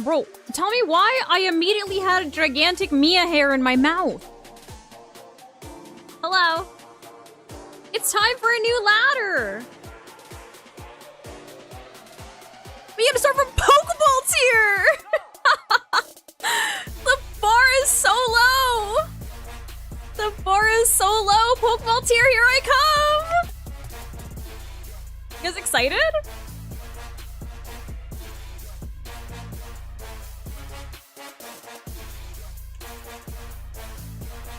Bro, tell me why I immediately had a gigantic Mia hair in my mouth. Hello. It's time for a new ladder. We gotta start from Pokeball tier. The bar is so low. The bar is so low. Pokeball tier, here I come. You guys excited?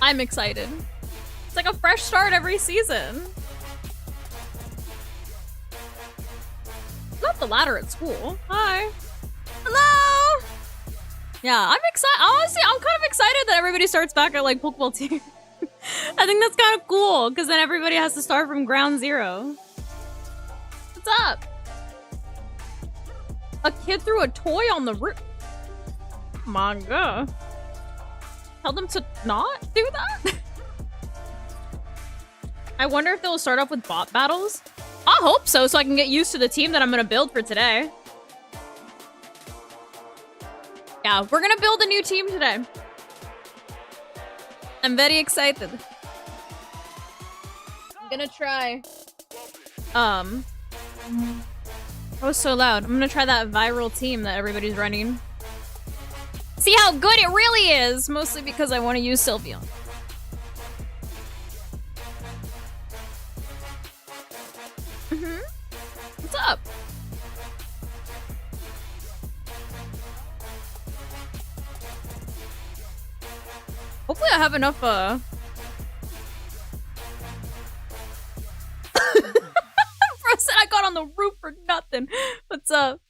I'm excited. It's like a fresh start every season. Not the ladder at school. Hi. Hello. Yeah, I'm excited. Honestly, I'm kind of excited that everybody starts back at like Pokeball tier. I think that's kind of cool because then everybody has to start from ground zero. What's up? A kid threw a toy on the roof. My God. Tell them to not do that? I wonder if they'll start off with bot battles. I hope so I can get used to the team that I'm gonna build for today. Yeah, we're gonna build a new team today. I'm very excited. I'm gonna try. That was so loud. I'm gonna try that viral team that everybody's running. See how good it really is! Mostly because I want to use Sylveon. What's up? Hopefully I have enough, Bro said I got on the roof for nothing. What's up?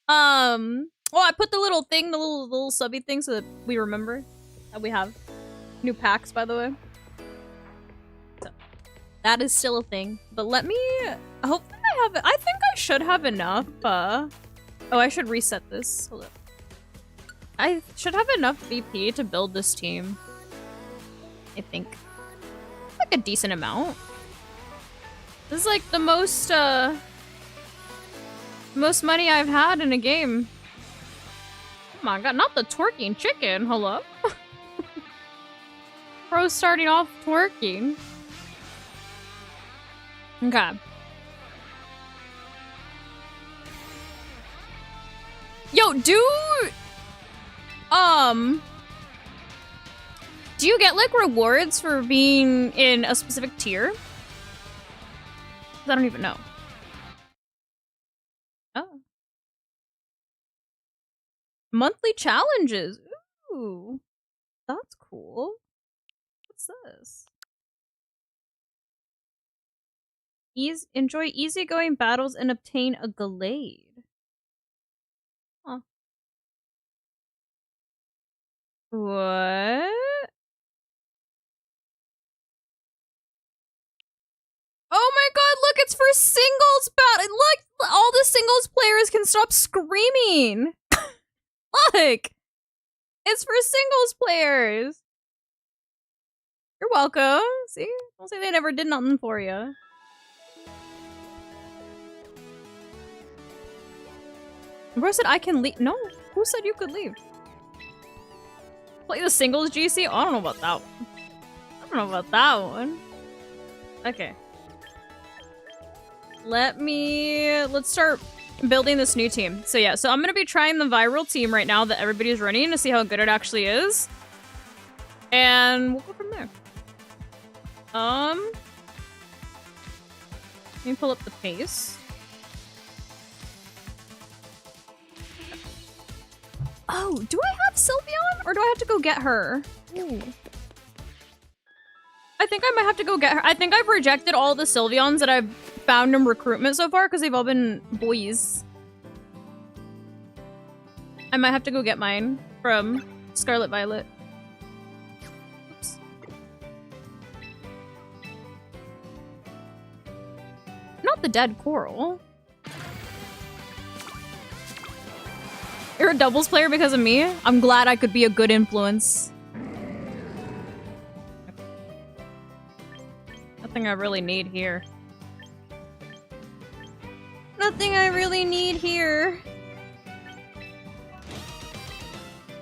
Oh, I put the little thing, the little subby thing so that we remember that we have new packs, by the way. So, that is still a thing. But let me... Hopefully I have... I think I should have enough. Oh, I should reset this. Hold up. I should have enough VP to build this team. I think. Like a decent amount. This is like the most money I've had in a game. Oh my God, not the twerking chicken. Hello? Bro's starting off twerking. Okay. Yo, do you get like rewards for being in a specific tier? I don't even know. Oh. Monthly challenges. Ooh. That's cool. What's this? Enjoy easygoing battles and obtain a Glade. Huh. What? Oh my God, look, it's for singles battle. Look, all the singles players can stop screaming. Look, it's for singles players. You're welcome. See, don't say they never did nothing for you. Bro said I can leave. No, who said you could leave? Play the singles GC? Oh, I don't know about that one. I don't know about that one. Okay. Let's start building this new team. So yeah, so I'm gonna be trying the viral team right now that everybody's running to see how good it actually is. And we'll go from there. Let me pull up the pace. Oh, do I have Sylveon? Or do I have to go get her? Ooh. I think I might have to go get her. I think I've rejected all the Sylveons that I've found in recruitment so far because they've all been boys. I might have to go get mine from Scarlet Violet. Oops. Not the dead coral. You're a doubles player because of me? I'm glad I could be a good influence. Nothing I really need here. Nothing I really need here.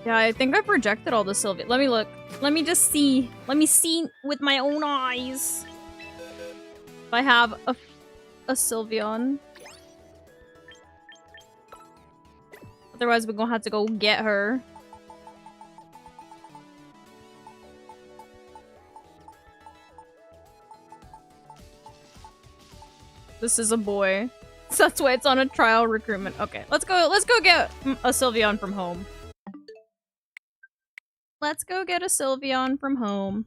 Yeah, I think I've rejected all the Sylvia. Let me look. Let me just see. Let me see with my own eyes. If I have a Sylveon. Otherwise, we're gonna have to go get her. This is a boy. So that's why it's on a trial recruitment. Okay, let's go get a Sylveon from home. Let's go get a Sylveon from home.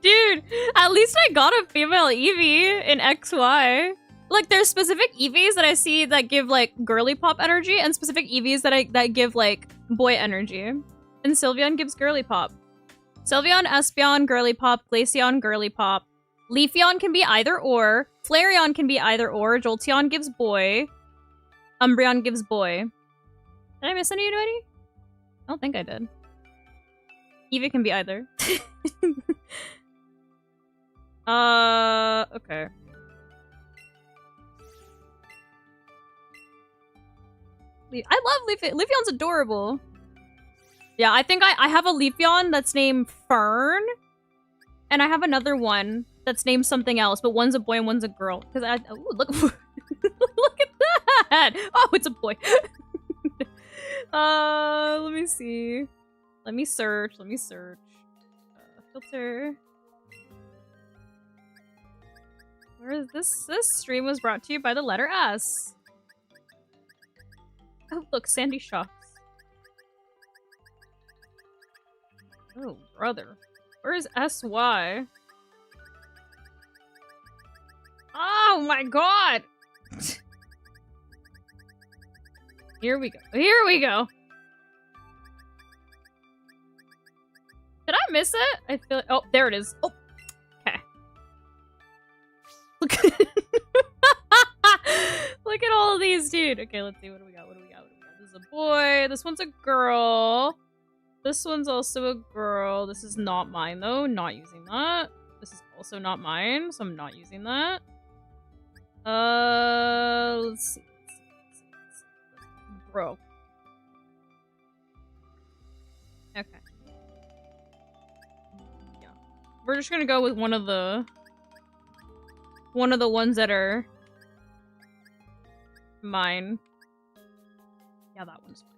Dude, at least I got a female Eevee in XY. Like, there's specific Eevees that I see that give, like, girly pop energy, and specific Eevees that give, like, boy energy. And Sylveon gives girly pop. Sylveon, Espeon, girly pop. Glaceon, girly pop. Leafeon can be either or. Flareon can be either or. Jolteon gives boy. Umbreon gives boy. Did I miss any, anybody? I don't think I did. Eevee can be either. Okay. I love Leafeon. Leafeon's adorable. Yeah, I think I have a Leafeon that's named Fern. And I have another one that's named something else, but one's a boy and one's a girl. Because ooh, look, look at that! Oh, it's a boy. Let me see. Let me search. Filter. Where is this? This stream was brought to you by the letter S. Oh, look, Sandy Shocks. Oh, brother. Where's SY? Oh my god! Here we go. Here we go. Did I miss it? I feel. Oh, there it is. Oh, okay. Look. Look at all of these, dude. Okay, let's see. What do we got? This is a boy. This one's a girl. This one's also a girl. This is not mine, though. Not using that. This is also not mine, so I'm not using that. Let's see. Bro. Okay. Yeah. We're just gonna go with one of the ones that are mine. Yeah, that one's fine.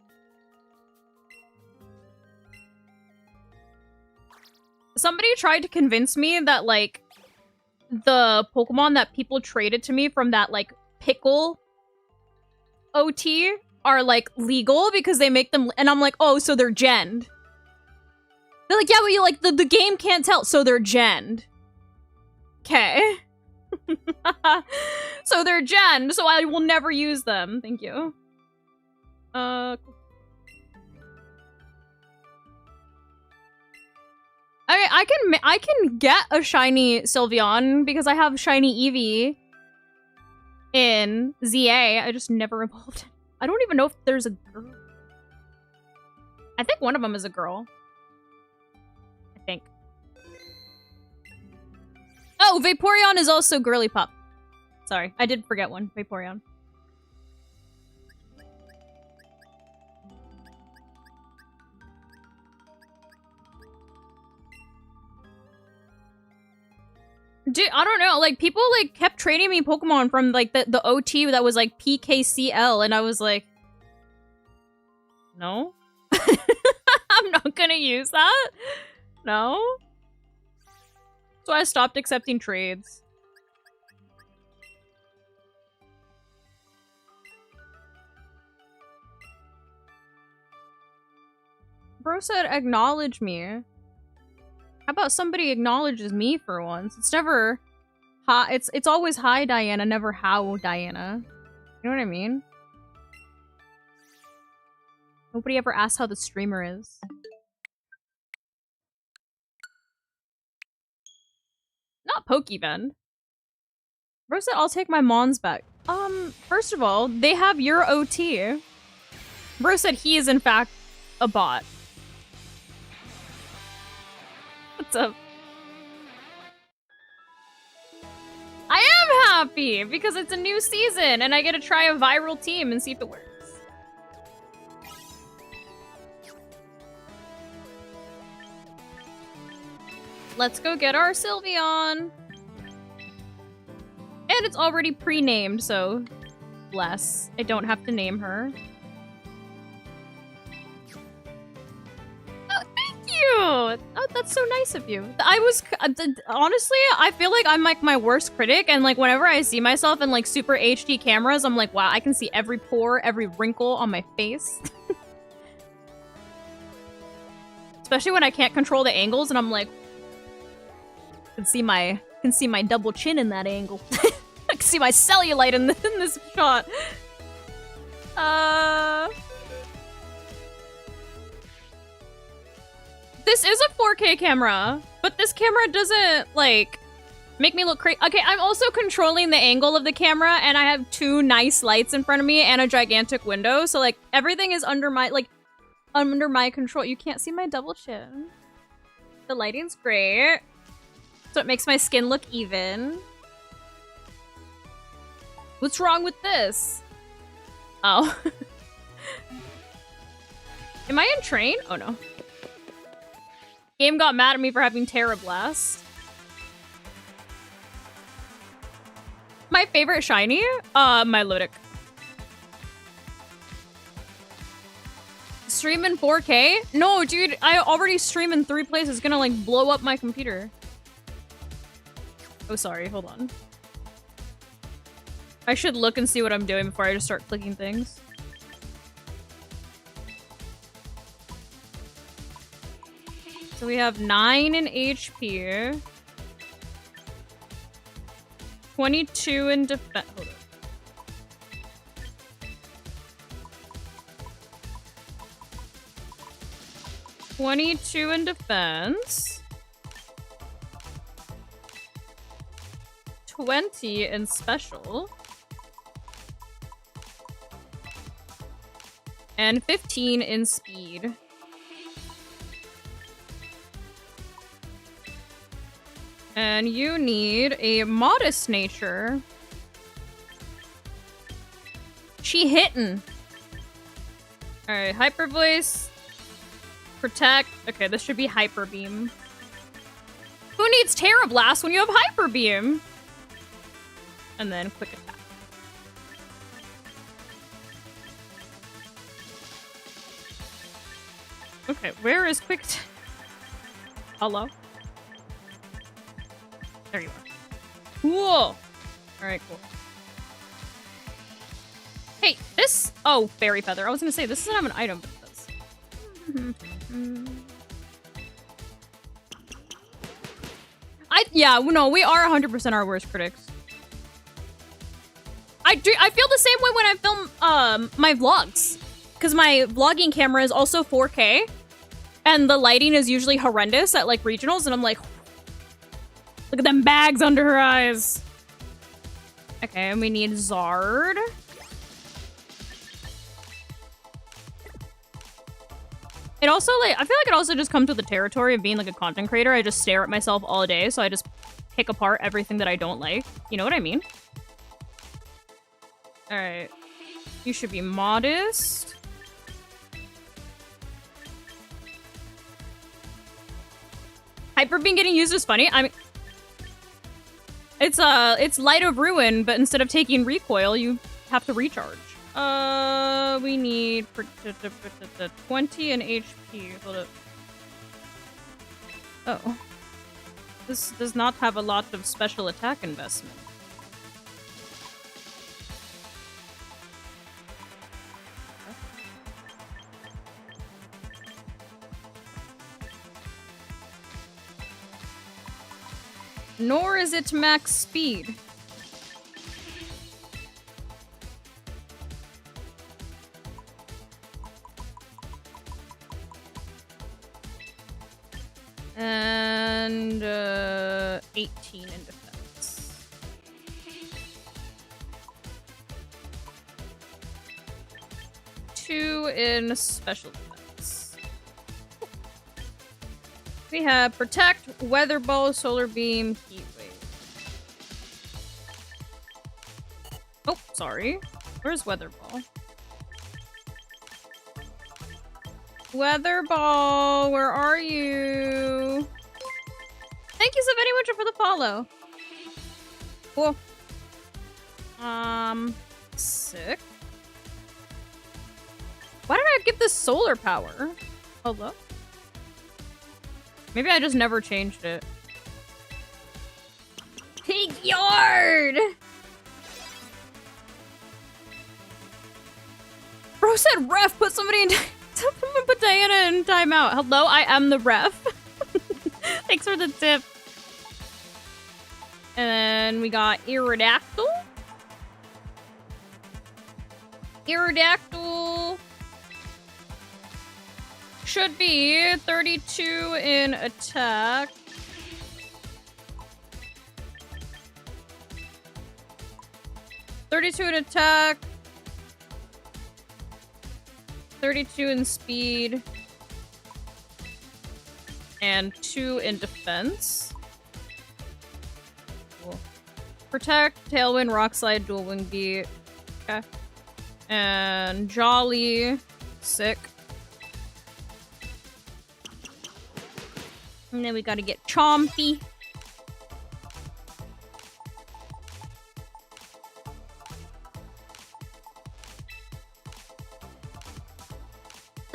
Somebody tried to convince me that, like, the Pokemon that people traded to me from that, like, pickle OT are, like, legal because they make them- and I'm like, oh, so they're genned. They're like, yeah, but you, like, the game can't tell, so they're genned. Okay. So they're genned, so I will never use them. Thank you. Cool. Okay, I can get a shiny Sylveon because I have shiny Eevee in ZA. I just never evolved. I don't even know if there's a girl. I think one of them is a girl. I think. Oh, Vaporeon is also girly pop. Sorry, I did forget one. Vaporeon. Dude, I don't know. Like, people, like, kept trading me Pokemon from, like, the OT that was, like, PKCL, and I was like, no? I'm not gonna use that? No? So I stopped accepting trades. Bro said acknowledge me. How about somebody acknowledges me for once? It's never hi. It's always hi, Diana, never how, Diana. You know what I mean? Nobody ever asks how the streamer is. Not Pokebend. Bro said I'll take my Mons back. First of all, they have your OT. Bro said he is in fact a bot. What's up? happy because it's a new season and I get to try a viral team and see if it works. Let's go get our Sylveon. And it's already pre-named, so bless. I don't have to name her. Oh, thank you! Oh, that's so nice of you. I was, honestly, I feel like I'm like my worst critic, and like whenever I see myself in like super HD cameras, I'm like, wow, I can see every pore, every wrinkle on my face. Especially when I can't control the angles, and I'm like, can see my double chin in that angle. I can see my cellulite in this shot. This is a 4K camera, but this camera doesn't like make me look crazy. Okay, I'm also controlling the angle of the camera, and I have 2 nice lights in front of me and a gigantic window, so like everything is under my control. You can't see my double chin. The lighting's great. So it makes my skin look even. What's wrong with this? Oh. Am I in train? Oh no. Game got mad at me for having Terra Blast. My favorite shiny? Milotic. Stream in 4K? No, dude, I already stream in 3 places. It's gonna like blow up my computer. Oh, sorry. Hold on. I should look and see what I'm doing before I just start clicking things. So we have 9 in HP. 22 in defense. Hold on. $22 in defense. 20 in special. And 15 in speed. And you need a modest nature. She hittin'. Alright, hyper voice. Protect. Okay, this should be hyper beam. Who needs Terra Blast when you have hyper beam? And then quick attack. Okay, where is quick attack? Hello? There you are. Cool! Alright, cool. Hey, this... Oh, Fairy Feather. I was gonna say, this doesn't have an item, but it does. Yeah, no, we are 100% our worst critics. I feel the same way when I film my vlogs, because my vlogging camera is also 4K, and the lighting is usually horrendous at like regionals, and I'm like, look at them bags under her eyes. Okay, and we need Zard. It also like I feel like it also just comes with the territory of being like a content creator. I just stare at myself all day, so I just pick apart everything that I don't like. You know what I mean? Alright. You should be modest. Hyper being getting used is funny. I mean, it's Light of Ruin, but instead of taking recoil, you have to recharge. We need 20 in HP. Hold up. Oh. This does not have a lot of special attack investment. Nor is it max speed. And 18 in defense. Two in special defense. We have Protect, Weather Ball, Solar Beam, Heat Wave. Oh, sorry. Where's Weatherball? Weatherball, where are you? Thank you so very much for the follow. Cool. Sick. Why did I give this solar power? Hello? Maybe I just never changed it. Pig yard! Bro said ref, put somebody in... put Diana in timeout. Hello, I am the ref. Thanks for the tip. And then we got Iridactyl. Iridactyl should be 32 in attack. (32 in attack, 32 in speed, and 2 in defense. Cool. Protect, Tailwind, Rock Slide, Dual Wing Beat. Okay. And Jolly. Sick. And then we gotta get Chompy.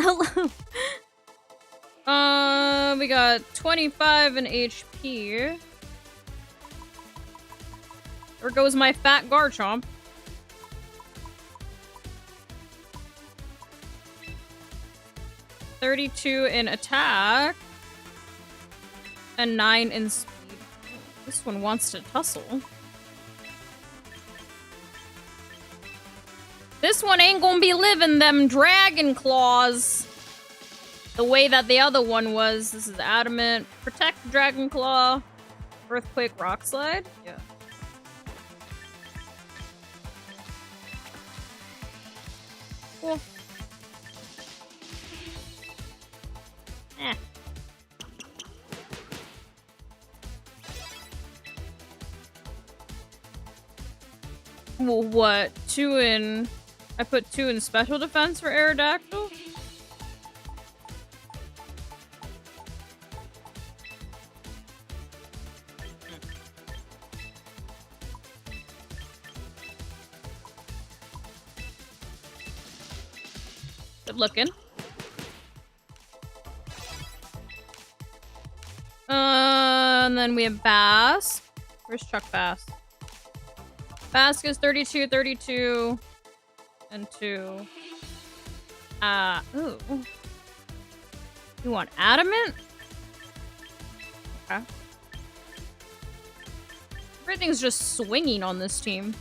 Hello. We got 25 in HP. There goes my fat Garchomp. (32 in attack and 9 in speed. This one wants to tussle. This one ain't gonna be living them dragon claws the way that the other one was. This is adamant. Protect Dragon Claw. Earthquake, Rock Slide. Yeah. Cool. Eh. Well, what? 2 in... I put 2 in special defense for Aerodactyl? Good looking. And then we have Bass. Where's Chuck Bass? Bass is 32, 32, and 2. Ooh. You want Adamant? Okay. Everything's just swinging on this team.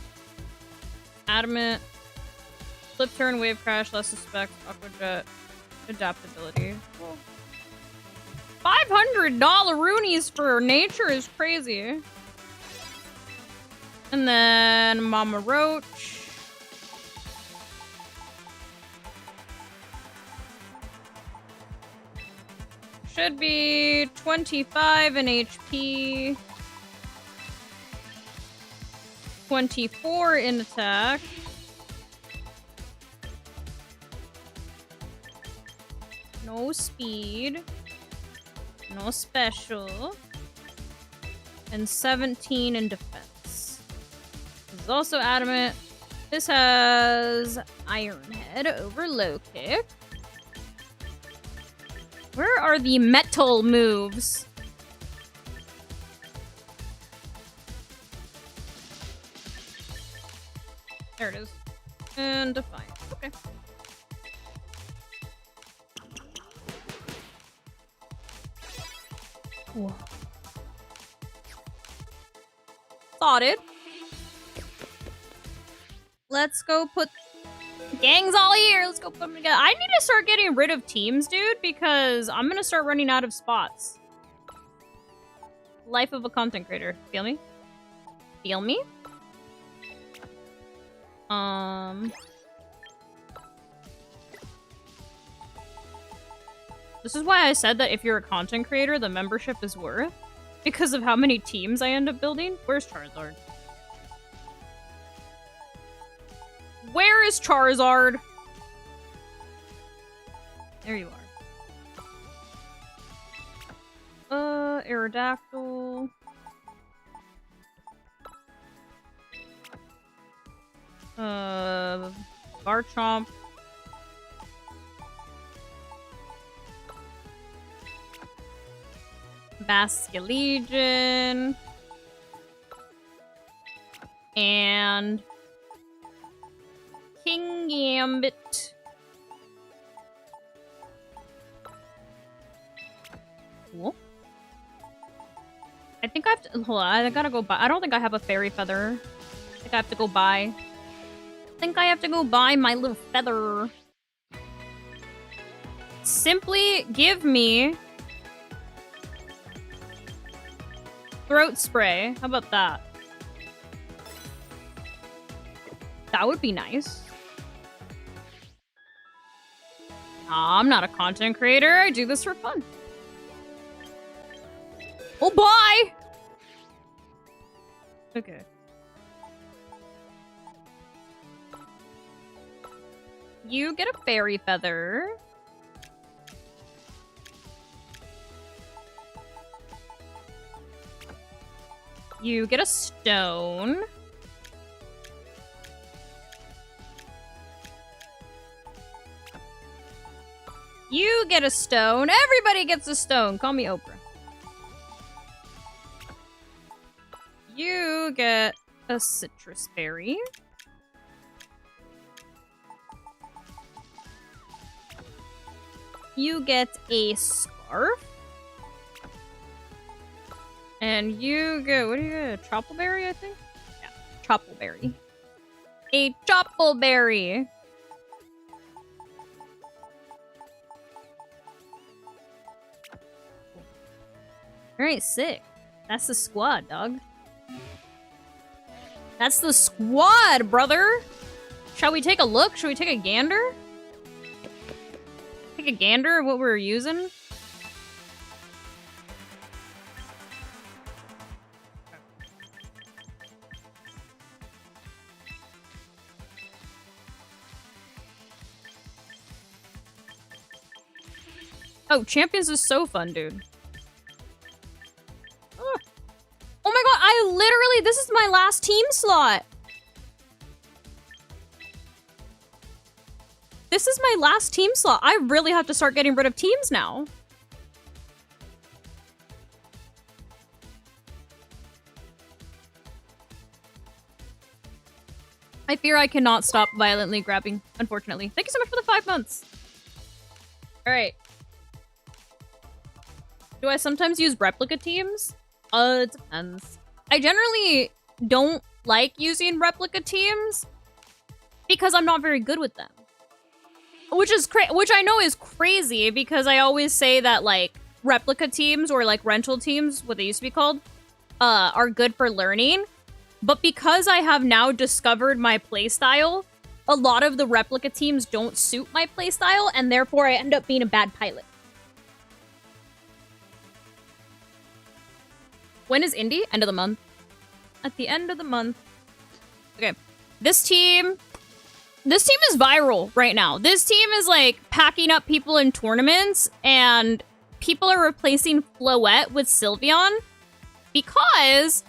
Adamant. Flip turn, wave crash, less suspect, aqua jet, adaptability. Cool. $500 Roonies for nature is crazy. And then Mama Roach. Should be 25 in HP. 24 in attack. No speed. No special. And 17 in defense. This is also adamant. This has Iron Head over low kick. Where are the metal moves? There it is. And Defiant. Okay. Whoa. Thoughted. Let's go put... Gang's all here. Let's go put them together. I need to start getting rid of teams, dude, because I'm gonna start running out of spots. Life of a content creator. Feel me? Feel me? This is why I said that if you're a content creator, the membership is worth. Because of how many teams I end up building. Where's Charizard? Where is Charizard? There you are. Aerodactyl. Garchomp. Basculegion. And King Gambit. Cool. I think I have to, hold on, I gotta go buy, I don't think I have a fairy feather. I think I have to go buy. I think I have to go buy my little feather. Simply give me throat spray. How about that? That would be nice. I'm not a content creator. I do this for fun. Oh, bye! Okay. You get a fairy feather. You get a stone. You get a stone. Everybody gets a stone. Call me Oprah. You get a citrus berry. You get a scarf. And you get, what do you get? A troppleberry, I think? Yeah, troppleberry. A troppleberry. Alright, sick. That's the squad, dog. That's the squad, brother! Shall we take a look? Shall we take a gander? Take a gander of what we're using? Oh, Champions is so fun, dude. Oh my god, I literally, this is my last team slot. This is my last team slot. I really have to start getting rid of teams now. I fear I cannot stop violently grabbing, unfortunately. Thank you so much for the 5 months. All right. Do I sometimes use replica teams? It depends. I generally don't like using replica teams because I'm not very good with them. Which I know is crazy because I always say that like replica teams or like rental teams, what they used to be called, are good for learning. But because I have now discovered my playstyle, a lot of the replica teams don't suit my playstyle, and therefore I end up being a bad pilot. When is Indie? End of the month. At the end of the month. Okay. This team is viral right now. This team is like packing up people in tournaments, and people are replacing Floette with Sylveon because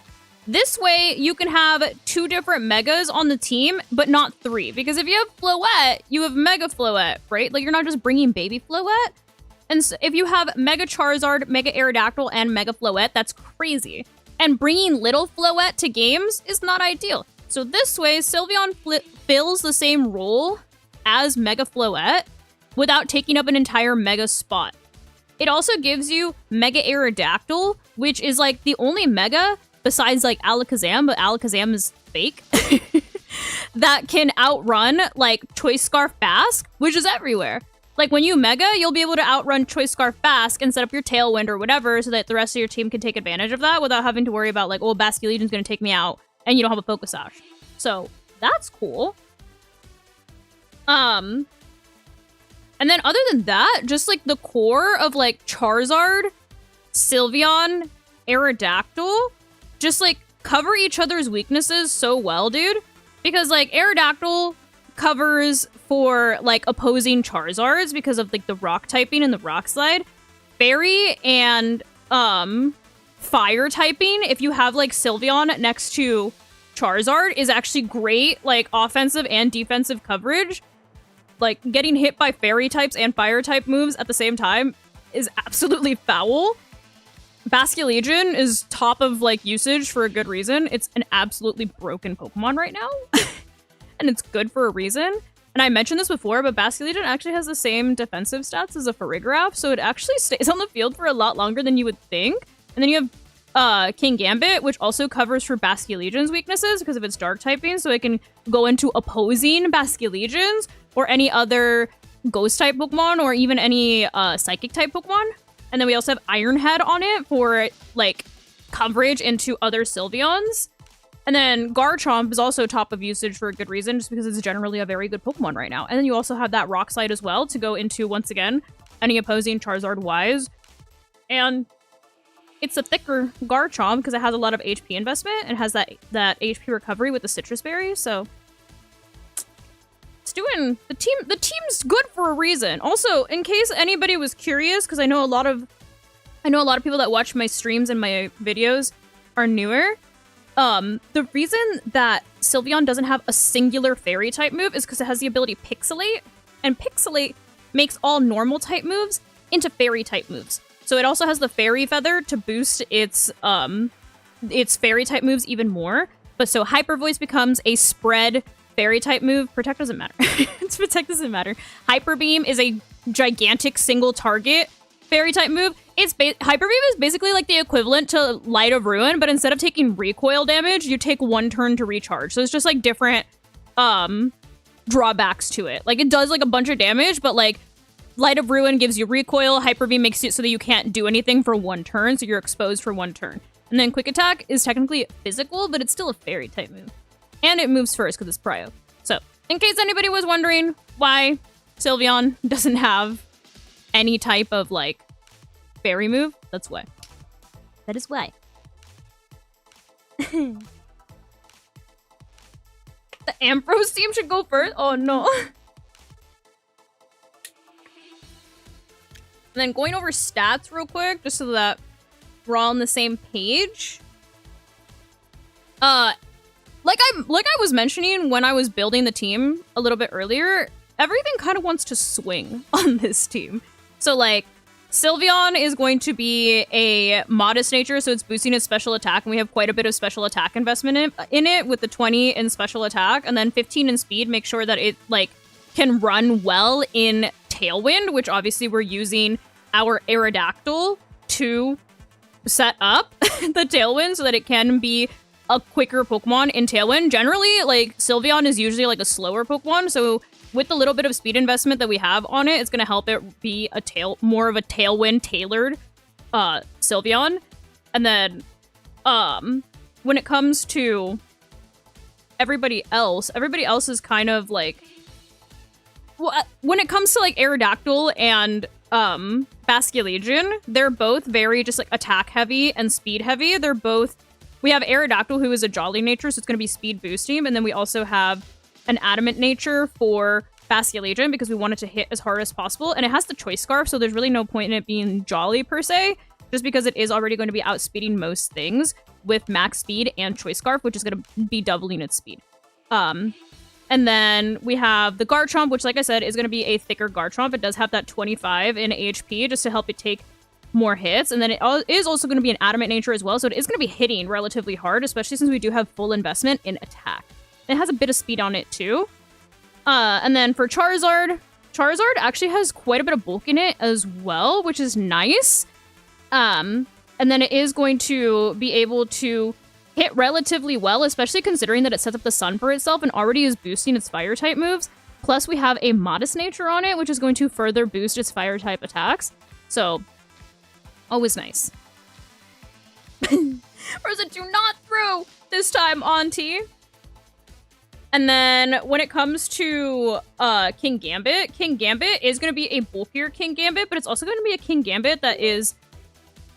this way you can have 2 different megas on the team, but not 3. Because if you have Floette, you have Mega Floette, right? Like you're not just bringing baby Floette. And so if you have Mega Charizard, Mega Aerodactyl, and Mega Floette, that's crazy. And bringing little Floette to games is not ideal. So this way, Sylveon fills the same role as Mega Floette without taking up an entire Mega spot. It also gives you Mega Aerodactyl, which is like the only Mega besides like Alakazam, but Alakazam is fake, that can outrun like Choice Scarf Basque, which is everywhere. Like, when you Mega, you'll be able to outrun Choice Scarf Basque and set up your Tailwind or whatever so that the rest of your team can take advantage of that without having to worry about, like, oh, Basculegion's gonna take me out and you don't have a Focus Sash. So, that's cool. And then other than that, just, like, the core of, like, Charizard, Sylveon, Aerodactyl, just, like, cover each other's weaknesses so well, dude. Because, like, Aerodactyl covers for like opposing Charizards because of like the rock typing and the rock slide. Fairy and fire typing, if you have like Sylveon next to Charizard, is actually great, like offensive and defensive coverage. Like getting hit by fairy types and fire type moves at the same time is absolutely foul. Basculegion is top of like usage for a good reason. It's an absolutely broken Pokemon right now. And it's good for a reason. And I mentioned this before, but Basculegion actually has the same defensive stats as a Farigiraf, so it actually stays on the field for a lot longer than you would think. And then you have King Gambit, which also covers for Basculegion's weaknesses because of its dark typing, so it can go into opposing Basculegions or any other ghost type Pokemon or even any psychic type Pokemon. And then we also have Iron Head on it for like coverage into other Sylveons. And then Garchomp is also top of usage for a good reason, just because it's generally a very good Pokemon right now. And then you also have that Rock Slide as well to go into, once again, any opposing Charizard wise. And it's a thicker Garchomp because it has a lot of HP investment and has that HP recovery with the Citrus Berry. So it's doing the team's good for a reason. Also, in case anybody was curious, because I know a lot of people that watch my streams and my videos are newer. The reason that Sylveon doesn't have a singular fairy type move is because it has the ability Pixelate, and Pixelate makes all normal type moves into fairy type moves. So it also has the fairy feather to boost its fairy type moves even more. But so Hyper Voice becomes a spread fairy type move. Protect doesn't matter. Protect doesn't matter. Hyper Beam is a gigantic single target fairy type move. Hyper Beam is basically like the equivalent to Light of Ruin, but instead of taking recoil damage, you take 1 turn to recharge. So it's just like different drawbacks to it. Like it does like a bunch of damage, but like Light of Ruin gives you recoil. Hyper Beam makes it so that you can't do anything for 1 turn, so you're exposed for 1 turn. And then Quick Attack is technically physical, but it's still a fairy type move. And it moves first because it's Prio. So in case anybody was wondering why Sylveon doesn't have any type of like fairy move, that's why. That is why. The Ampharos team should go first? Oh no. And then going over stats real quick, just so that we're all on the same page. Like I was mentioning when I was building the team a little bit earlier, everything kind of wants to swing on this team. So like Sylveon is going to be a modest nature, so it's boosting its special attack, and we have quite a bit of special attack investment in it with the 20 in special attack, and then 15 in speed. Make sure that it like can run well in Tailwind, which obviously we're using our Aerodactyl to set up the Tailwind so that it can be a quicker Pokemon in Tailwind. Generally, like Sylveon is usually like a slower Pokemon, so with the little bit of speed investment that we have on it, it's going to help it be more of a Tailwind tailored Sylveon. And then when it comes to everybody else is kind of like, when it comes to like Aerodactyl and Basculegion, they're both very just like attack heavy and speed heavy. We have Aerodactyl, who is a jolly nature, so it's going to be speed boosting, and then we also have an adamant nature for Basculegion because we want it to hit as hard as possible, and it has the Choice Scarf, so there's really no point in it being jolly per se, just because it is already going to be outspeeding most things with max speed and Choice Scarf, which is going to be doubling its speed. And then we have the Garchomp, which, like I said, is going to be a thicker Garchomp. It does have that 25 in HP just to help it take more hits. And then it is also going to be an adamant nature as well, so it is going to be hitting relatively hard, especially since we do have full investment in attack. It has a bit of speed on it too. And then for Charizard actually has quite a bit of bulk in it as well, which is nice. And then it is going to be able to hit relatively well, especially considering that it sets up the sun for itself and already is boosting its fire type moves. Plus we have a modest nature on it, which is going to further boost its fire type attacks. So always nice. Rosa, do not throw this time, Auntie. And then when it comes to King Gambit is going to be a bulkier King Gambit, but it's also going to be a King Gambit that is...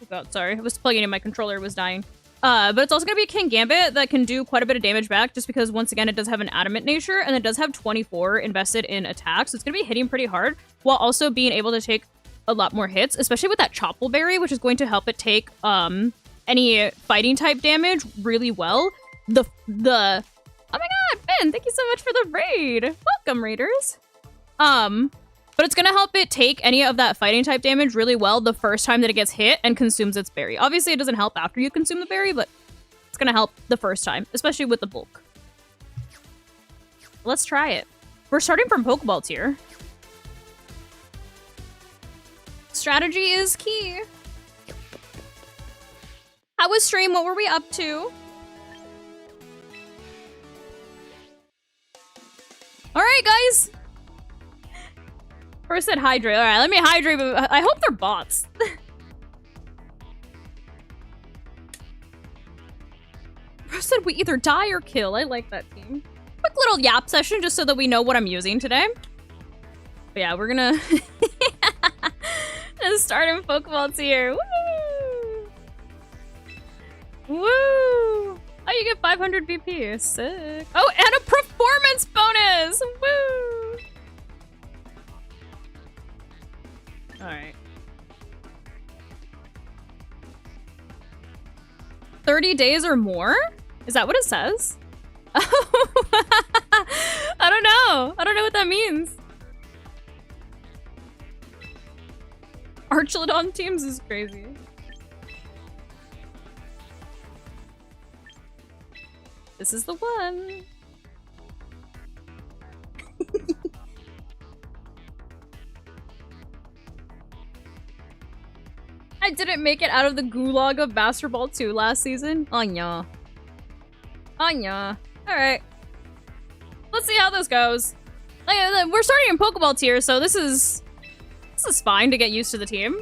Oh god, sorry. I was plugging in my controller, it was dying. But it's also going to be a King Gambit that can do quite a bit of damage back just because, once again, it does have an adamant nature and it does have 24 invested in attack. So it's going to be hitting pretty hard while also being able to take a lot more hits, especially with that Choppleberry, Berry, which is going to help it take any fighting type damage really well. Oh my god, Ben, thank you so much for the raid. Welcome, raiders. But it's going to help it take any of that fighting type damage really well the first time that it gets hit and consumes its berry. Obviously, it doesn't help after you consume the berry, but it's going to help the first time, especially with the bulk. Let's try it. We're starting from Pokeball tier. Strategy is key. How was stream? What were we up to? All right, guys. First said hydrate. All right, let me hydrate. But I hope they're bots. First said we either die or kill. I like that team. Quick little yap session just so that we know what I'm using today. But yeah, we're gonna start in Pokeball tier. Woo! Woo! Oh, you get 500 BP. Sick. Oh, and a performance bonus. Woo! All right. 30 days or more? Is that what it says? I don't know. I don't know what that means. Archelodon teams is crazy. This is the one. I didn't make it out of the gulag of Master Ball 2 last season. Anya. Anya. Alright. Let's see how this goes. We're starting in Pokeball tier, so this is fine to get used to the team.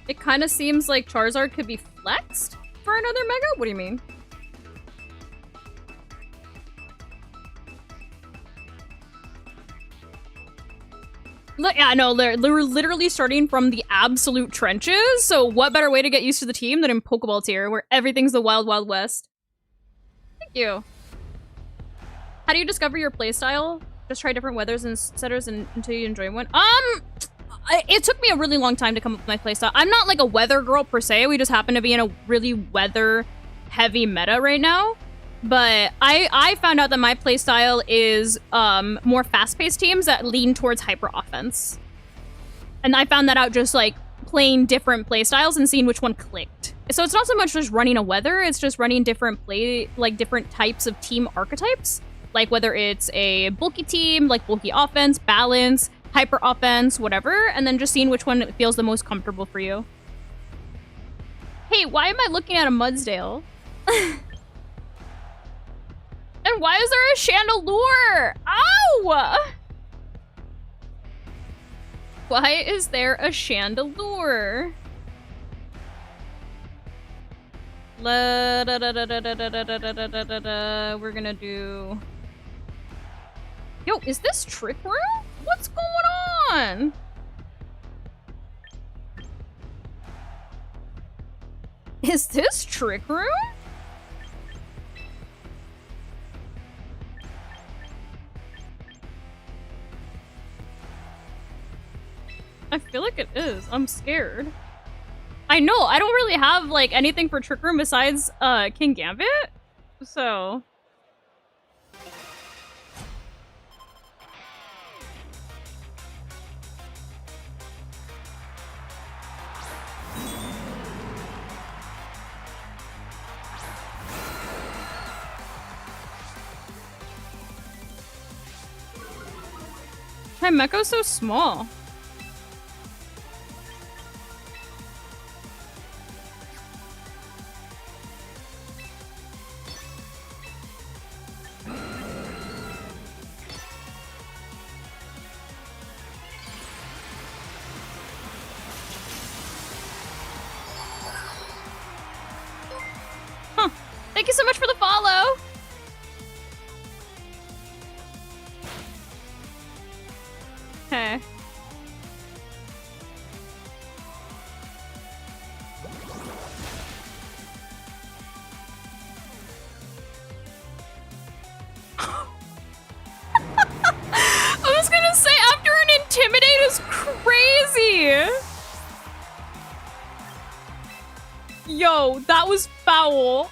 It kind of seems like Charizard could be flexed for another Mega? What do you mean? Yeah, no, they're literally starting from the absolute trenches, so what better way to get used to the team than in Pokeball tier, where everything's the Wild Wild West. Thank you. How do you discover your playstyle? Just try different weathers and setters until you enjoy one? It took me a really long time to come up with my playstyle. I'm not like a weather girl per se, we just happen to be in a really weather-heavy meta right now. But I found out that my playstyle is more fast-paced teams that lean towards hyper-offense. And I found that out just, like, playing different playstyles and seeing which one clicked. So it's not so much just running a weather, it's just running different different types of team archetypes. Like, whether it's a bulky team, like bulky offense, balance, hyper-offense, whatever, and then just seeing which one feels the most comfortable for you. Hey, why am I looking at a Mudsdale? And why is there a Chandelure? Ow! Why is there a Chandelure? We're gonna do... Yo, is this Trick Room? What's going on? Is this Trick Room? I feel like it is. I'm scared. I know, I don't really have, like, anything for Trick Room besides, King Gambit, so... My Mecho's so small. Huh. Thank you so much for the follow. Okay. Yo, that was foul.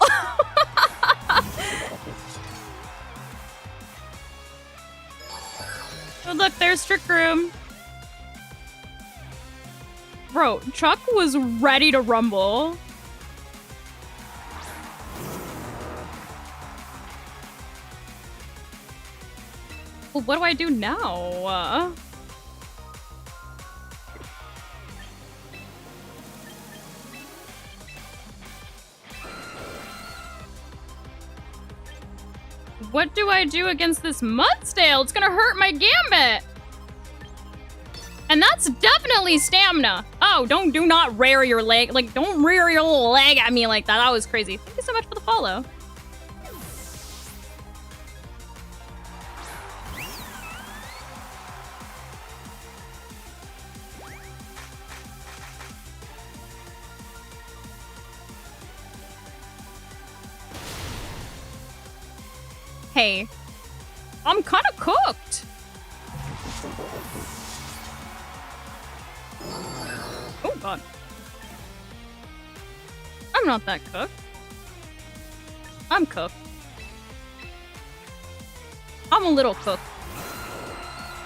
Oh, look, there's Trick Room. Bro, Chuck was ready to rumble. Well, what do I do now? What do I do against this Mudsdale? It's gonna hurt my Gambit. And that's definitely stamina. Oh, do not rear your leg. Like, don't rear your little leg at me like that. That was crazy. Thank you so much for the follow. Hey, I'm kind of cooked. Oh, God. I'm not that cooked. I'm cooked. I'm a little cooked.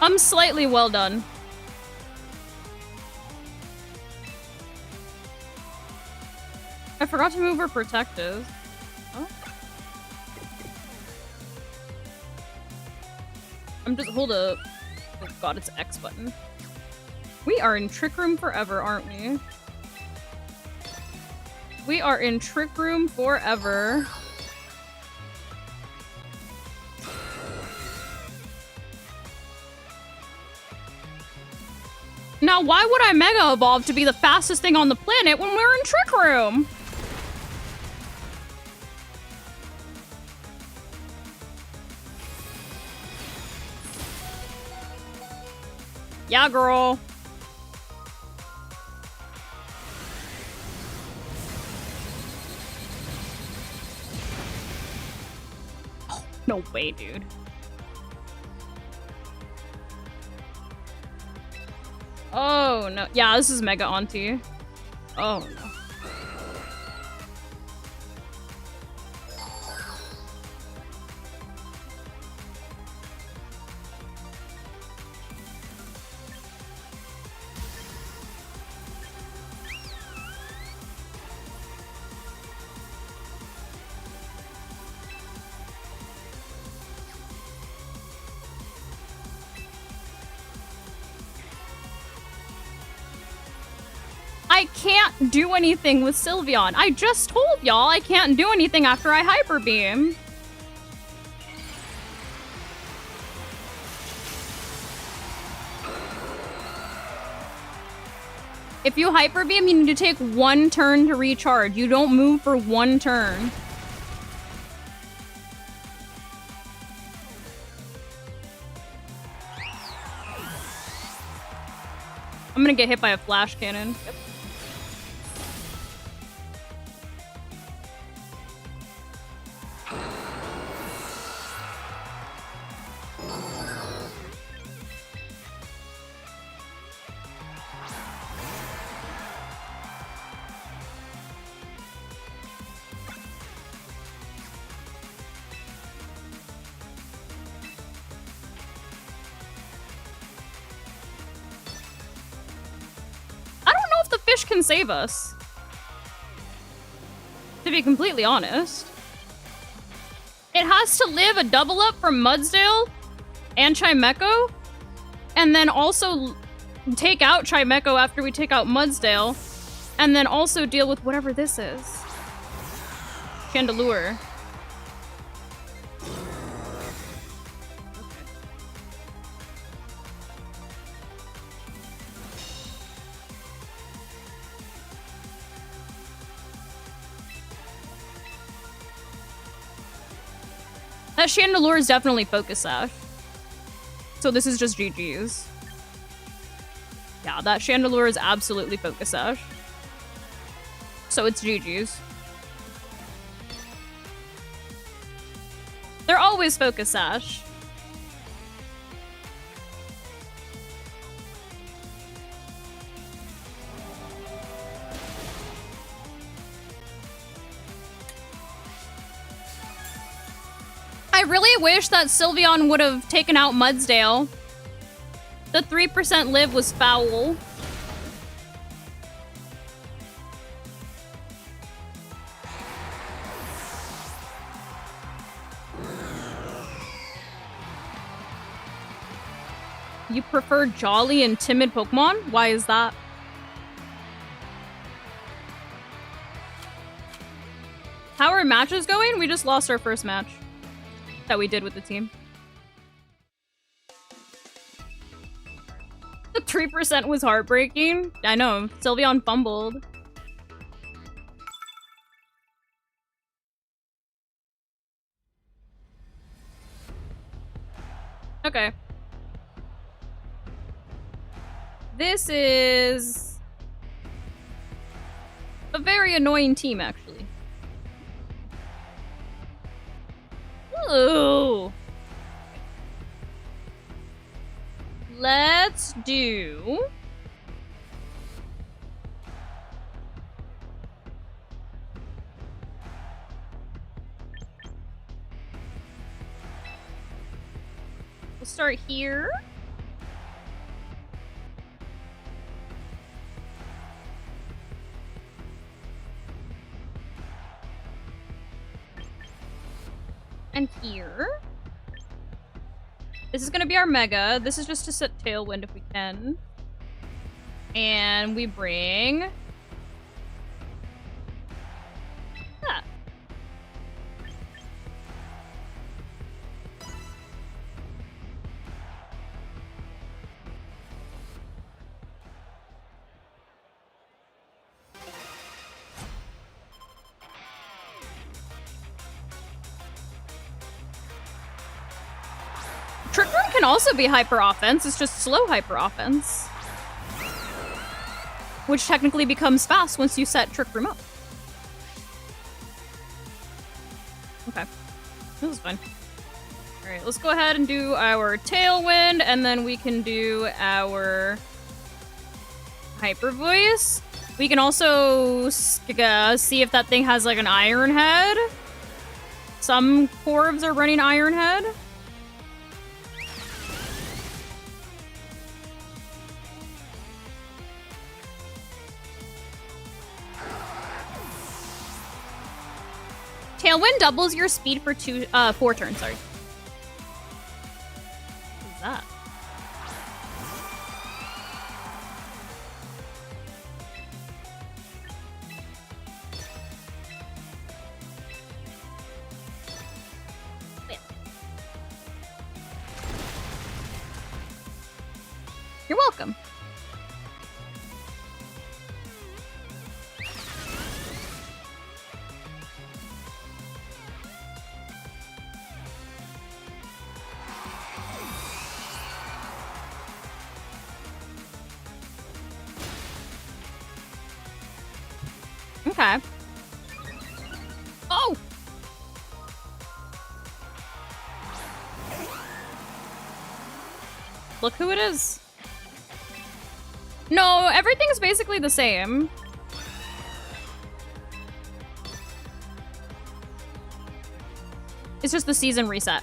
I'm slightly well done. I forgot to move her protective. Oh. I'm just, hold up. Oh God, it's X button. We are in Trick Room forever, aren't we? We are in Trick Room forever. Now, why would I Mega Evolve to be the fastest thing on the planet when we're in Trick Room? Yeah, girl. Oh, no way, dude. Oh, no. Yeah, this is Mega Auntie. Oh, no. I can't do anything with Sylveon. I just told y'all I can't do anything after I Hyper Beam. If you Hyper Beam, you need to take 1 turn to recharge. You don't move for 1 turn. I'm gonna get hit by a flash cannon. Yep. Can save us. To be completely honest. It has to live a double up from Mudsdale and Chimecho, and then also take out Chimecho after we take out Mudsdale, and then also deal with whatever this is. Chandelure. That Chandelure is definitely Focus Sash. So this is just GG's. Yeah, that Chandelure is absolutely Focus Sash. So it's GG's. They're always Focus Sash. I really wish that Sylveon would have taken out Mudsdale. The 3% live was foul. You prefer jolly and timid Pokemon? Why is that? How are matches going? We just lost our first match that we did with the team. The 3% was heartbreaking. I know, Sylveon fumbled. Okay. This is a very annoying team, actually. Ooh. Let's do... We'll start here. And here. This is gonna be our Mega. This is just to set Tailwind if we can. And we bring... Ah. Trick Room can also be hyper offense, it's just slow hyper offense. Which technically becomes fast once you set Trick Room up. Okay. This is fine. Alright, let's go ahead and do our Tailwind, and then we can do our Hyper Voice. We can also see if that thing has like an Iron Head. Some Corvs are running Iron Head. Tailwind doubles your speed for 4 turns, sorry. What is that? You're welcome. Okay. Oh! Look who it is. No, everything's basically the same. It's just the season reset.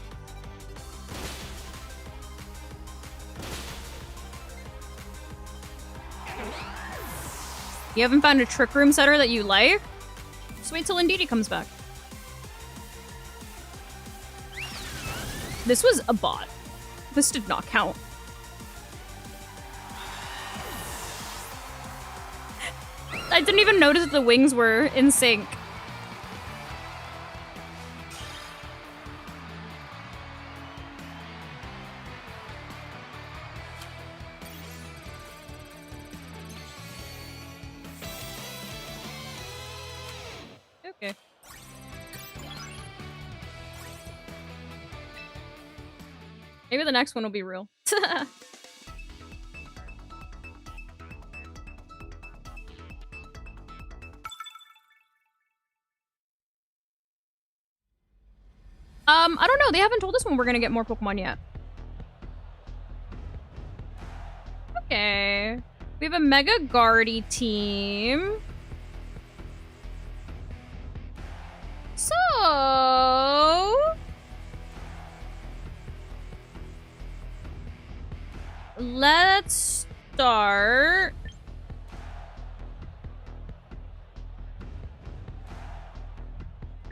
You haven't found a Trick Room setter that you like? Just wait till Indeedee comes back. This was a bot. This did not count. I didn't even notice that the wings were in sync. Okay. Maybe the next one will be real. I don't know. They haven't told us when we're gonna get more Pokemon yet. Okay. We have a Mega Guardy team. So... let's start.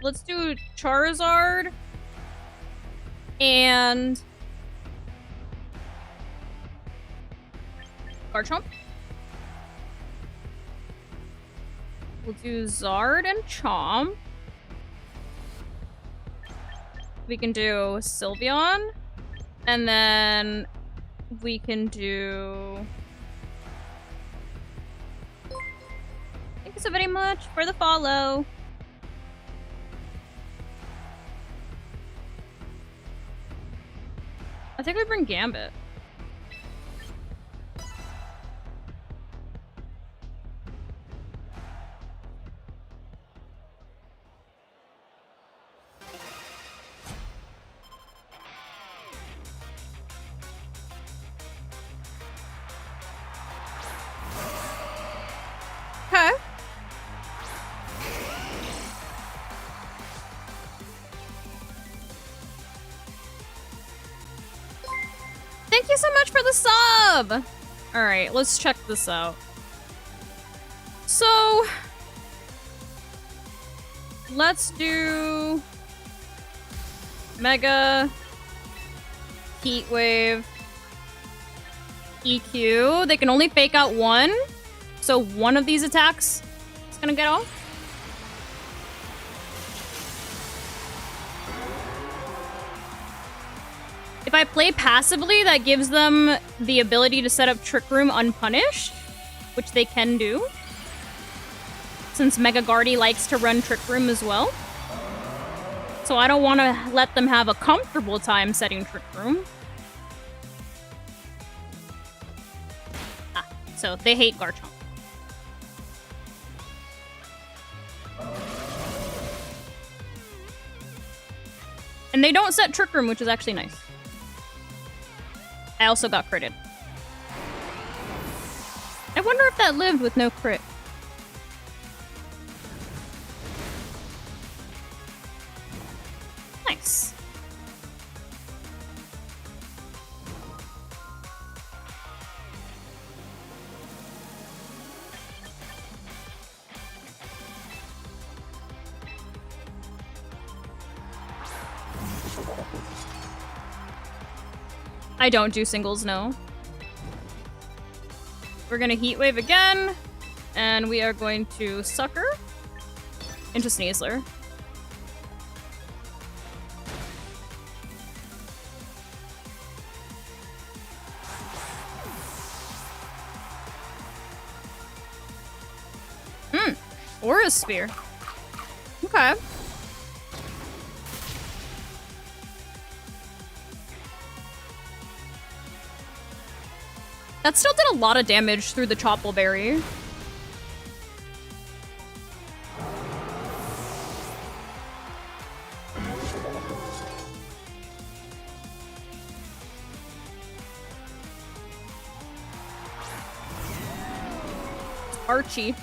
Let's do Charizard and Garchomp. We'll do Zard and Chomp. We can do Sylveon. And then we can do... Thank you so very much for the follow. I think we bring Gambit. Okay. Thank you so much for the sub! Alright, let's check this out. So... let's do... Mega... Heat Wave... EQ. They can only fake out one. So one of these attacks is gonna get off. If I play passively, that gives them the ability to set up Trick Room unpunished, which they can do. Since Mega Guardy likes to run Trick Room as well. So I don't want to let them have a comfortable time setting Trick Room. So they hate Garchomp. And they don't set Trick Room, which is actually nice. I also got critted. I wonder if that lived with no crit. Nice. I don't do singles, no. We're gonna Heat Wave again, and we are going to Sucker into Sneasler. Aura Sphere. Okay. That still did a lot of damage through the Chople Berry. Archie.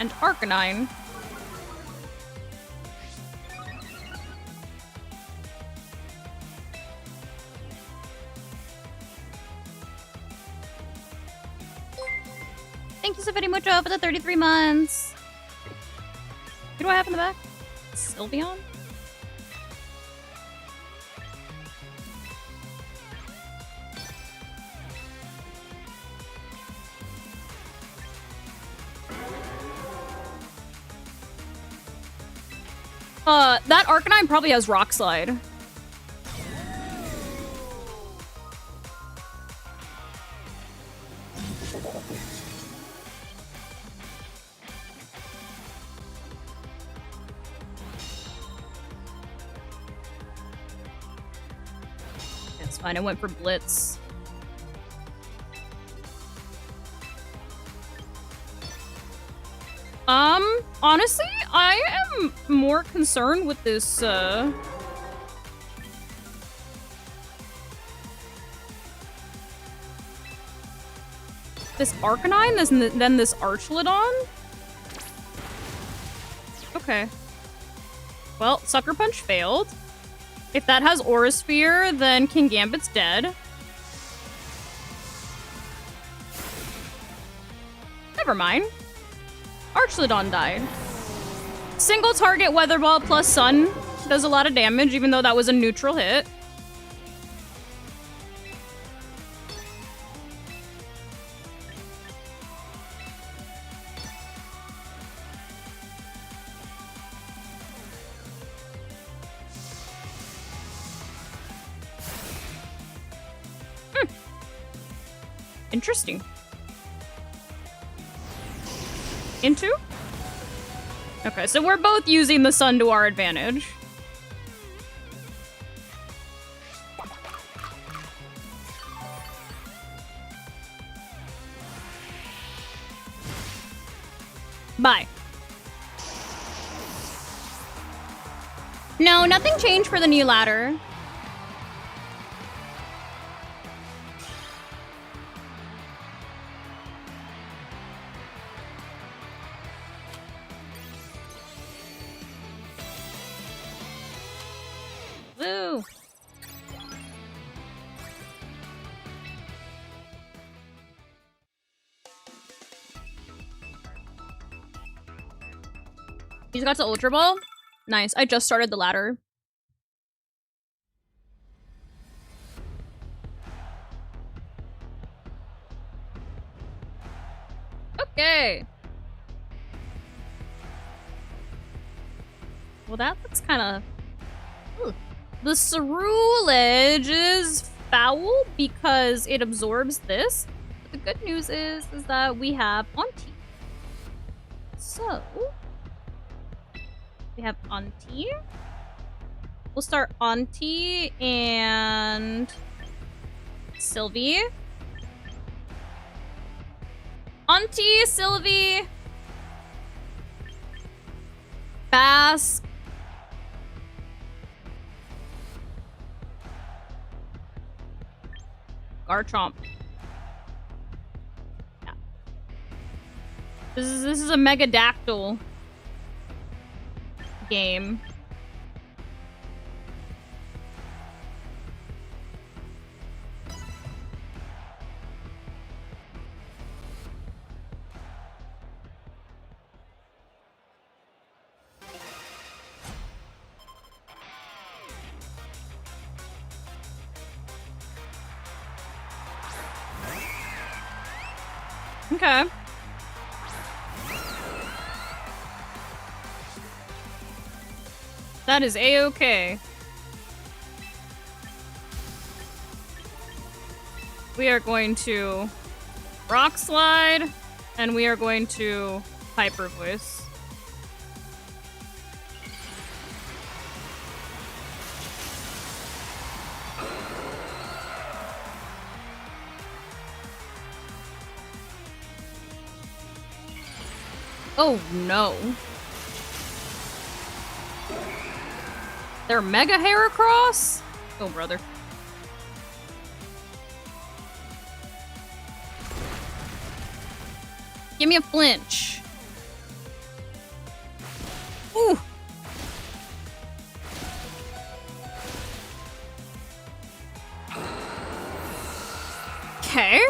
And Arcanine. Thank you so very much for the 33 months. Who do I have in the back? Sylveon? That Arcanine probably has Rock Slide. It's fine, I went for Blitz. Honestly, I am more concerned with this, this Arcanine than this Archlodon? Okay. Well, Sucker Punch failed. If that has Aura Sphere, then King Gambit's dead. Never mind. Archlidon died. Single target Weather Ball plus Sun does a lot of damage, even though that was a neutral hit. Interesting. Into? Okay, so we're both using the sun to our advantage. Bye. No, nothing changed for the new ladder. Woo. You just got to Ultra Ball? Nice. I just started the ladder. Okay. Well, that looks kind of... The Cerulege is foul because it absorbs this. But the good news is that we have Auntie. So... we have Auntie. We'll start Auntie and... Sylvie. Auntie, Sylvie. Bask. Garchomp. Yeah. This is a Megadactyl game. Okay. That is A-okay. We are going to Rock Slide, and we are going to Hyper Voice. Oh no. They're Mega Heracross? Oh, brother. Give me a flinch. Ooh. Okay.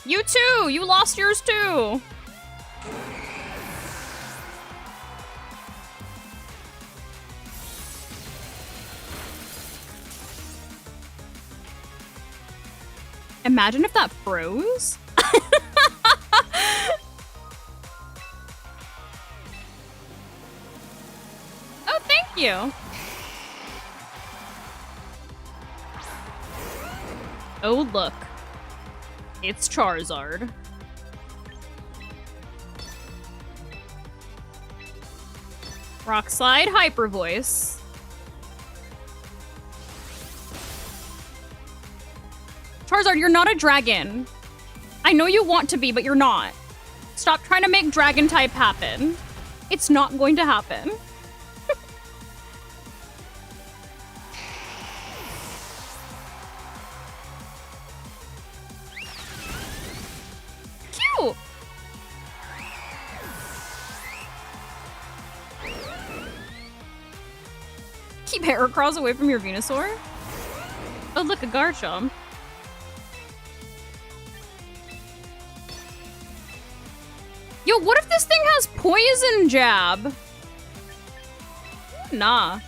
You too! You lost yours too! Imagine if that froze. Oh, thank you! Oh, look. It's Charizard. Rock Slide, Hyper Voice. Charizard, you're not a dragon. I know you want to be, but you're not. Stop trying to make dragon type happen. It's not going to happen. Cute! keep Heracross away from your Venusaur? Oh, look, a Garchomp. Yo, what if this thing has Poison Jab? Nah.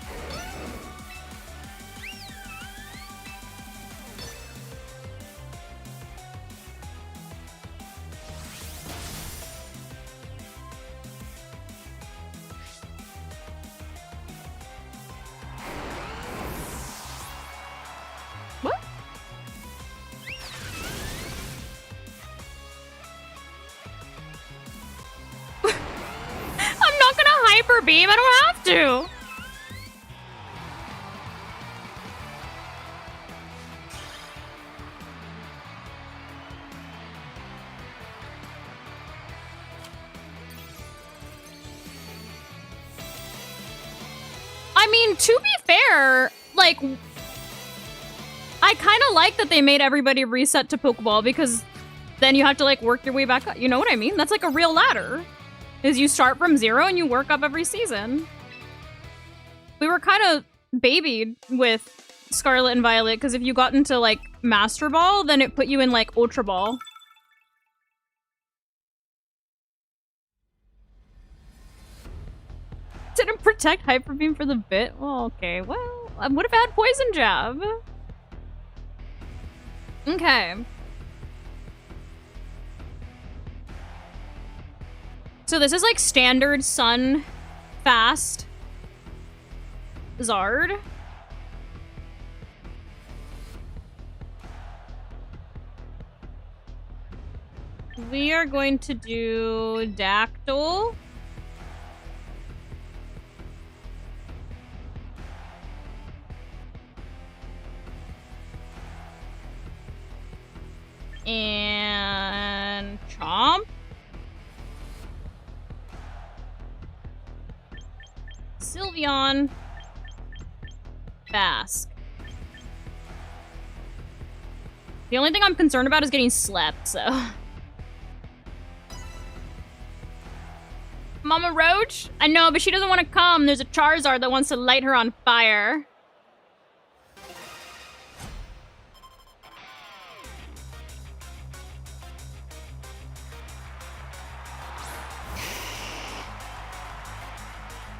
What? I'm not gonna Hyper Beam, I don't have to. I mean, to be fair, like, I kind of like that they made everybody reset to Pokeball because then you have to, like, work your way back up. You know what I mean? That's like a real ladder. Is you start from 0 and you work up every season. We were kind of babied with Scarlet and Violet because if you got into, like, Master Ball, then it put you in, like, Ultra Ball. Didn't protect Hyper Beam for the bit? Well, okay. Well, I would have had Poison Jab. Okay. So this is like standard Sun fast Zard. We are going to do Dactyl. And Chomp. Sylveon. Bask. The only thing I'm concerned about is getting slept, so. Mama Roach? I know, but she doesn't want to come. There's a Charizard that wants to light her on fire.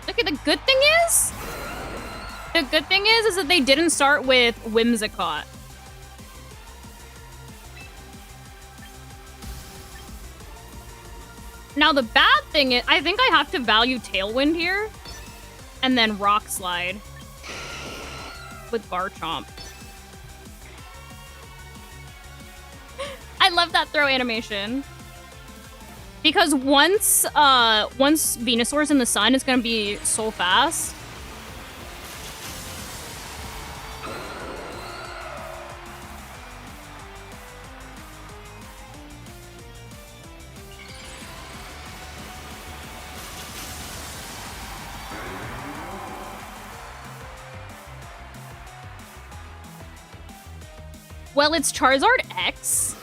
Okay, the good thing is that they didn't start with Whimsicott. Now the bad thing is, I think I have to value Tailwind here, and then Rock Slide with Garchomp. I love that throw animation. Because once Venusaur's in the sun, it's gonna be so fast. Well, it's Charizard X.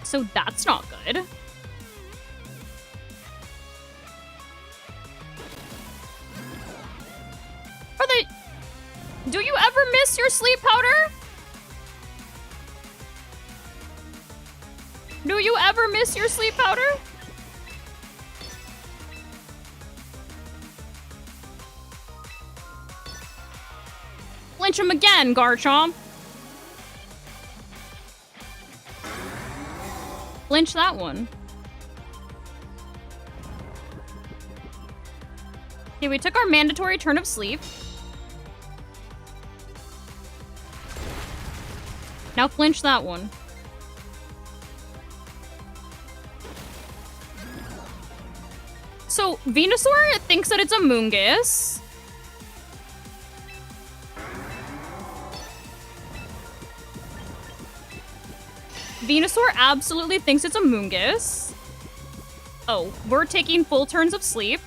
So that's not good. Are they... Do you ever miss your sleep powder? Do you ever miss your sleep powder? Flinch him again, Garchomp. Flinch that one. Okay, we took our mandatory turn of sleep. Now flinch that one. So, Venusaur thinks that it's a Moongus. Venusaur absolutely thinks it's a Moongus. Oh, we're taking full turns of sleep.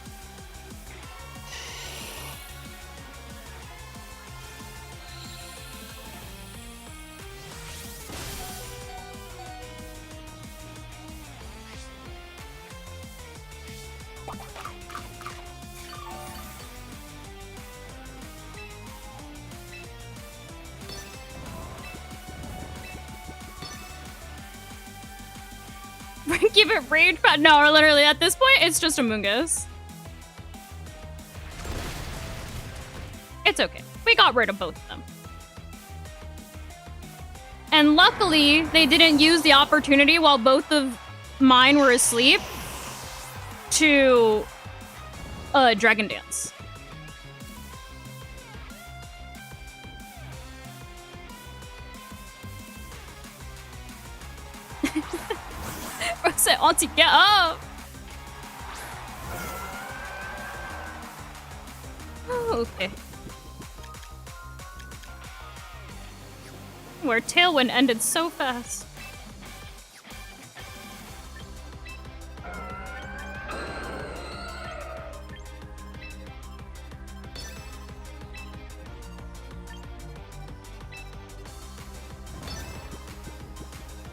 Give it rage, but no, literally at this point, it's just Amoonguss. It's okay. We got rid of both of them. And luckily, they didn't use the opportunity while both of mine were asleep to Dragon Dance. I said, Auntie, get up! Oh, okay. Where Tailwind ended so fast.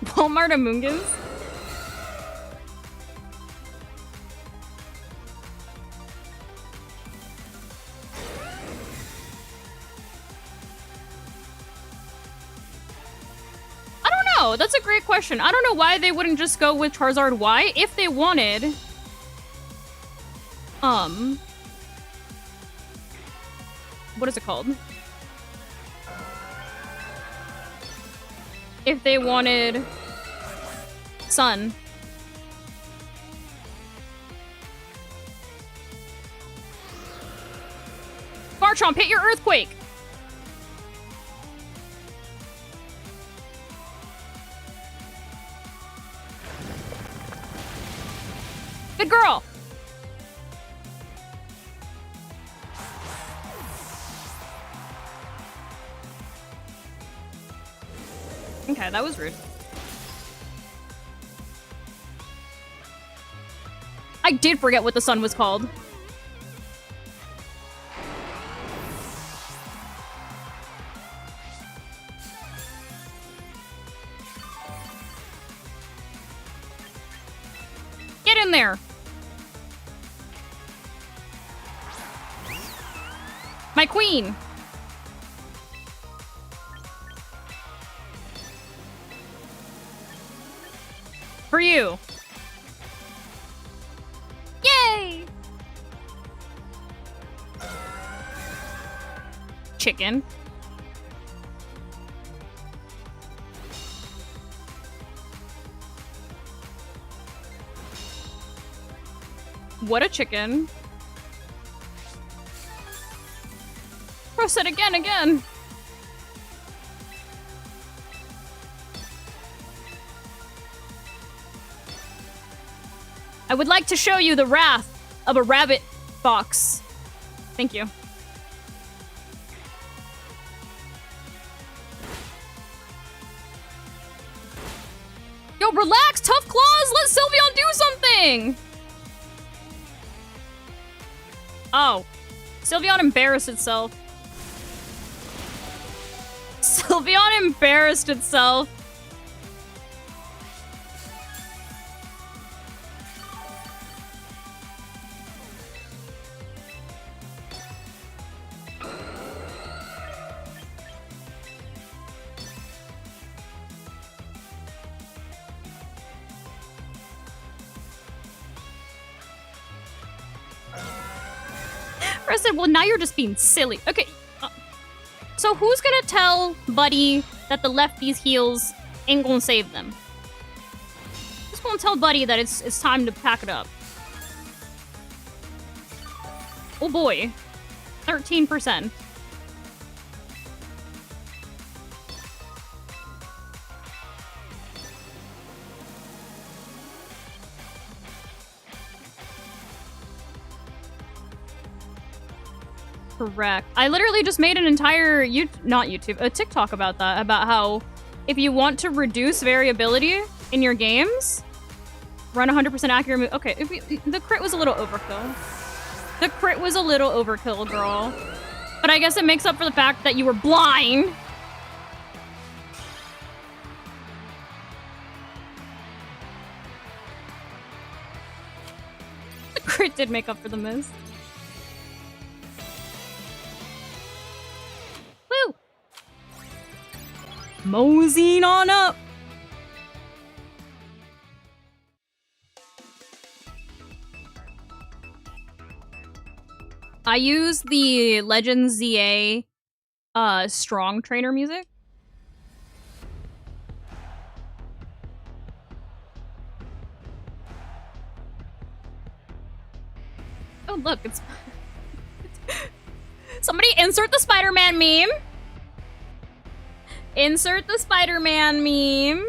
Walmart Amoonguss? That's a great question. I don't know why they wouldn't just go with Charizard Y if they wanted. What is it called? If they wanted Sun. Garchomp, hit your Earthquake! Good girl! Okay, that was rude. I did forget what the sun was called. Get in there! My queen! For you. Yay! Chicken. What a chicken. Press it again. I would like to show you the wrath of a rabbit fox. Thank you. Yo, relax, Tough Claws! Let Sylveon do something! Oh. Sylveon embarrassed itself. Sylveon embarrassed itself. I said, well, now you're just being silly. Okay. So who's gonna tell Buddy that the lefty's heals ain't gonna save them? Who's gonna tell Buddy that it's time to pack it up? Oh boy. 13%. Correct. I literally just made an entire a TikTok about that, about how if you want to reduce variability in your games, run 100% accurate move. Okay, the crit was a little overkill. The crit was a little overkill, girl. But I guess it makes up for the fact that you were blind. The crit did make up for the miss. Woo! Moseying on up. I use the Legends ZA strong trainer music. Oh look, it's somebody insert the Spider-Man meme. Insert the Spider-Man meme.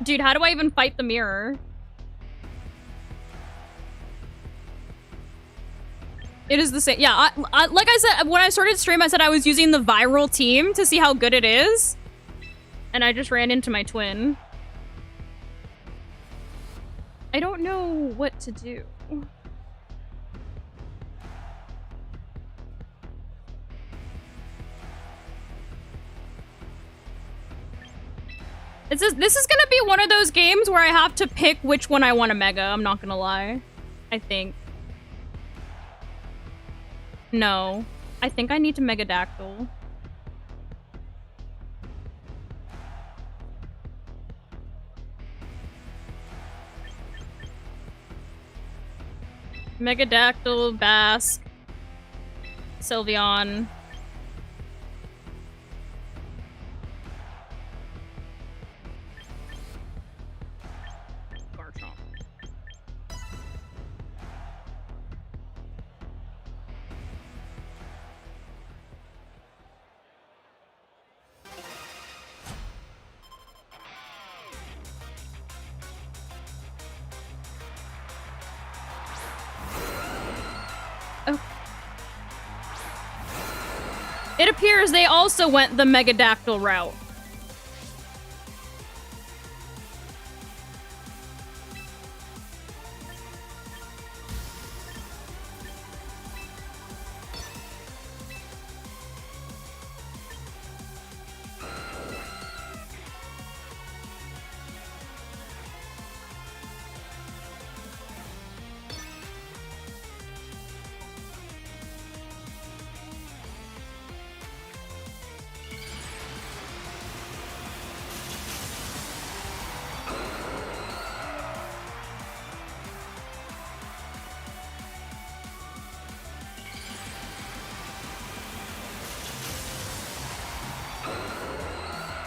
Dude, how do I even fight the mirror? It is the same. Yeah, like I said, when I started stream, I said I was using the viral team to see how good it is. And I just ran into my twin. I don't know what to do. This is gonna be one of those games where I have to pick which one I want to mega, I'm not gonna lie. I think. No. I think I need to Megadactyl. Megadactyl, Bask, Sylveon. It appears they also went the Megadactyl route.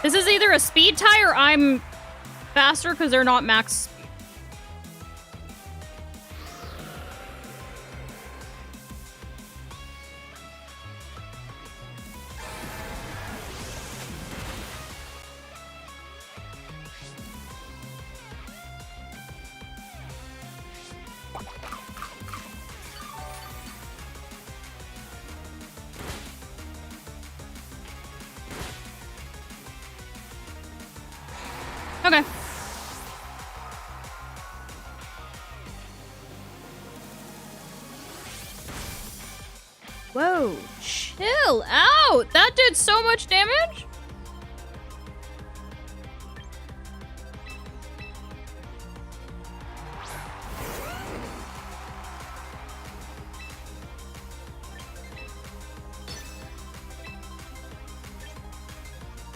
This is either a speed tie or I'm faster because they're not max speed. Okay. Whoa, chill out. That did so much damage.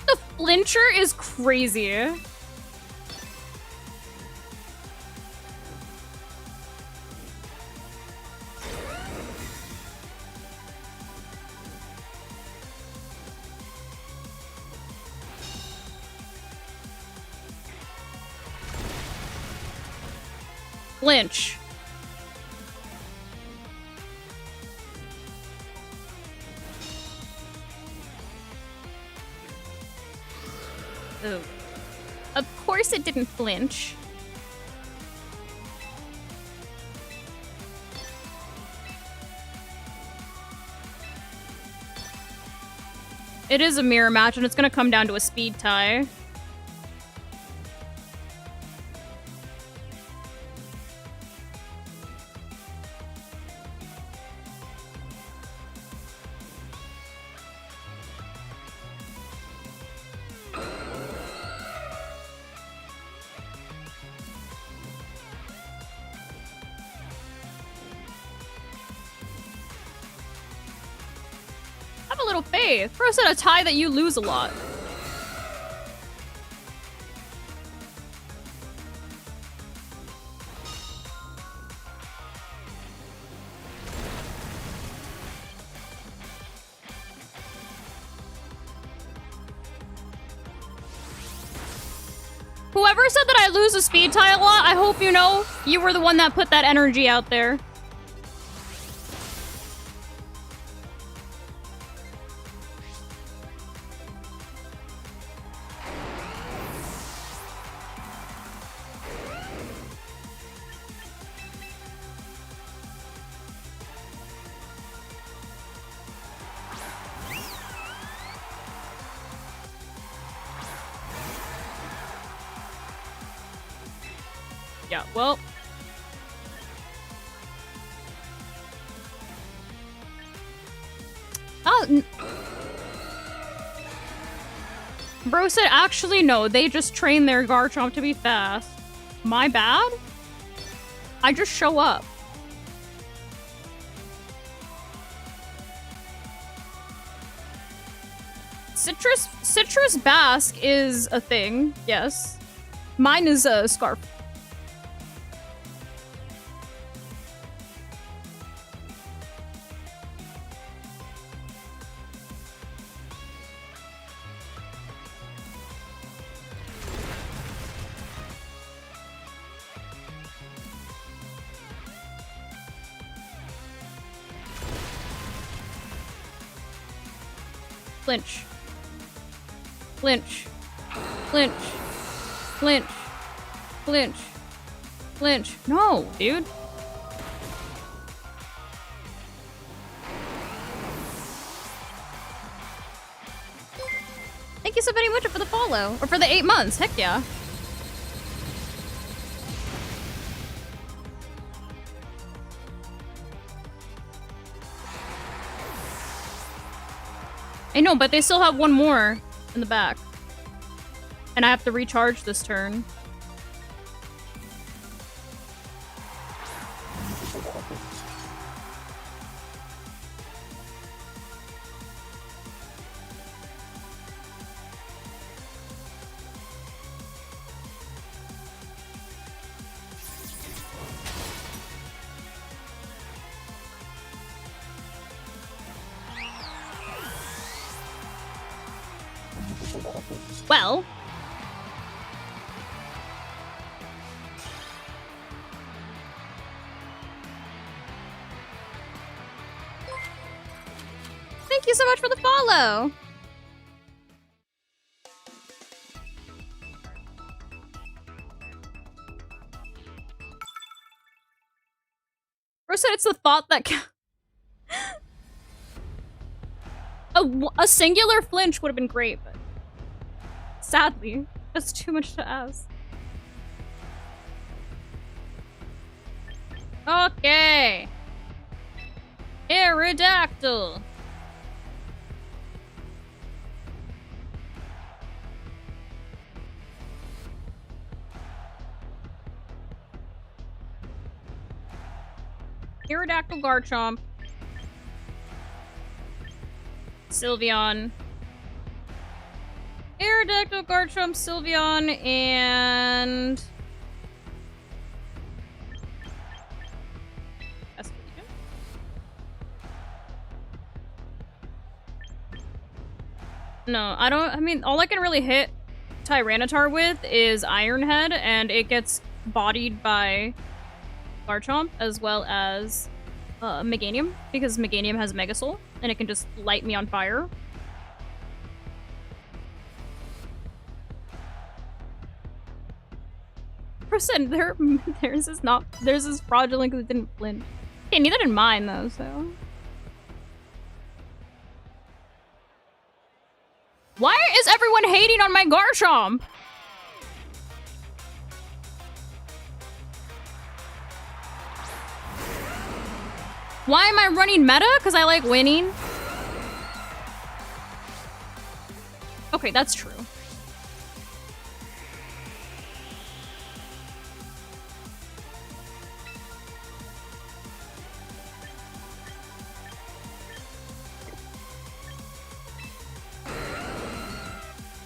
The flincher is crazy. Flinch. Ooh. Of course it didn't flinch. It is a mirror match, and it's gonna come down to a speed tie. Have a little faith. First at a tie that you lose a lot. Whoever said that I lose a speed tie a lot, I hope you know you were the one that put that energy out there. Yeah, well. Oh. Bro said, actually, no. They just train their Garchomp to be fast. My bad? I just show up. Citrus Basque is a thing, yes. Mine is a Scarf. Flinch. Flinch. Flinch. Flinch. Flinch. Flinch. No, dude. Thank you so very much for the follow. Or for the 8 months. Heck yeah. I know, but they still have one more in the back. And I have to recharge this turn. Well. Thank you so much for the follow. Bro said it's the thought that a singular flinch would have been great, but sadly, that's too much to ask. Okay. Aerodactyl. Aerodactyl Garchomp. Sylveon. Aerodactyl, Garchomp, Sylveon, and... No, I don't... I mean, all I can really hit Tyranitar with is Iron Head, and it gets bodied by Garchomp, as well as Meganium, because Meganium has Mega Soul, and it can just light me on fire. Theirs is fraudulent because it didn't flinch. Okay, neither did mine though, so. Why is everyone hating on my Garchomp? Why am I running meta? Because I like winning? Okay, that's true.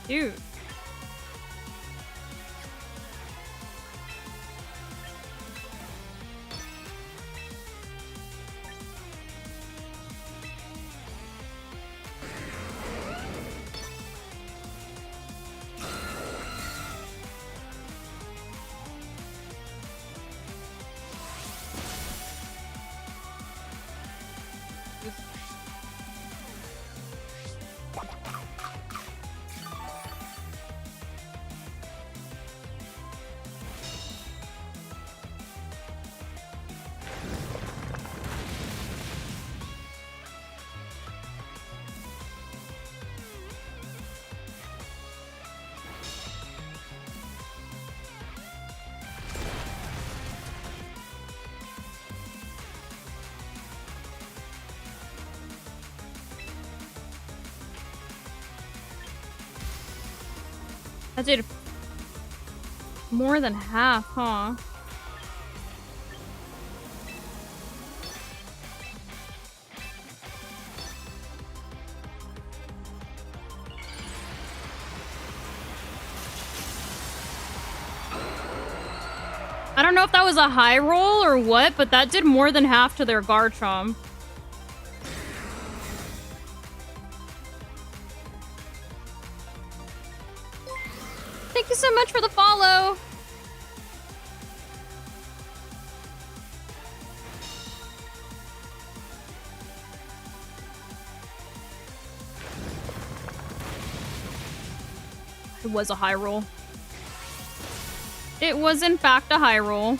Dude. That did more than half, huh? I don't know if that was a high roll or what, but that did more than half to their Garchomp. Thank you so much for the follow. It was a high roll. It was in fact a high roll.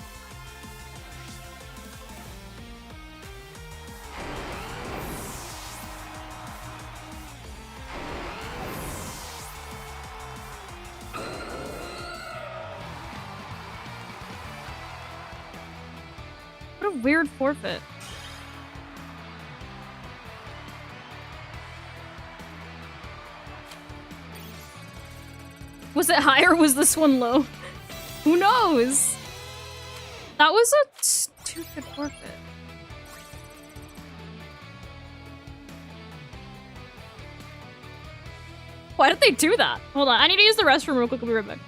What a weird forfeit. Was it high or was this one low? Who knows? That was a stupid forfeit. Why did they do that? Hold on, I need to use the restroom real quick. I'll be right back.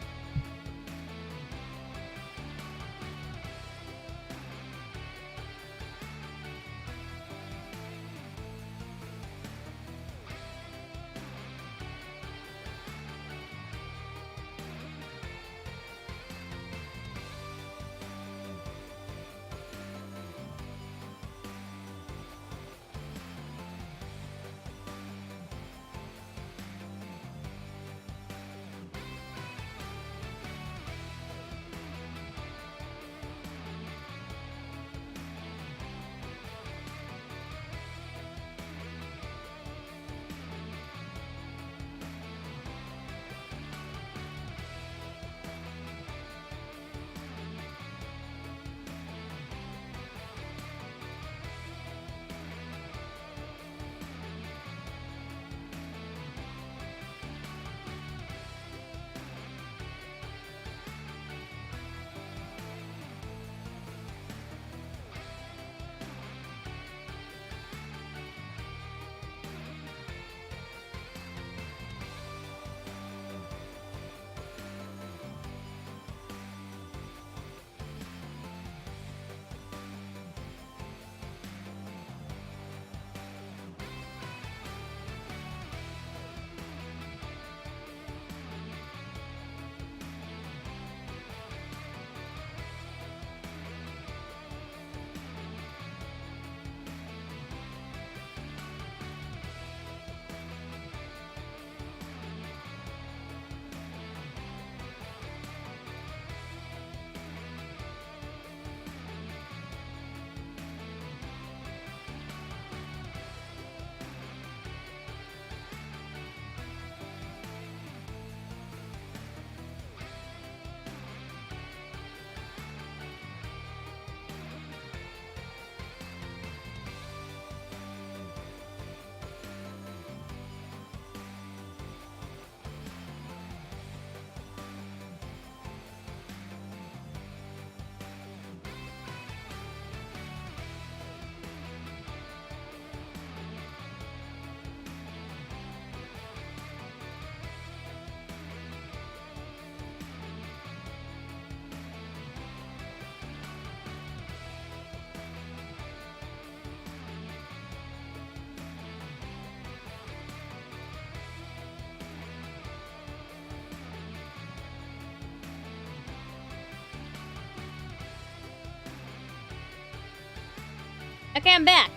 Okay, I'm back.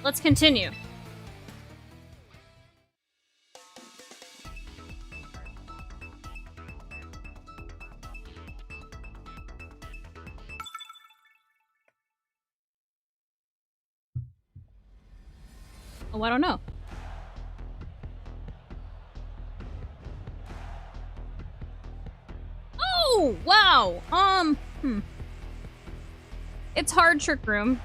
Let's continue. Oh, I don't know. Oh, wow. It's hard, Trick Room.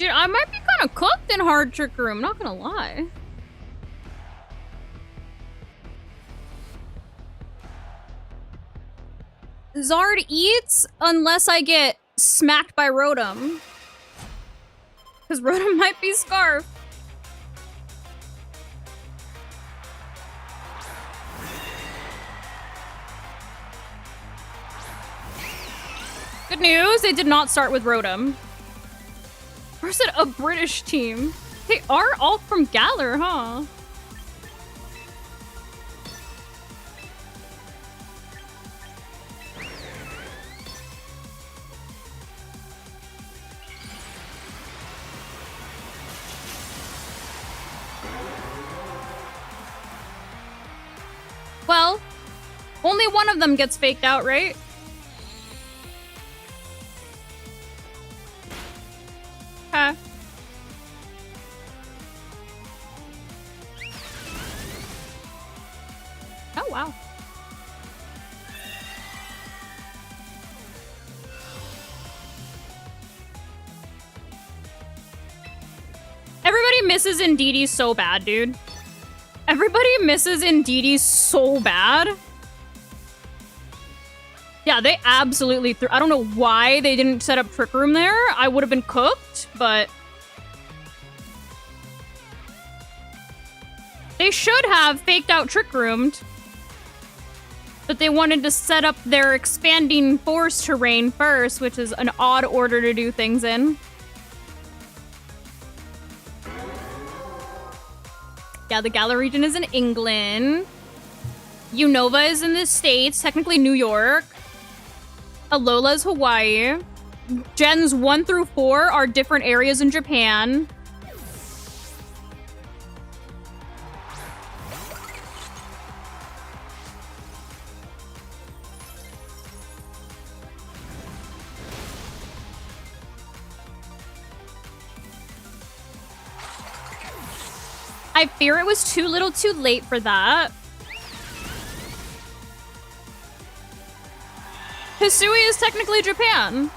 Dude, I might be kind of cooked in hard trick room, not gonna lie. Zard eats unless I get smacked by Rotom. Because Rotom might be Scarf. Good news, they did not start with Rotom. Or is it a British team? They are all from Galar, huh? Well, only one of them gets faked out, right? Okay. Oh, wow. Everybody misses Indeedee so bad, dude. Everybody misses Indeedee so bad. Yeah, they absolutely threw. I don't know why they didn't set up Trick Room there. I would have been cooked, but they should have faked out Trick Roomed. But they wanted to set up their expanding forest terrain first, which is an odd order to do things in. Yeah, the Galar region is in England. Unova is in the States, technically New York. Alola is Hawaii. Gens 1 through 4 are different areas in Japan. I fear it was too little too late for that. Hisui is technically Japan.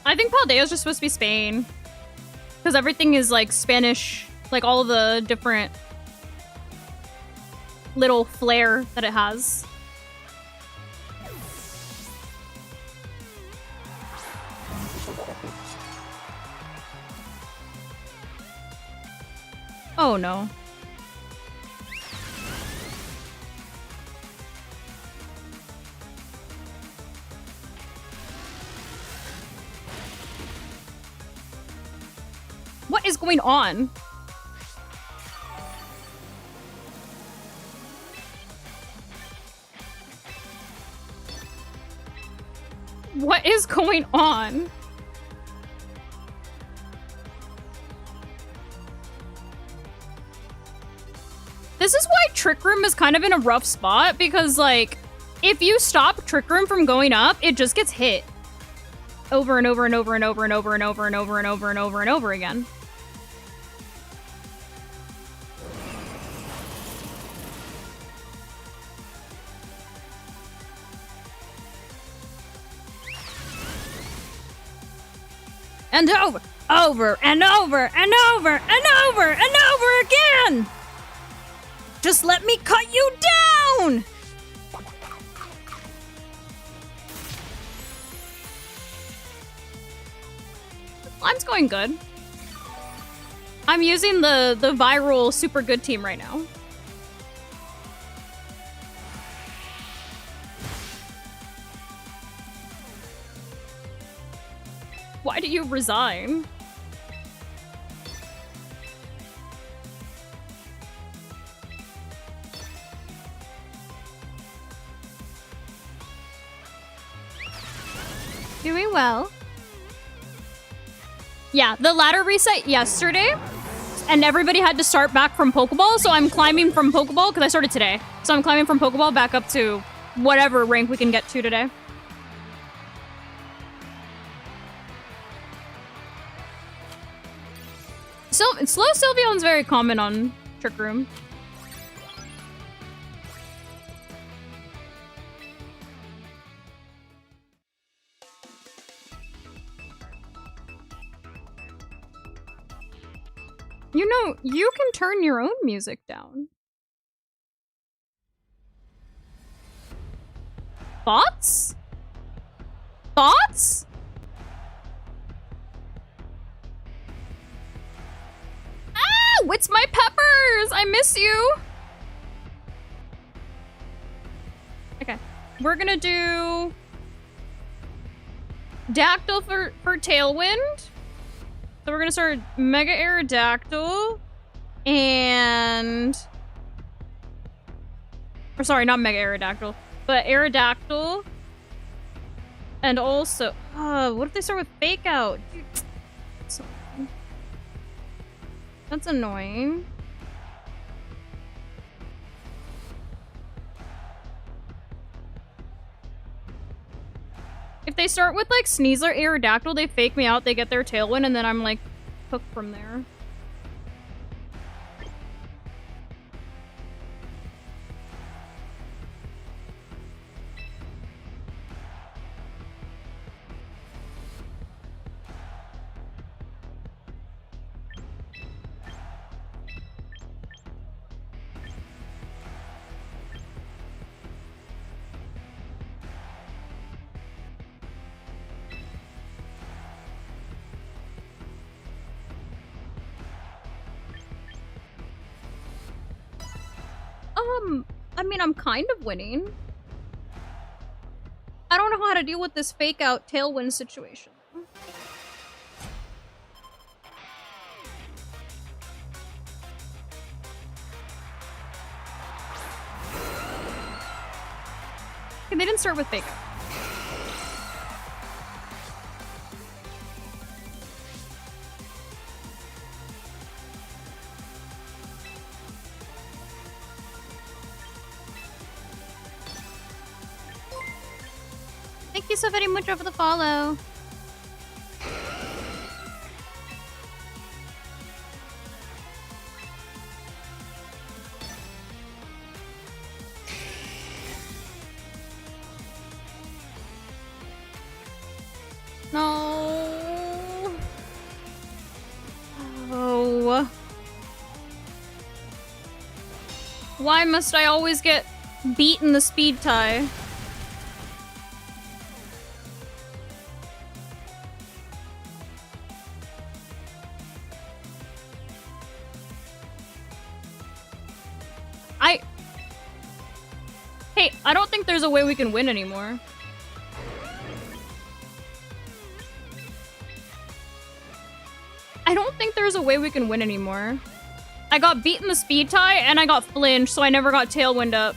I think Paldea's just supposed to be Spain. Because everything is like Spanish, like all of the different little flair that it has. Oh no. What is going on? What is going on? This is why Trick Room is kind of in a rough spot because, like, if you stop Trick Room from going up, it just gets hit over and over and over and over and over and over and over and over and over and over again. And over, over, and over, and over, and over, and over again! Just let me cut you down! Slime's going good. I'm using the viral super good team right now. Why do you resign? Doing well. Yeah, the ladder reset yesterday, and everybody had to start back from Pokeball, so I'm climbing from Pokeball, because I started today. So I'm climbing from Pokeball back up to whatever rank we can get to today. Slow Sylveon's very common on Trick Room. You know, you can turn your own music down. Thoughts? Thoughts? Ah! It's my peppers! I miss you! Okay. We're gonna do... Dactyl for Tailwind. So we're gonna start Mega Aerodactyl. And... Or sorry, not Mega Aerodactyl. But Aerodactyl. And also... what if they start with Fake Out? Dude, that's annoying. If they start with, like, Sneasler, Aerodactyl, they fake me out, they get their Tailwind, and then I'm, like, hooked from there. I mean, I'm kind of winning. I don't know how to deal with this fake out Tailwind situation. Okay, they didn't start with fake out. Thank you so very much for the follow. No. Oh. Why must I always get beat in the speed tie? Hey, I don't think there's a way we can win anymore. I don't think there's a way we can win anymore. I got beat in the speed tie, and I got flinched, so I never got Tailwind up.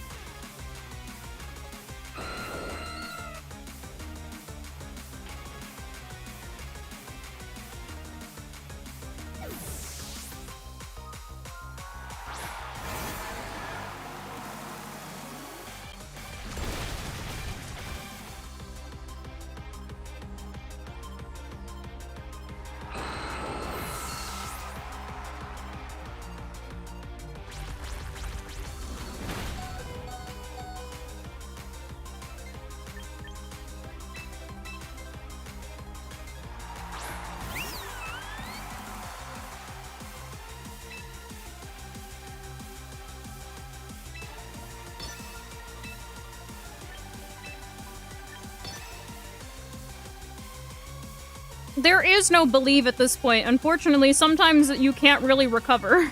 There is no believe at this point. Unfortunately, sometimes you can't really recover.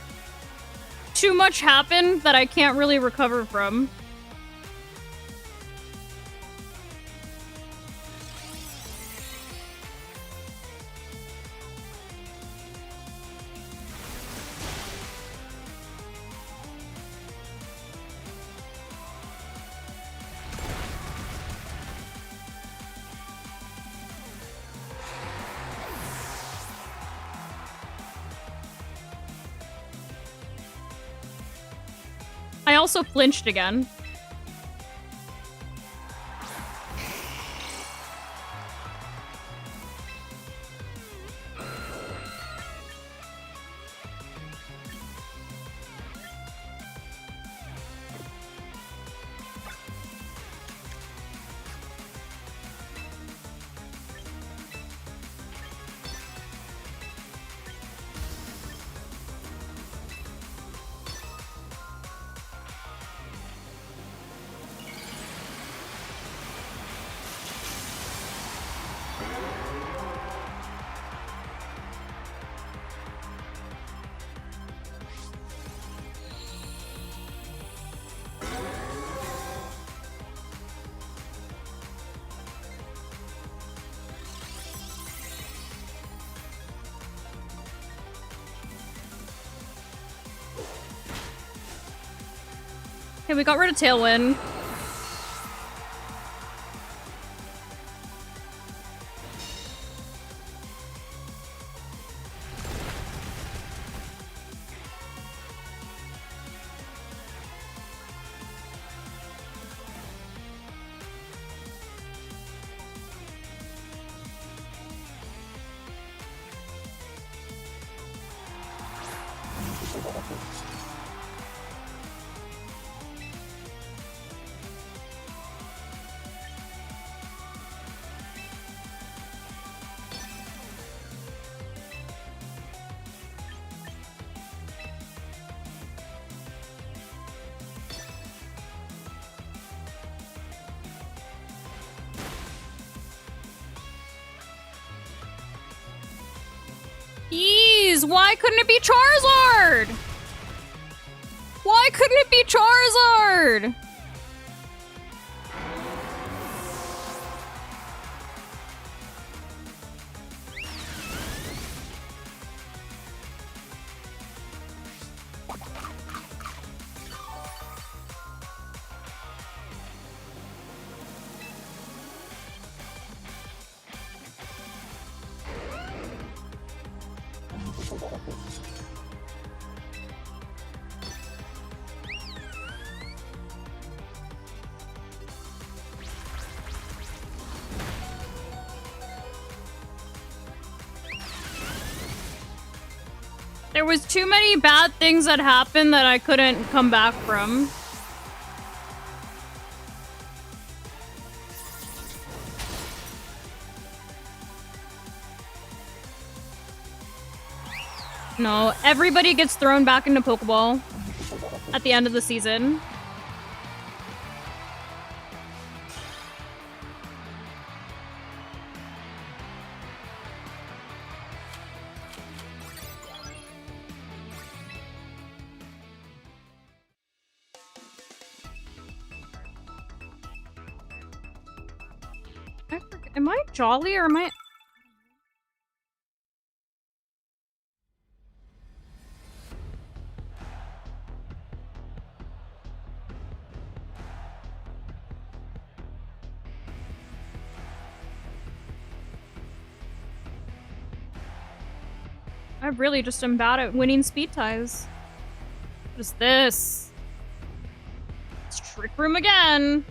Too much happened that I can't really recover from. also flinched again. Okay, we got rid of Tailwind. Jeez, why couldn't it be Charizard? Why couldn't it be Charizard? There was too many bad things that happened that I couldn't come back from. No, everybody gets thrown back into Pokeball at the end of the season. Am I Jolly or am I... I really just am bad at winning speed ties. What is this? It's Trick Room again.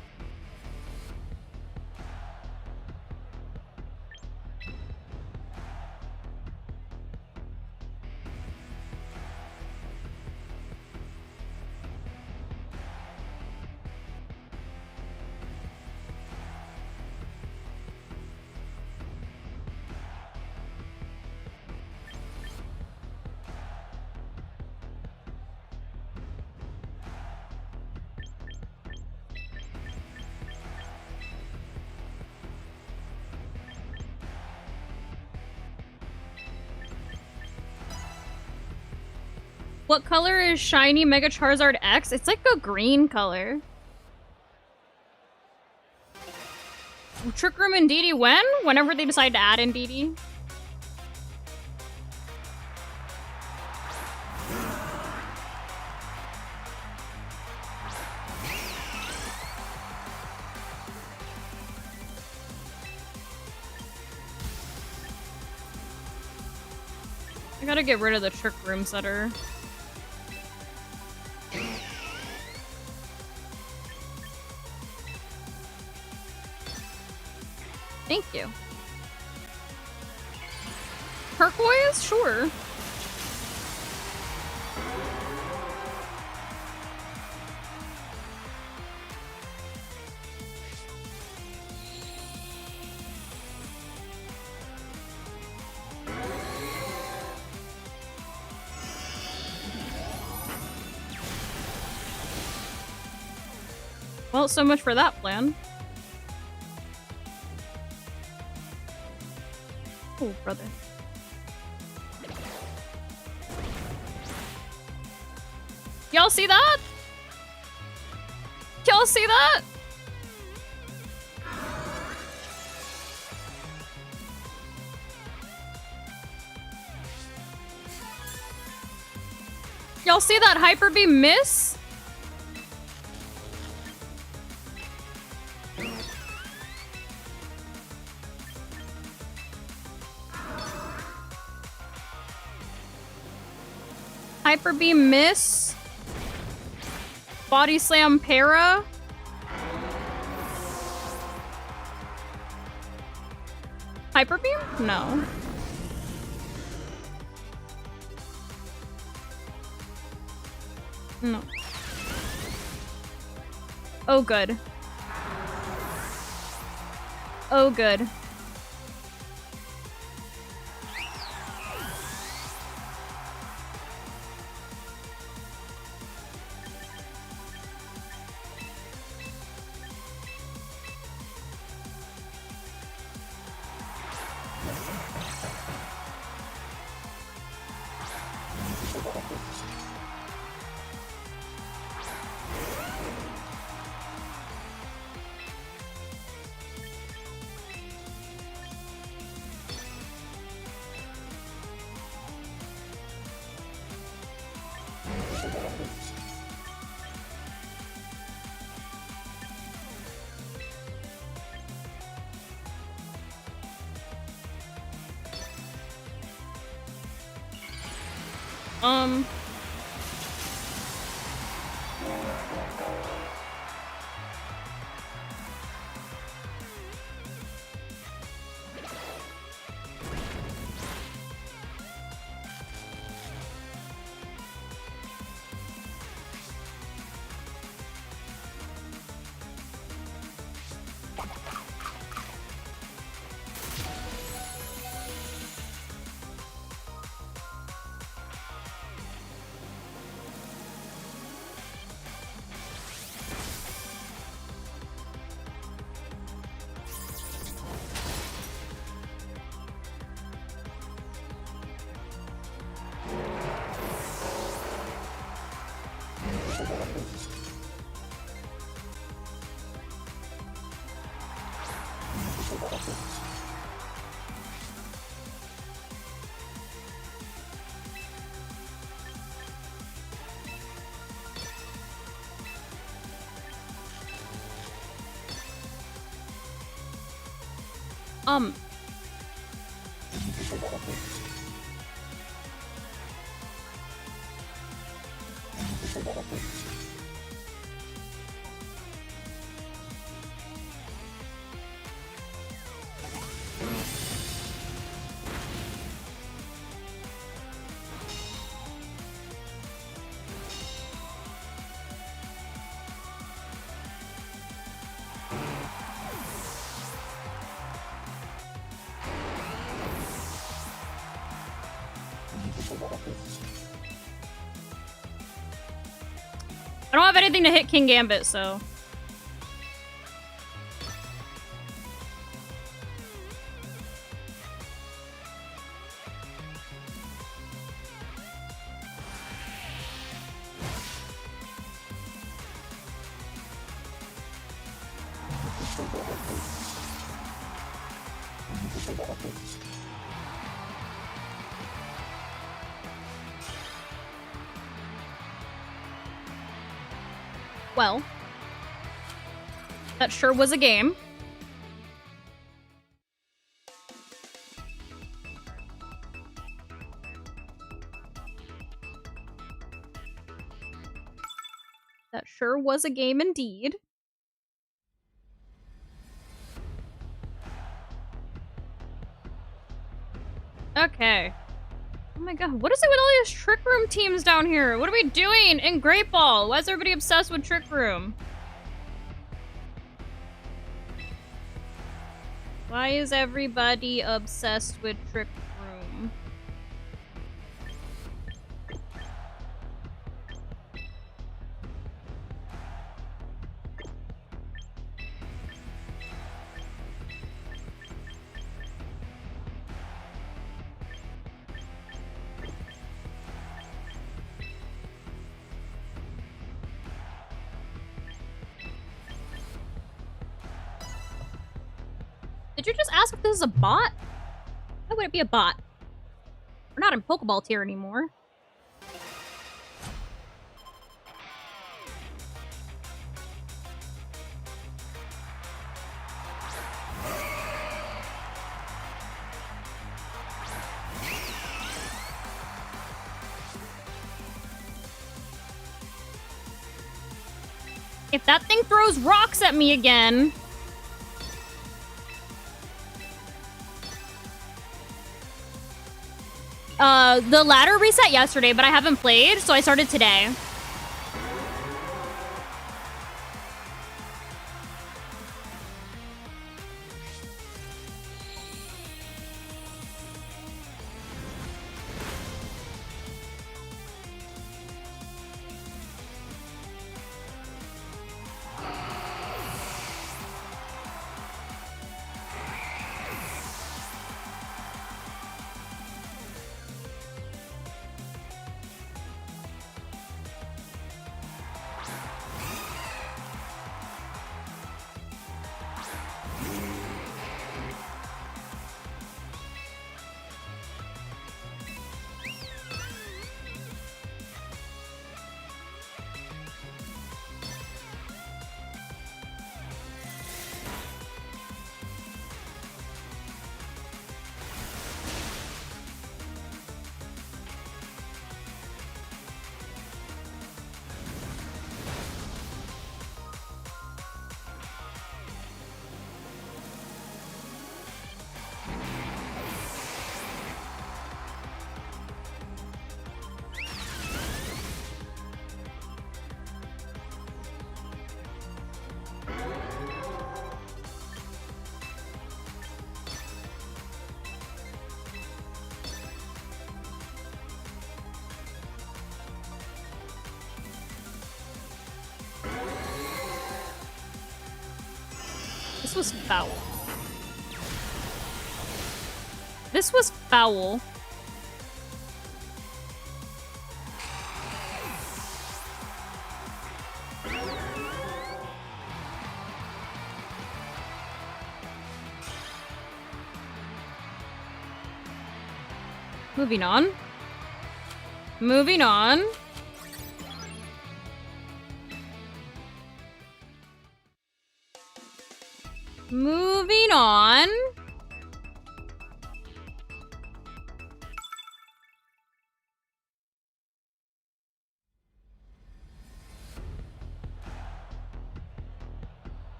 What color is shiny Mega Charizard X? It's like a green color. Trick Room and Didi when? Whenever they decide to add in Didi. I gotta get rid of the Trick Room setter. Thank you. Turquoise? Sure. Well, so much for that plan. Oh, brother. Y'all see that? Y'all see that? Y'all see that Hyper Beam miss? Hyper Beam miss. Body Slam para. Hyper Beam? No. No. Oh, good. Oh, good. I don't have anything to hit King Gambit, so... Well, that sure was a game. That sure was a game indeed. Okay. Oh my god, what is it with all these Trick Room teams down here? What are we doing in Great Ball? Why is everybody obsessed with Trick Room? Why is everybody obsessed with Trick Room? Did you just ask if this is a bot? Why would it be a bot? We're not in Pokeball tier anymore. If that thing throws rocks at me again... The ladder reset yesterday, but I haven't played, so I started today. This was foul. This was foul. Moving on. Moving on. Moving on.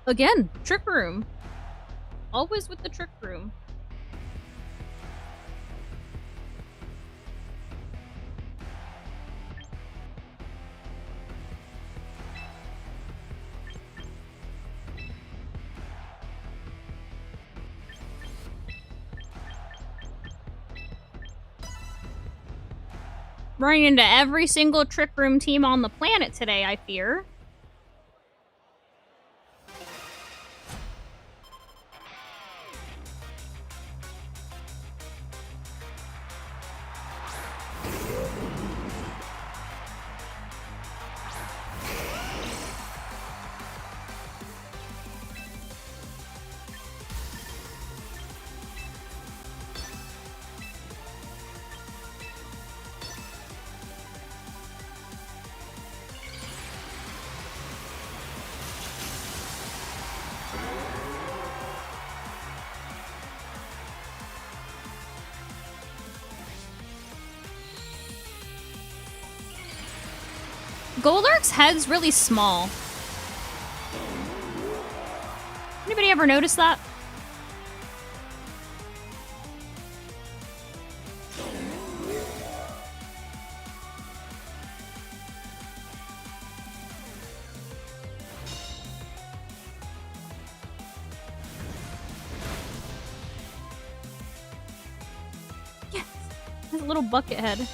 Again, Trick Room. Always with the Trick Room. Running into every single Trick Room team on the planet today, I fear. Goldark's head's really small. Anybody ever notice that? little bucket head.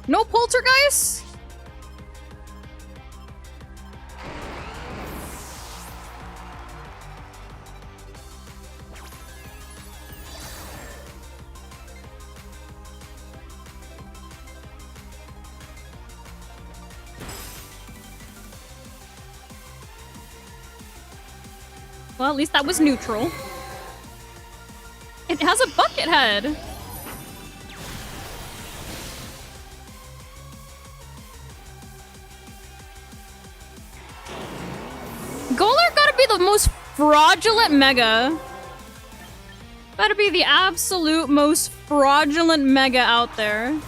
No poltergeist? Well, at least that was neutral. It has a bucket head. Golurk gotta be the most fraudulent mega. Gotta be the absolute most fraudulent mega out there.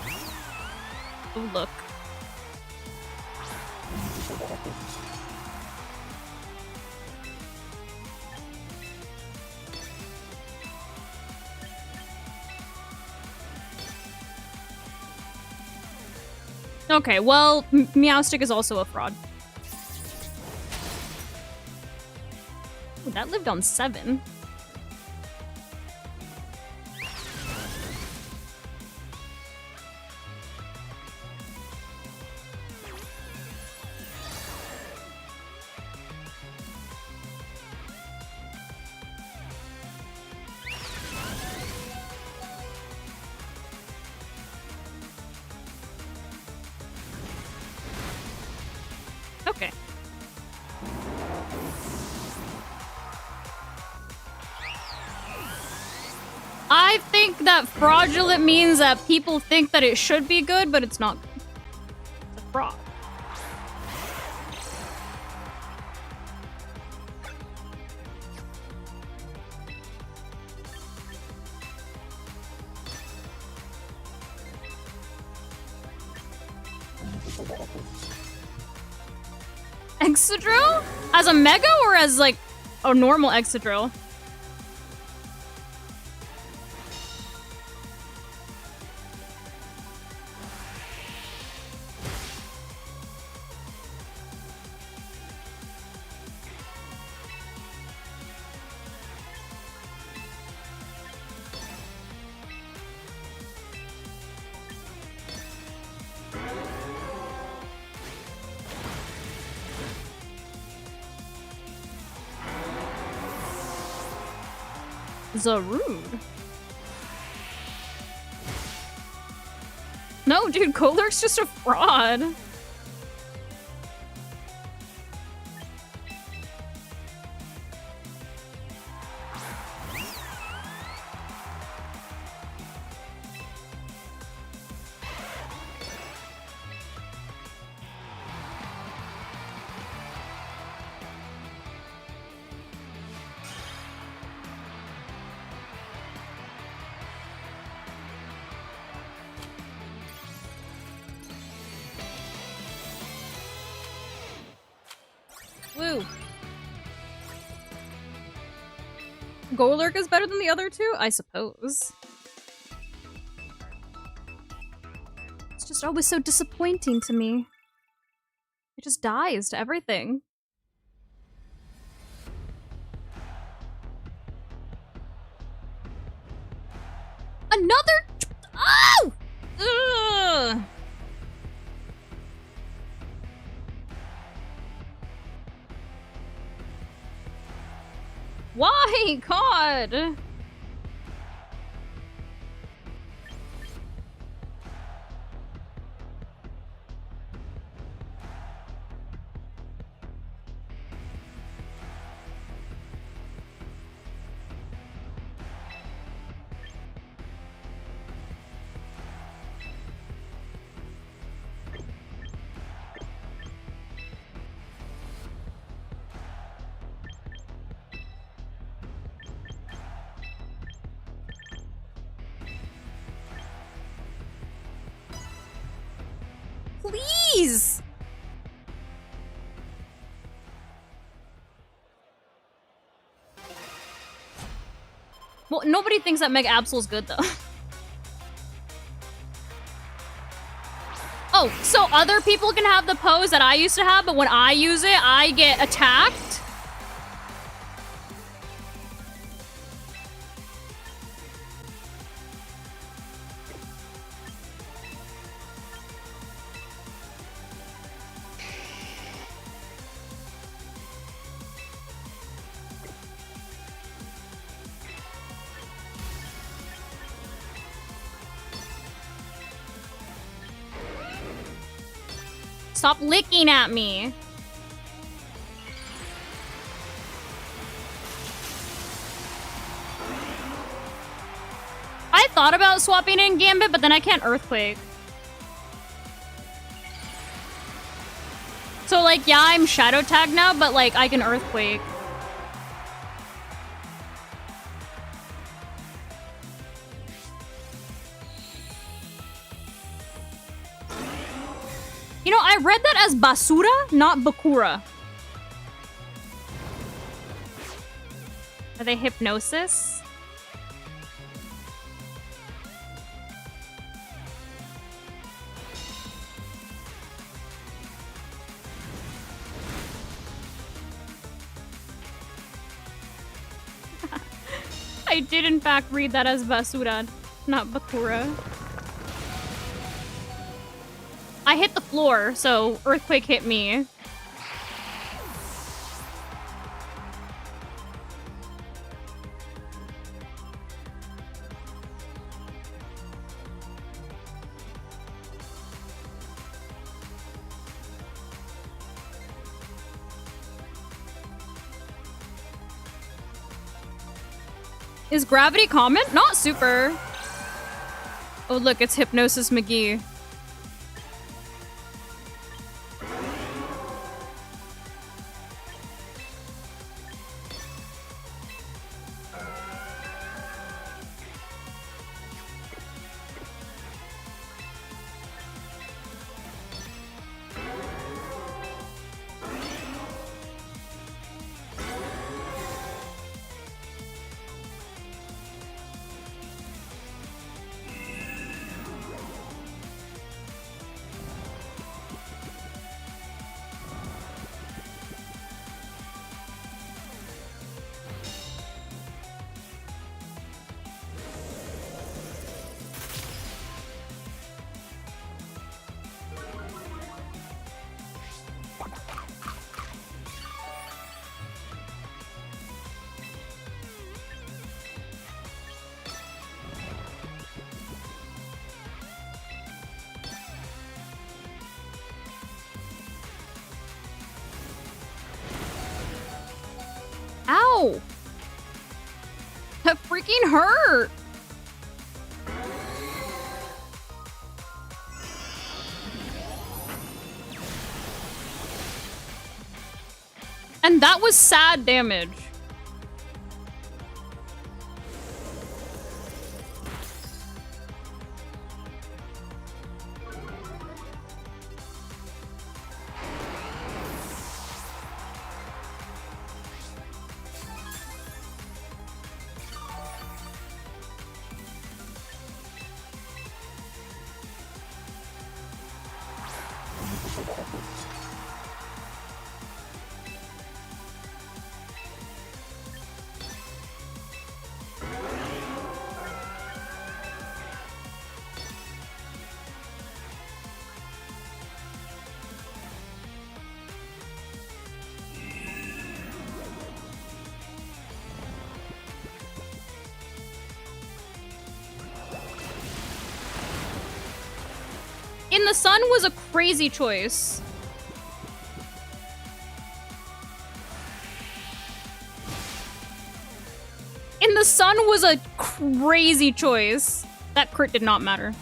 Oh, look. Okay, well, Meowstic is also a fraud. Ooh, that lived on 7. Okay. I think that fraudulent means that people think that it should be good, but it's not good. It's a fraud. Excadrill? As a mega or as like a normal Excadrill? Zarude. No, dude, Golurk's just a fraud. Woo. Golurk is better than the other two? I suppose. It's just always so disappointing to me. It just dies to everything. Another... Oh! Ugh! Why? God! Jeez! Well, nobody thinks that Mega Absol's good, though. Oh, so other people can have the pose that I used to have, but when I use it, I get attacked? Stop licking at me. I thought about swapping in Gambit, but then I can't Earthquake. So, like, yeah, I'm Shadow Tag now, but, like, I can Earthquake. You know, I read that as Basura, not Bakura. Are they Hypnosis? I did, in fact, read that as Basura, not Bakura. I hit the floor, so Earthquake hit me. Is Gravity common? Not super. Oh, look, it's Hypnosis McGee. Ow! That freaking hurt! And that was sad damage. In the Sun was a crazy choice. In the Sun was a crazy choice. That crit did not matter.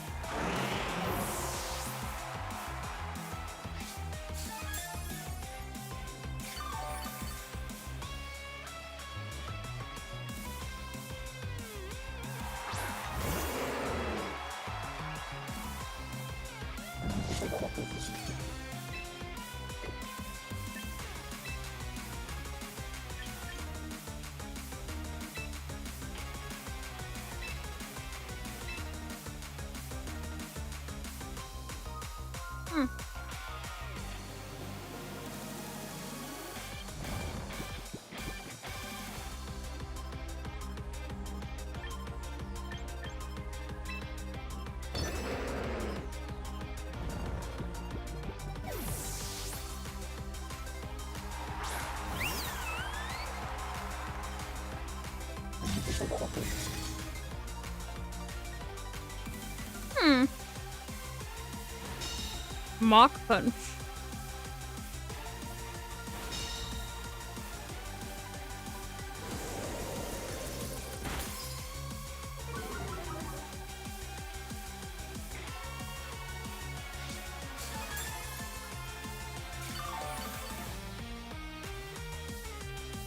Mock punch.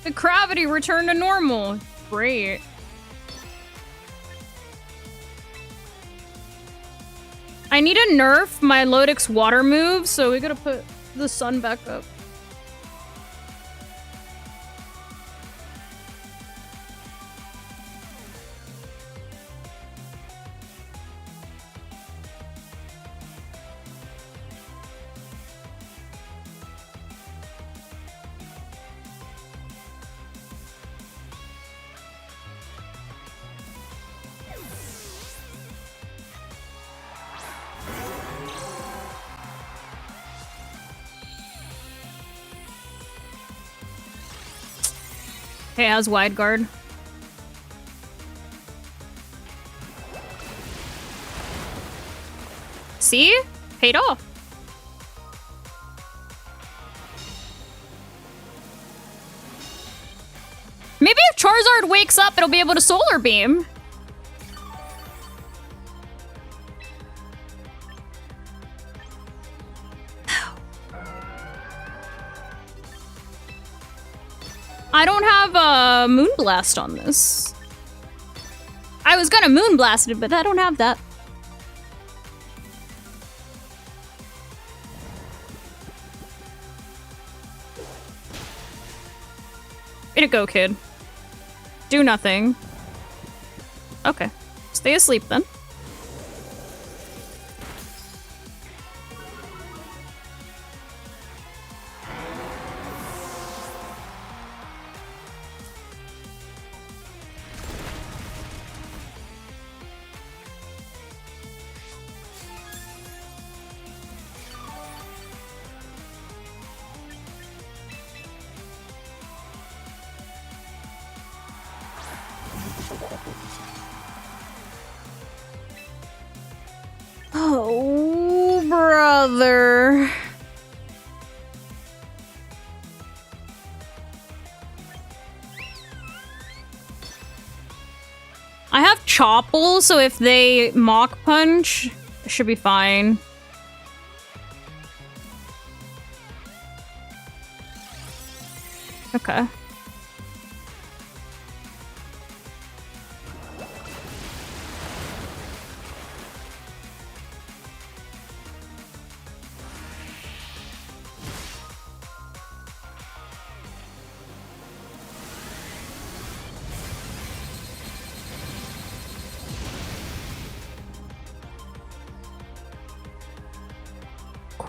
The gravity returned to normal. Great. I need to nerf my Lodix water move, so we gotta put the sun back up. Okay, how's wide guard? See? Paid off. Maybe if Charizard wakes up, it'll be able to Solar Beam. I don't have a Moonblast on this. I was gonna Moonblast it, but I don't have that. Way to go, kid. Do nothing. Okay. Stay asleep then. Oh, brother. I have Chopple, so if they Mock Punch, it should be fine. Okay.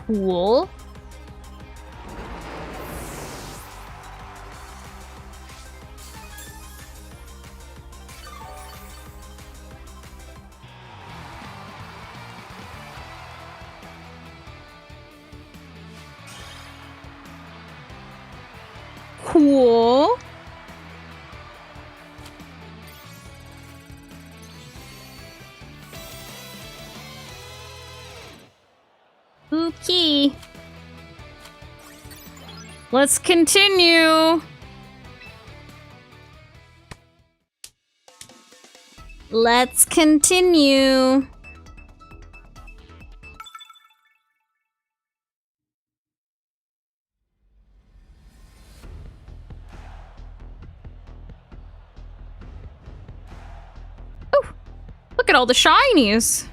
Cool. Cool. Okay. Let's continue. Let's continue. Oh, look at all the shinies.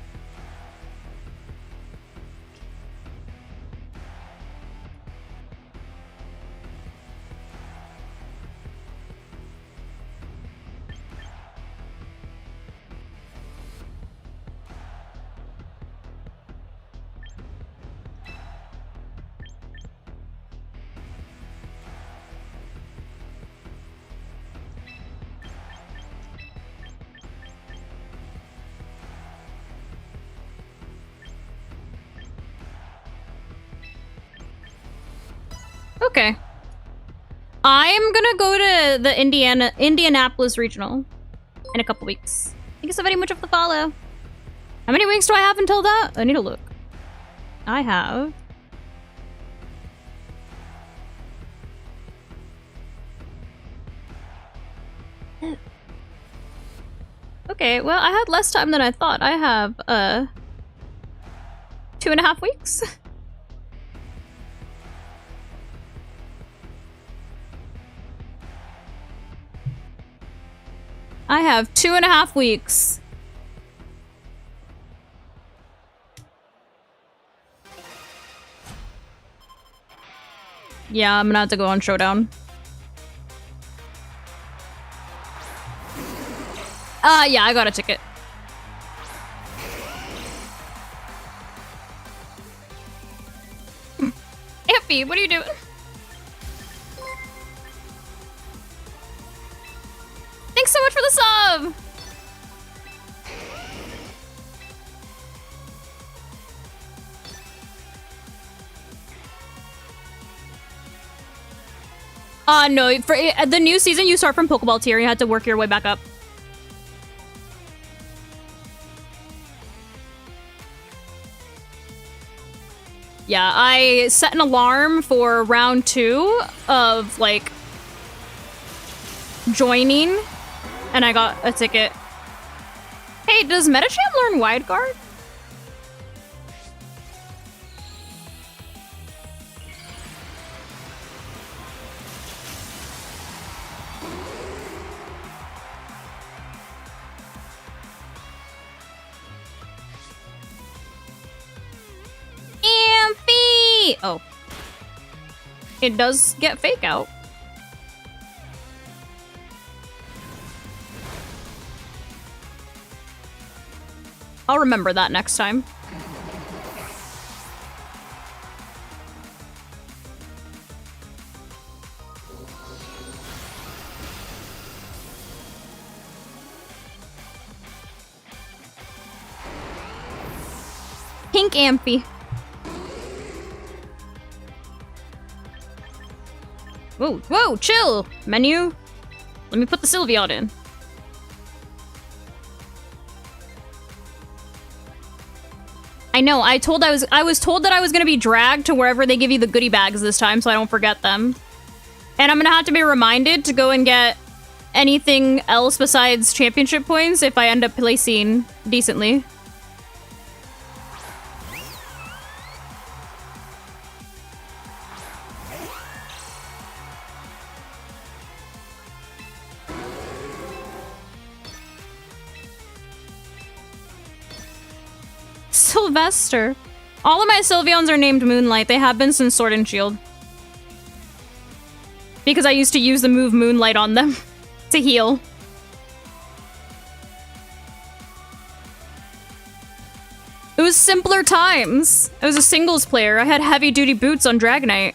Okay. I am gonna go to the Indianapolis Regional. in a couple weeks. Thank you so very much for the follow. How many weeks do I have until that? I need to look. I have... Okay, well, I had less time than I thought. I have, 2.5 weeks? I have 2.5 weeks. Yeah, I'm gonna have to go on Showdown. Yeah, I got a ticket. Ampy, what are you doing? Thanks so much for the sub! No, for the new season, you start from Pokeball tier. You had to work your way back up. Yeah, I set an alarm for round 2 of, like, joining, and I got a ticket. Hey, does Metacham learn Wide Guard? Amphy! Oh. It does get Fake Out. I'll remember that next time. Pink Amphy. Whoa, whoa, chill! Menu. Let me put the Sylveon in. I know, I was told that I was gonna be dragged to wherever they give you the goodie bags this time, so I don't forget them. And I'm gonna have to be reminded to go and get anything else besides championship points if I end up placing decently. Sylvester. All of my Sylveons are named Moonlight. They have been since Sword and Shield. Because I used to use the move Moonlight on them to heal. It was simpler times. I was a singles player. I had heavy duty boots on Dragonite.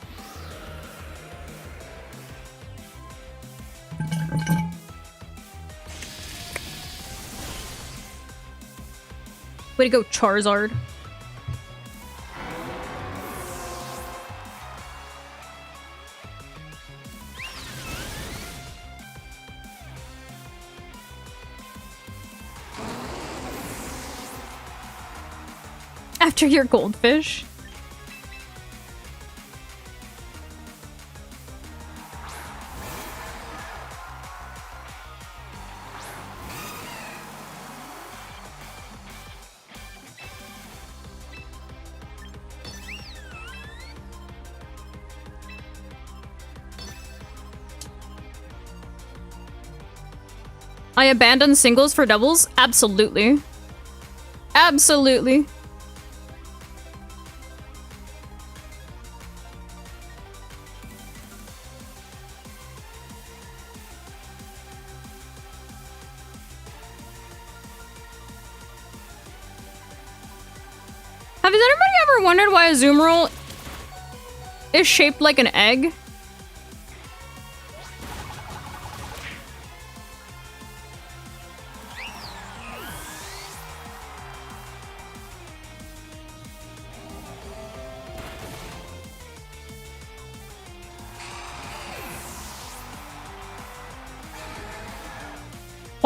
Way to go, Charizard. After your goldfish. I abandoned singles for doubles? Absolutely. Absolutely. Has anybody ever wondered why a Azumarill is shaped like an egg?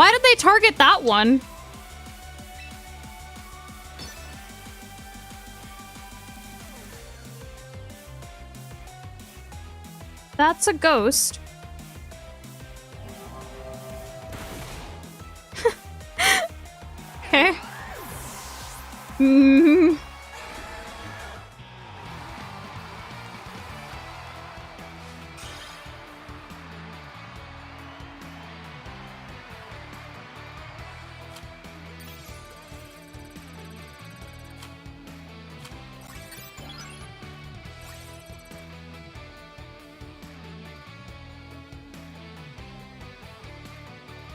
Why did they target that one? That's a ghost. Okay. Mm-hmm.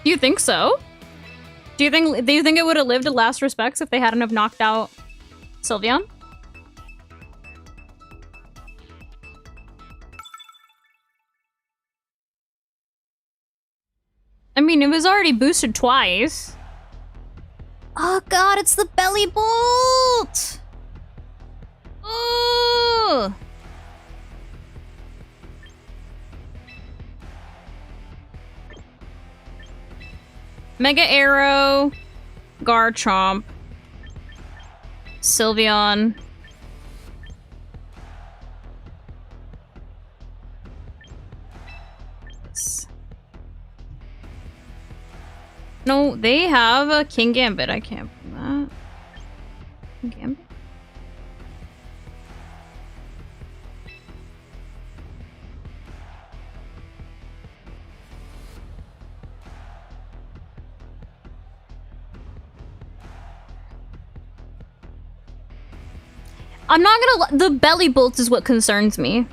Do you think so? Do you think it would have lived to last respects if they hadn't have knocked out Sylveon? I mean, it was already boosted twice. Oh god, it's the belly bolt! Oh! Mega Arrow, Garchomp, Sylveon. No, they have a King Gambit. I can't put that. King Gambit? I'm not gonna the belly bolt is what concerns me.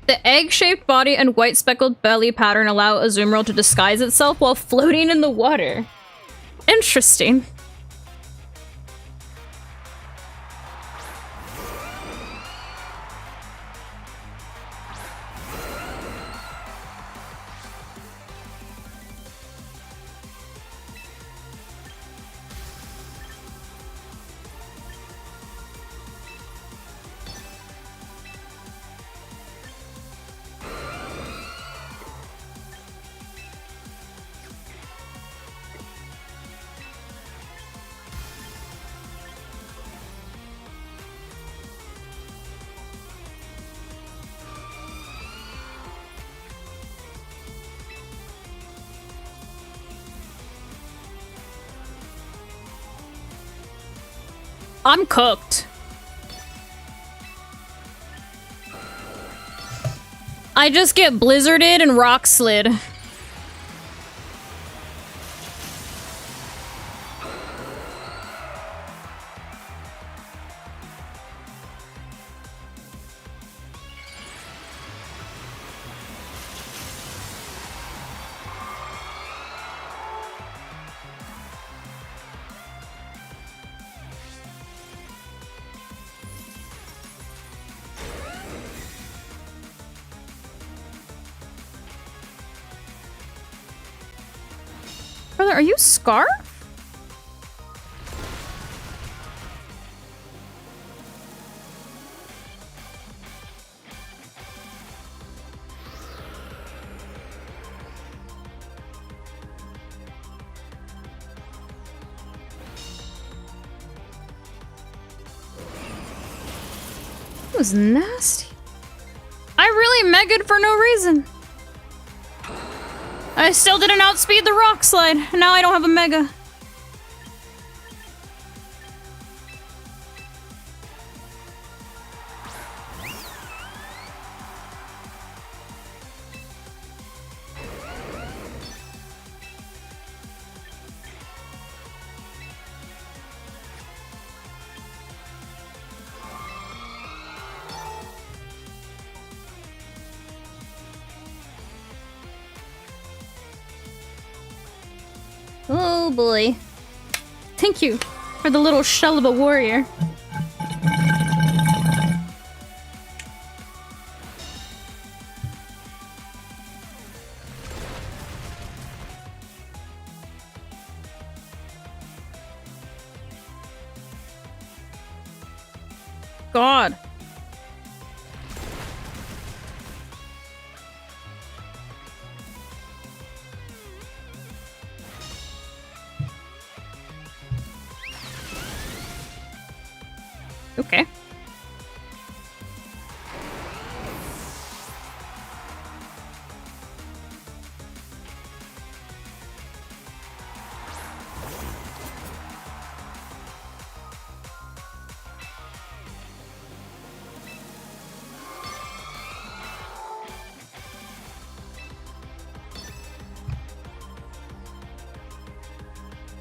The egg-shaped body and white speckled belly pattern allow Azumarill to disguise itself while floating in the water. Interesting. I'm cooked. I just get blizzarded and rock slid. Brother, are you Scarf? That was nasty. I really megged for no reason. I still didn't outspeed the rock slide. Now I don't have a mega. Oh boy. Thank you for the little shell of a warrior. God. Okay.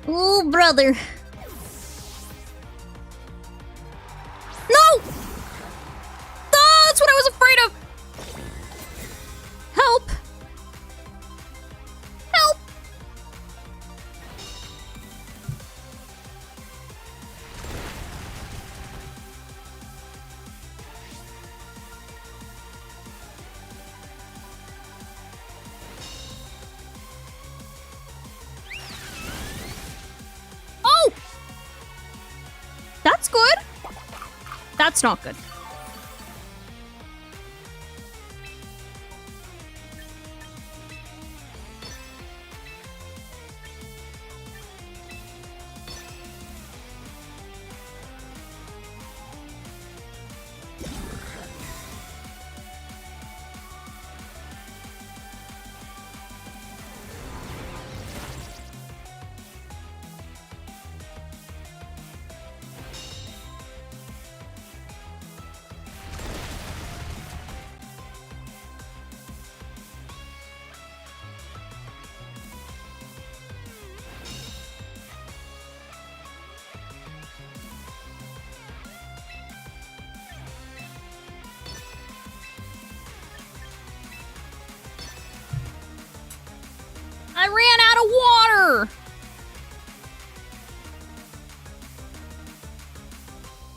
Ooh, brother. No! Oh, that's what I was afraid of! Help! Help! Oh! That's good. That's not good. I ran out of water!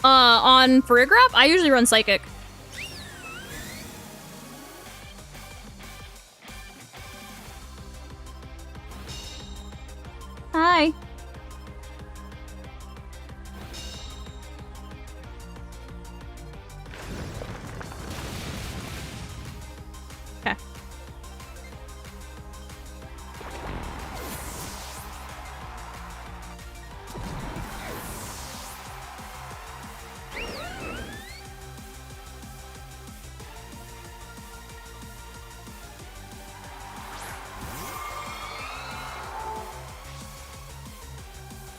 On Farigiraf, I usually run Psychic. Hi. Okay.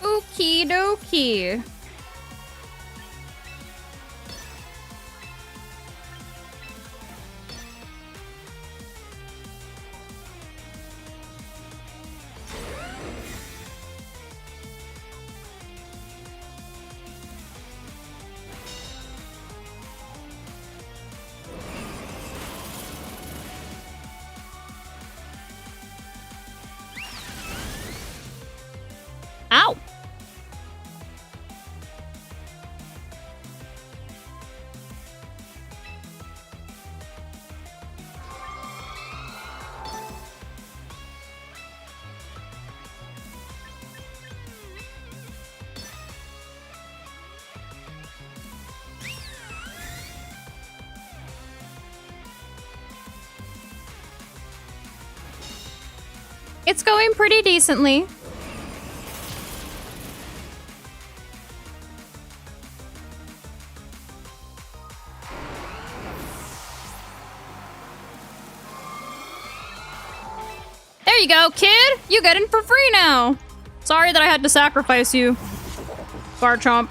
Okie dokie. Ow! It's going pretty decently. There you go, kid! You get in for free now! Sorry that I had to sacrifice you, Garchomp.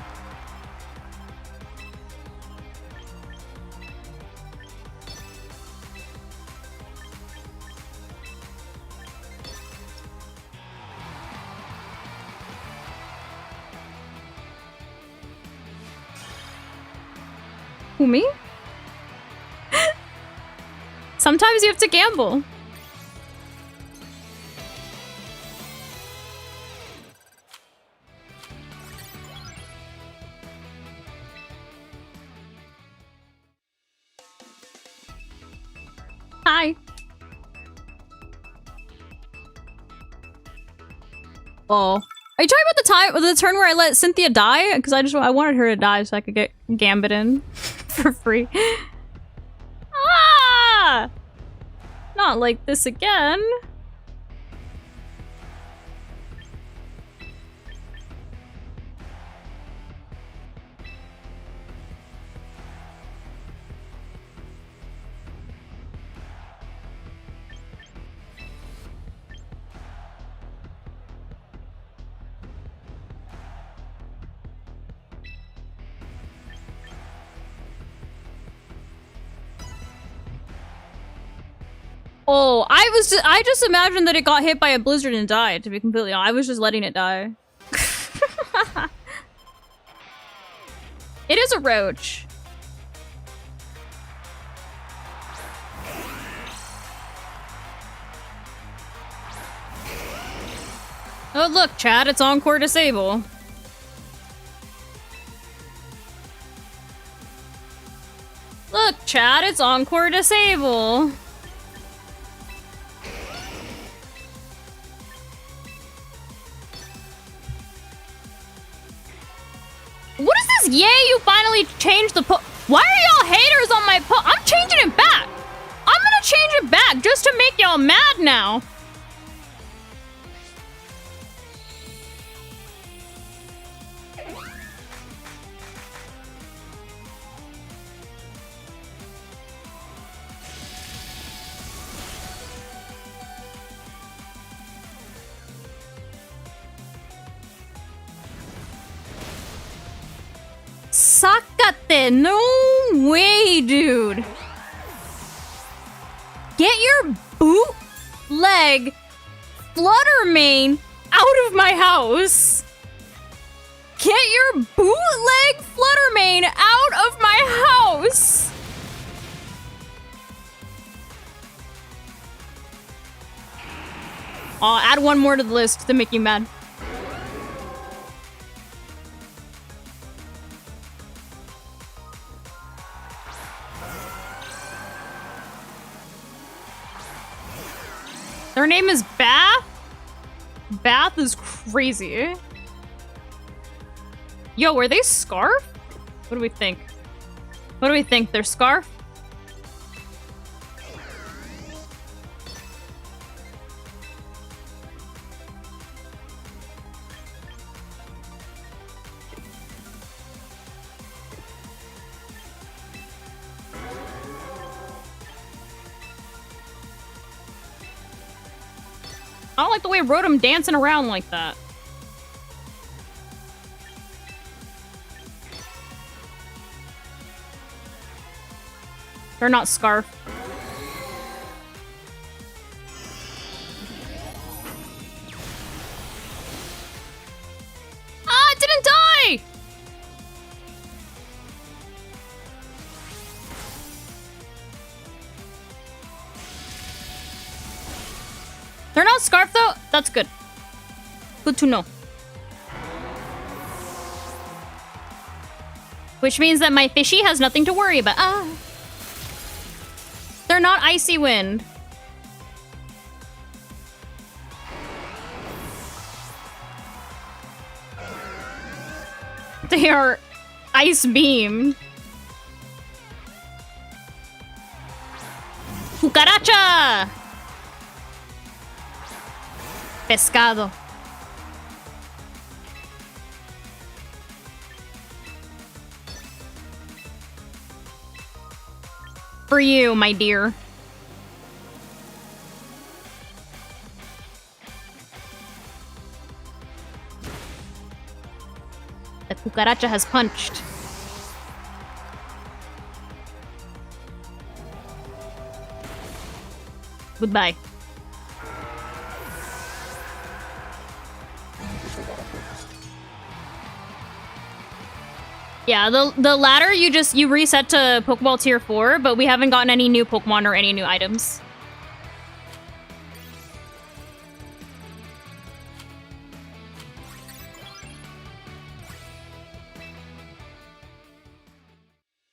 Who, me? Sometimes you have to gamble. Hi. Oh. Are you talking about the turn where I let Cynthia die? Because I wanted her to die so I could get Gambit in for free. Ah! Not like this again. Oh, I just imagined that it got hit by a blizzard and died, to be completely honest. I was just letting it die. It is a roach. Oh, look, chat, it's Encore Disable. Look, chat, it's Encore Disable. What is this? Yay, you finally changed the Why are y'all haters on my I'm changing it back. I'm gonna change it back just to make y'all mad now. Sakate, no way, dude. Get your bootleg Fluttermane out of my house. Get your bootleg Fluttermane out of my house. I'll add one more to the list to make you mad. Their name is Bath? Bath is crazy. Yo, are they Scarf? What do we think? What do we think? They're Scarf? I don't like the way Rotom dancing around like that. They're not Scarf. Ah, it didn't die! They're not Scarf though? That's good. Good to know. Which means that my fishy has nothing to worry about. Ah. They're not Icy Wind. They are Ice Beam. Cucaracha! Pescado. For you, my dear. The cucaracha has punched. Goodbye. Yeah, the ladder you reset to Pokeball Tier 4, but we haven't gotten any new Pokemon or any new items.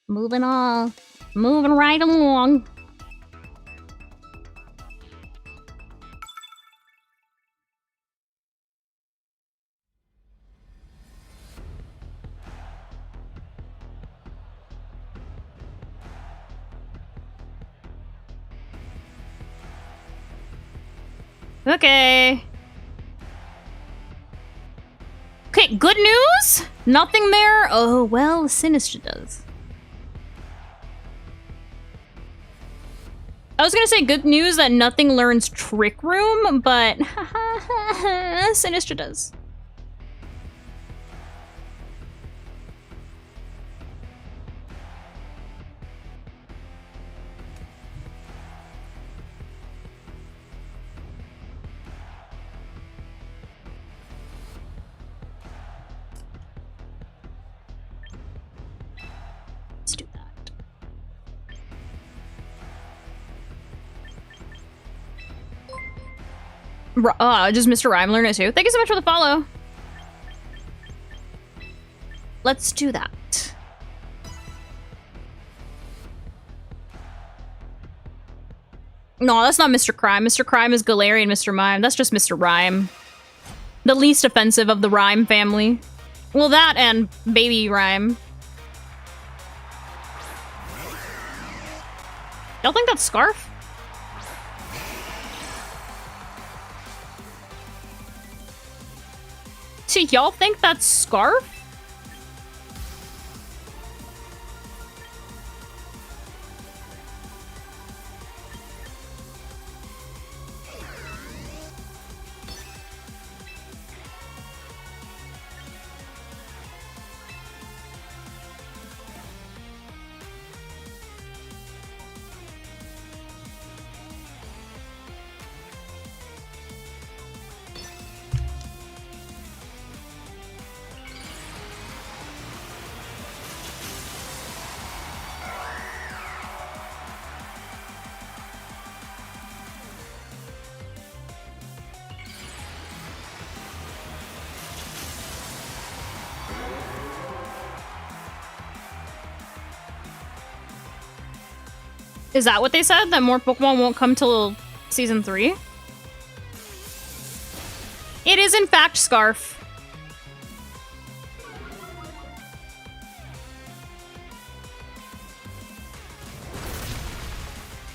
Moving on. Moving right along. Okay. Okay, good news? Nothing there? Oh, well, Sinister does. I was gonna say good news that nothing learns Trick Room, but Sinister does. Let's do that. Just Mr. Rhyme learn it too. Thank you so much for the follow. Let's do that. No, that's not Mr. Crime. Mr. Crime is Galarian Mr. Mime. That's just Mr. Rhyme. The least offensive of the Rhyme family. Well, that and Baby Rhyme. Y'all think that's Scarf? So y'all think that's Scarf? Is that what they said? That more Pokemon won't come till Season 3? It is in fact Scarf.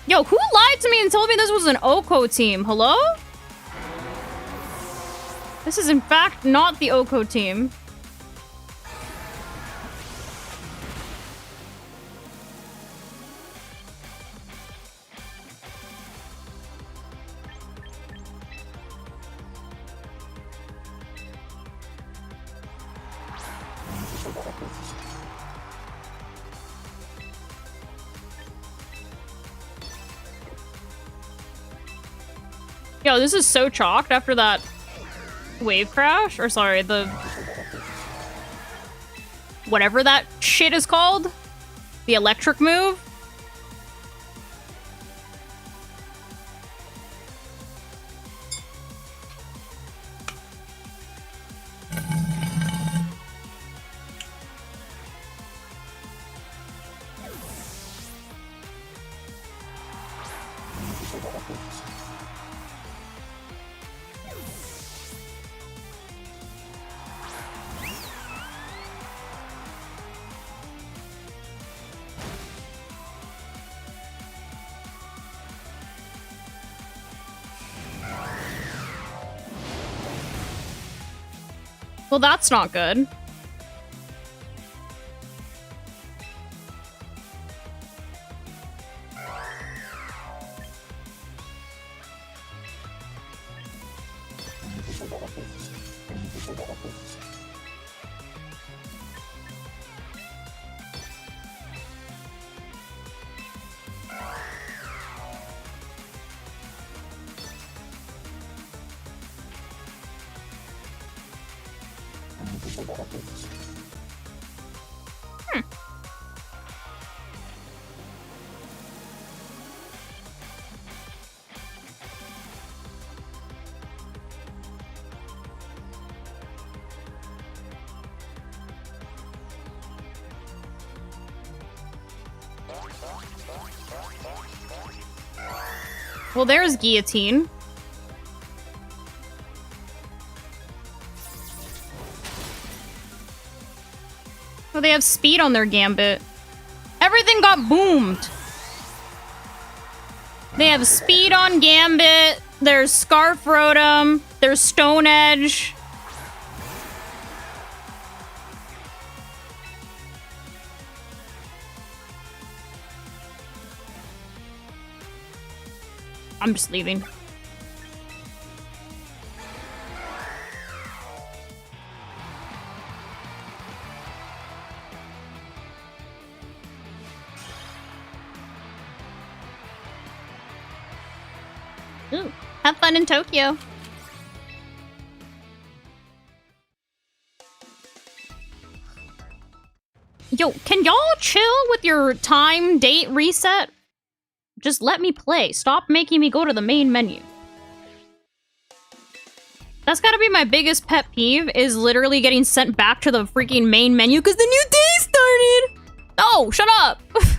Yo, who lied to me and told me this was an Oko team? Hello? This is in fact not the Oko team. Yo, this is so chalked after that wave crash. Or sorry, the... whatever that shit is called. The electric move. Well, that's not good. Well, there's Guillotine. Oh, they have speed on their Gambit. Everything got boomed. They have speed on Gambit. There's Scarf Rotom. There's Stone Edge. I'm just leaving. Ooh, have fun in Tokyo. Yo, can y'all chill with your time date reset? Just let me play. Stop making me go to the main menu. That's gotta be my biggest pet peeve, is literally getting sent back to the freaking main menu because the new day started! No, shut up! You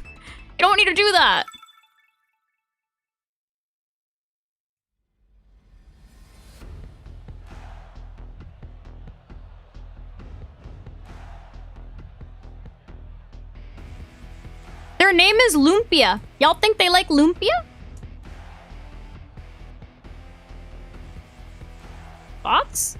don't need to do that. Their name is Lumpia. Y'all think they like Lumpia? Thoughts?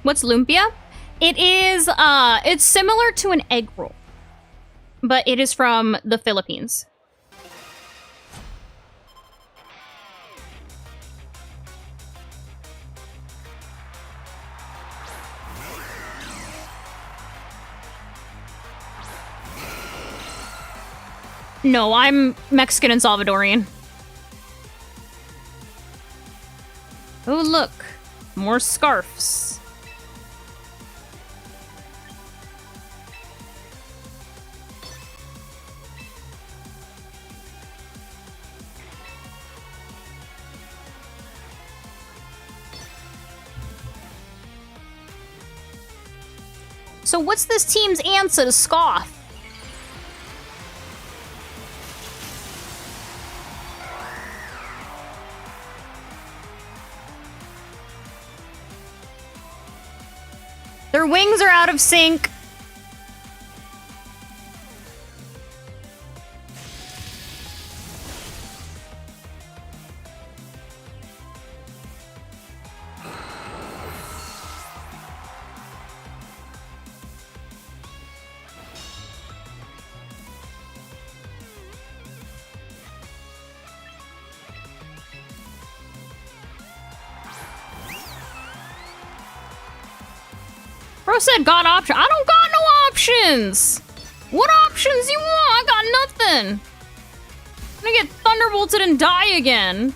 What's lumpia? It is, it's similar to an egg roll, but it is from the Philippines. No, I'm Mexican and Salvadorian. Oh, look. More scarfs. So what's this team's answer to Scoff? Their wings are out of sync. Bro said got option. I don't got no options. What options you want? I got nothing. I'm gonna get thunderbolted and die again.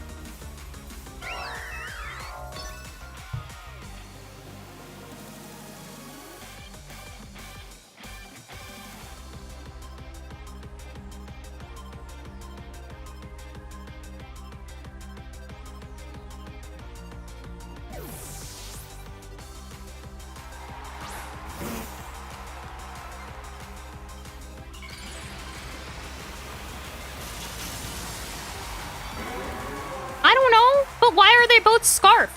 I don't know, but why are they both Scarf?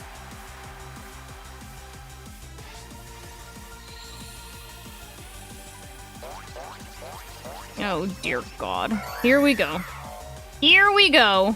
Oh, dear God. Here we go. Here we go.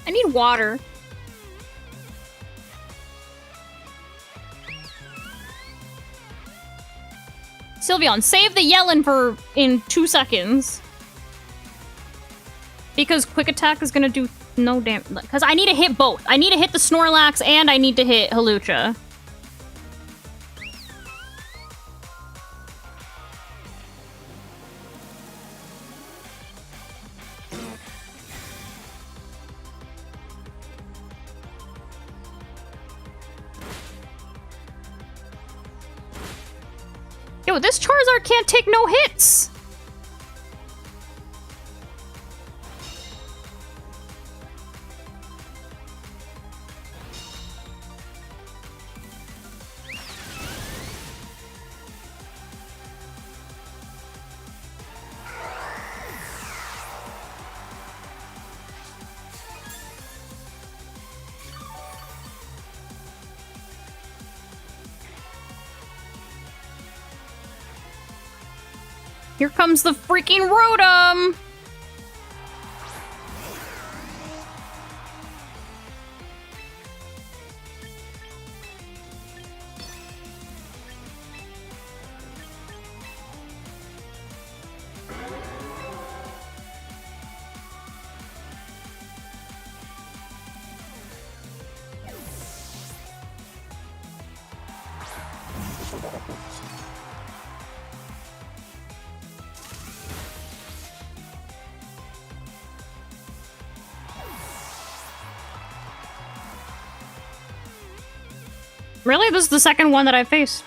I need water. Sylveon, save the yelling for in 2 seconds. Because quick attack is gonna do no damage. Because I need to hit both. I need to hit the Snorlax and I need to hit Hawlucha. Yo, this Charizard can't take no hits! Here comes the freaking Rotom! Really? This is the second one that I faced.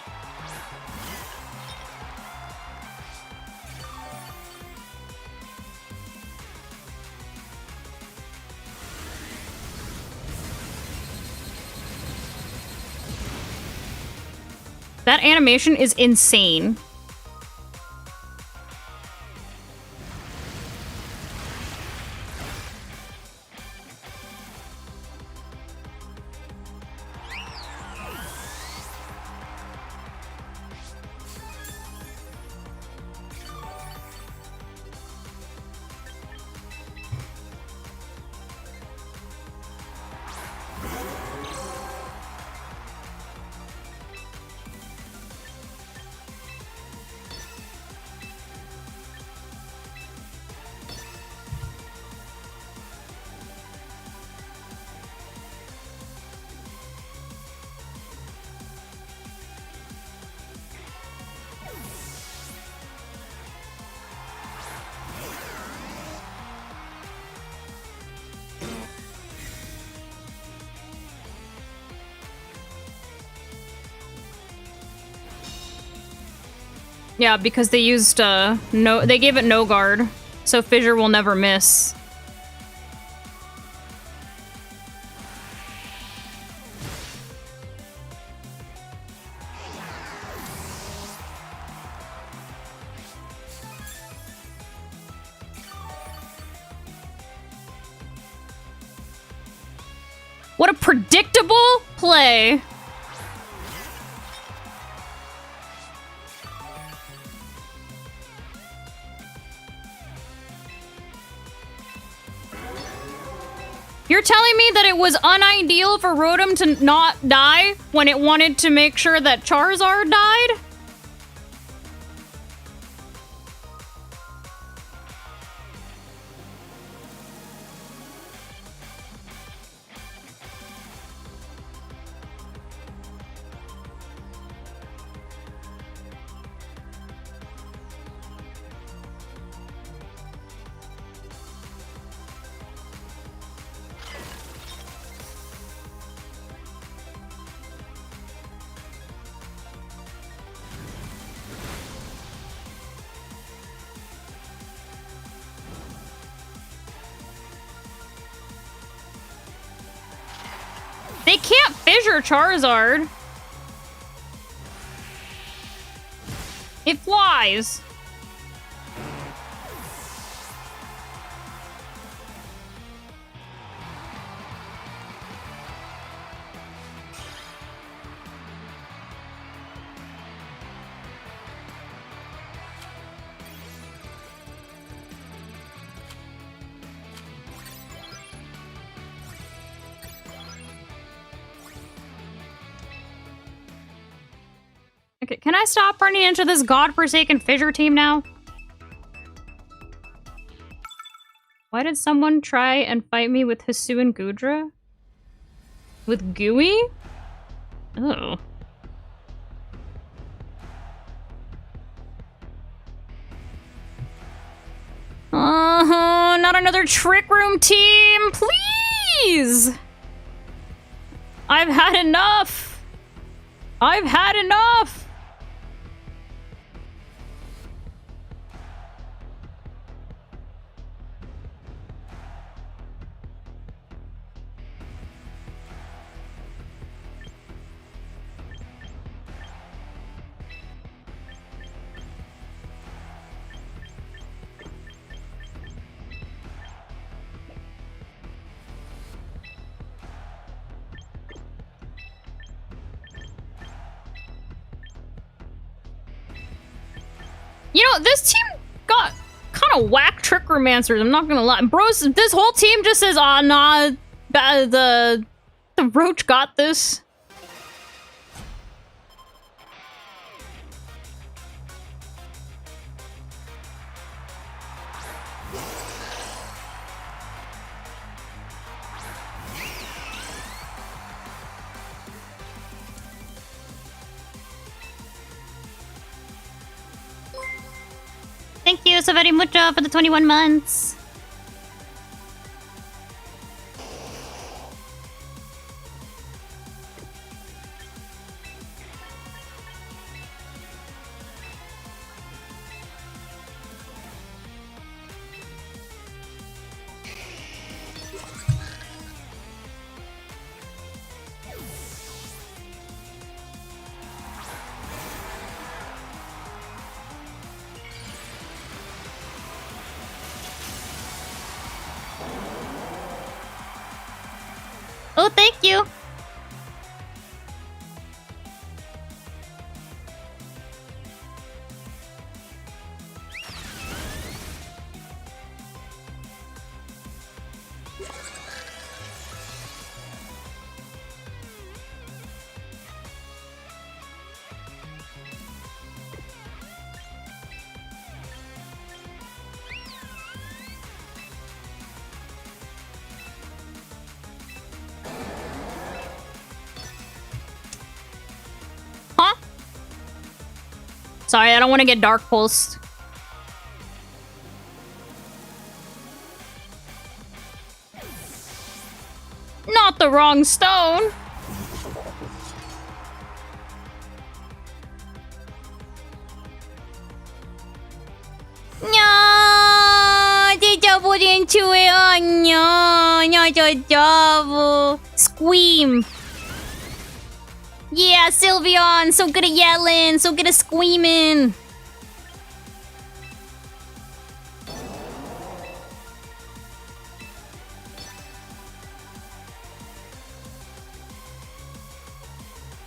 That animation is insane. Yeah, because they used, they gave it no guard, so Fissure will never miss. What a predictable play! You're telling me that it was unideal for Rotom to not die when it wanted to make sure that Charizard died? They can't fissure Charizard. It flies. Can I stop running into this godforsaken fissure team now? Why did someone try and fight me with Hisu and Gudra? With Gooey? Oh. Not another trick room team, please! I've had enough! I've had enough! You know, this team got kind of whack trick romancers, I'm not gonna lie. Bros, this whole team just says, "Ah, nah, the roach got this." Thank you so very much for the 21 months. Oh, thank you. Sorry, I don't want to get Dark Pulsed. Not the wrong stone. No, they doubled into it. Oh no, not a double. Scream. Yeah, Sylveon, so good at yelling, so good at screaming.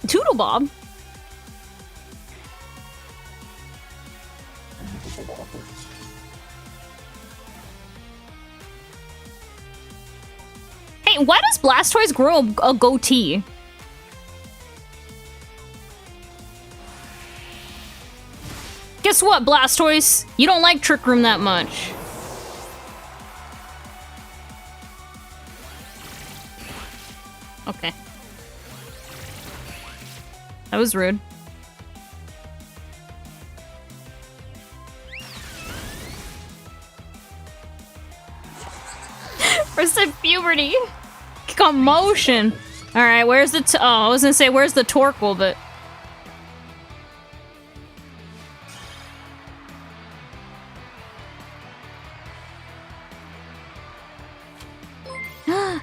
Toodle Bob. Hey, why does Blastoise grow a goatee? Guess what, Blastoise? You don't like Trick Room that much. Okay. That was rude. First at puberty. Commotion. Alright, where's the oh, I was gonna say, where's the Torkoal, but...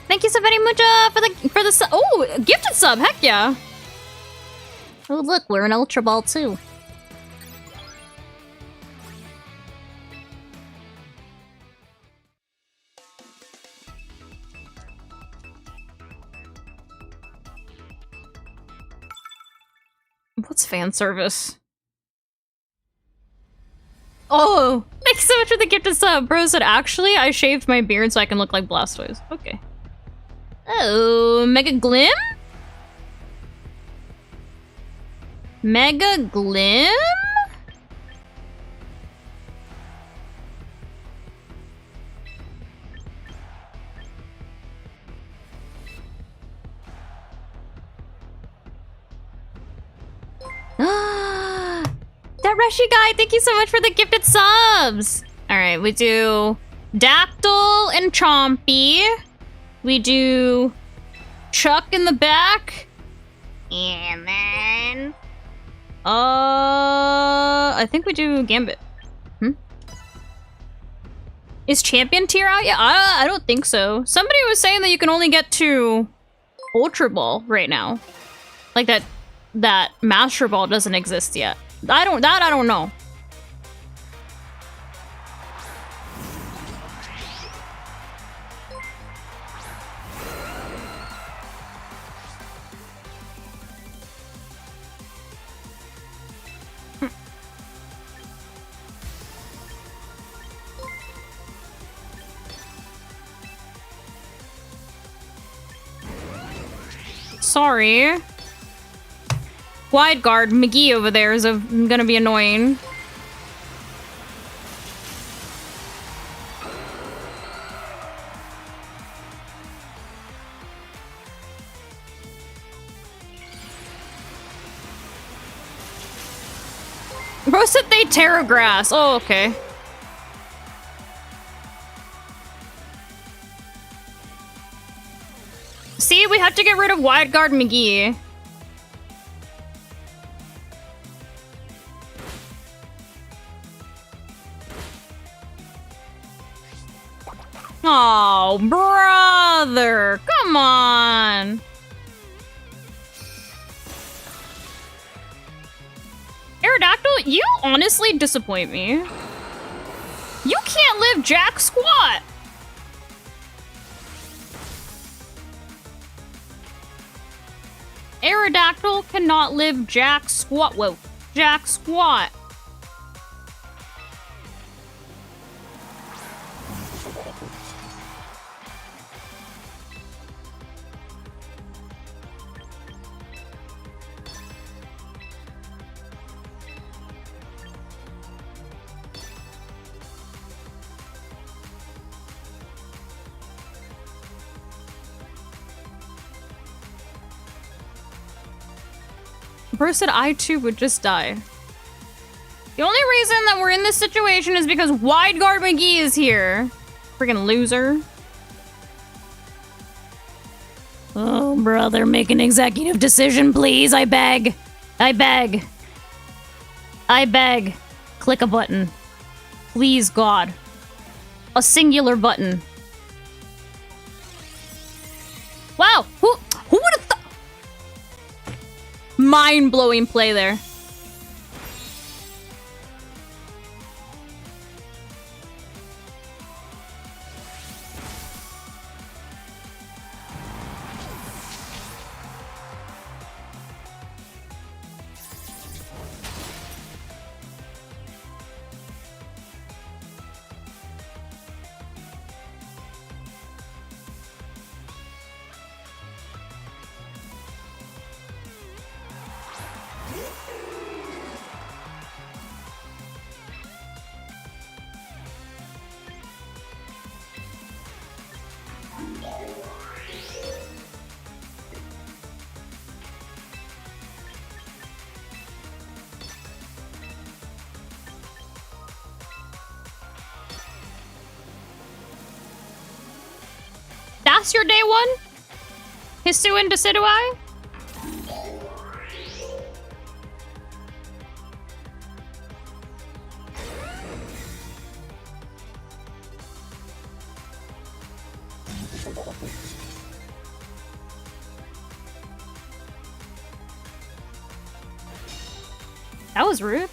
Thank you so very much for the sub. Oh, gifted sub, heck yeah. Oh look, we're an Ultra Ball too. What's fan service? Oh, thanks so much for the gifted sub. Bro said, actually, I shaved my beard so I can look like Blastoise. Okay. Oh, Mega Glim? Mega Glim? That Rushy guy, thank you so much for the gifted subs. All right, we do Dactyl and Chompy. We do Chuck in the back. And then... I think we do Gambit. Is Champion tier out yet? I don't think so. Somebody was saying that you can only get to Ultra Ball right now. Like that Master Ball doesn't exist yet. I don't know. Sorry. Wide guard McGee over there is gonna be annoying. Bro said they Terra Grass. Oh, okay. See, we have to get rid of Wide Guard McGee. Oh, brother. Come on. Aerodactyl, you honestly disappoint me. You can't live jack squat. Aerodactyl cannot live jack squat. Whoa, jack squat. Bro said I too would just die. The only reason that we're in this situation is because Wide Guard McGee is here. Freaking loser. Oh, brother, make an executive decision, please. I beg. I beg. I beg. Click a button. Please, God. A singular button. Wow. Who would have thought? Mind-blowing play there. That's your day one? Hisu and Decidueye? That was rude.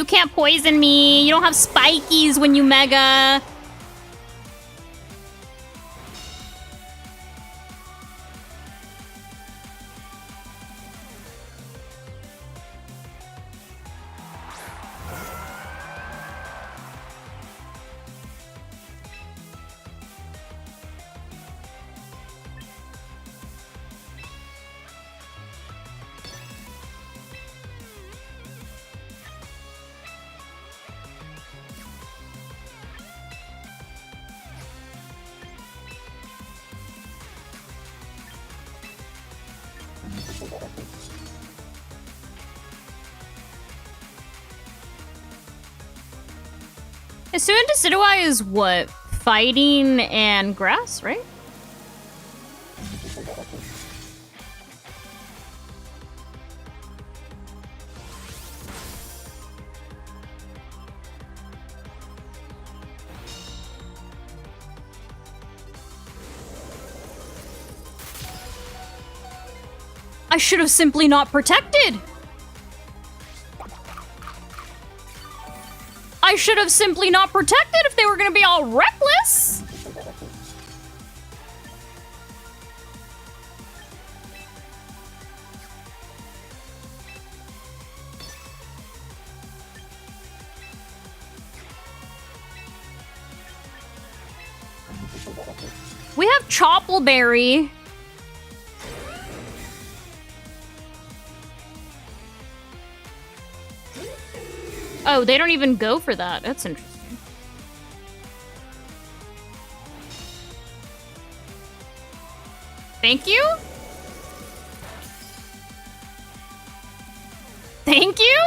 can't poison me. You don't have spikies when you mega. Hisuian Decidueye is what? Fighting and grass, right? I should have simply not protected. I should have simply not protected if they were going to be all reckless. We have Choppleberry. Oh, they don't even go for that. That's interesting. Thank you? Thank you?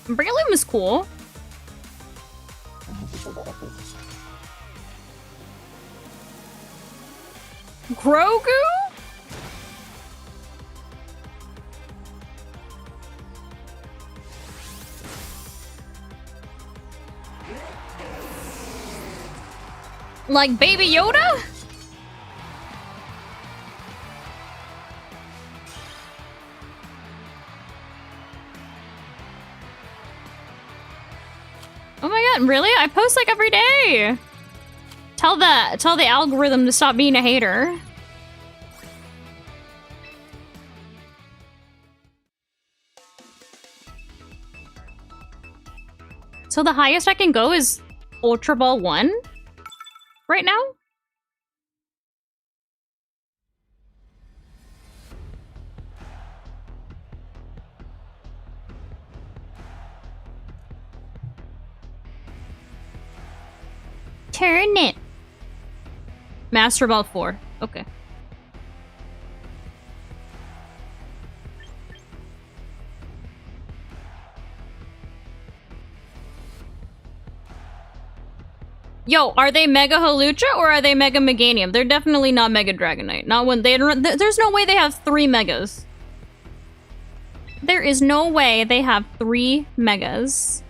Breloom is cool. Grogu? Like Baby Yoda? Oh my god, really? I post like every day. Tell the algorithm to stop being a hater. So the highest I can go is Ultra Ball 1 right now? Turn it. Master Ball 4. Okay. Yo, are they Mega Halucha or are they Mega Meganium? They're definitely not Mega Dragonite. Not when they don't. There's no way they have 3 Megas. There is no way they have 3 Megas.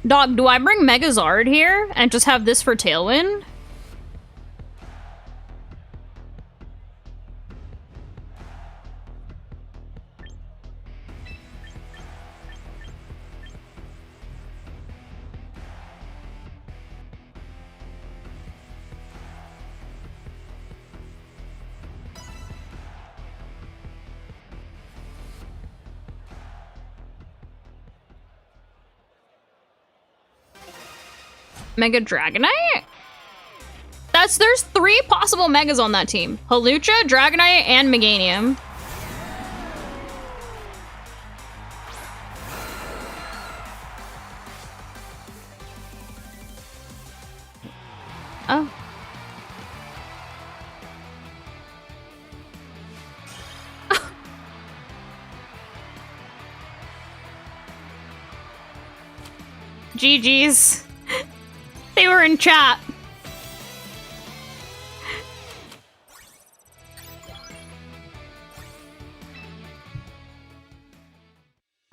Dog, do I bring Megazard here and just have this for Tailwind? Mega Dragonite? There's 3 possible Megas on that team. Hawlucha, Dragonite, and Meganium. Oh. GG's. They were in chat.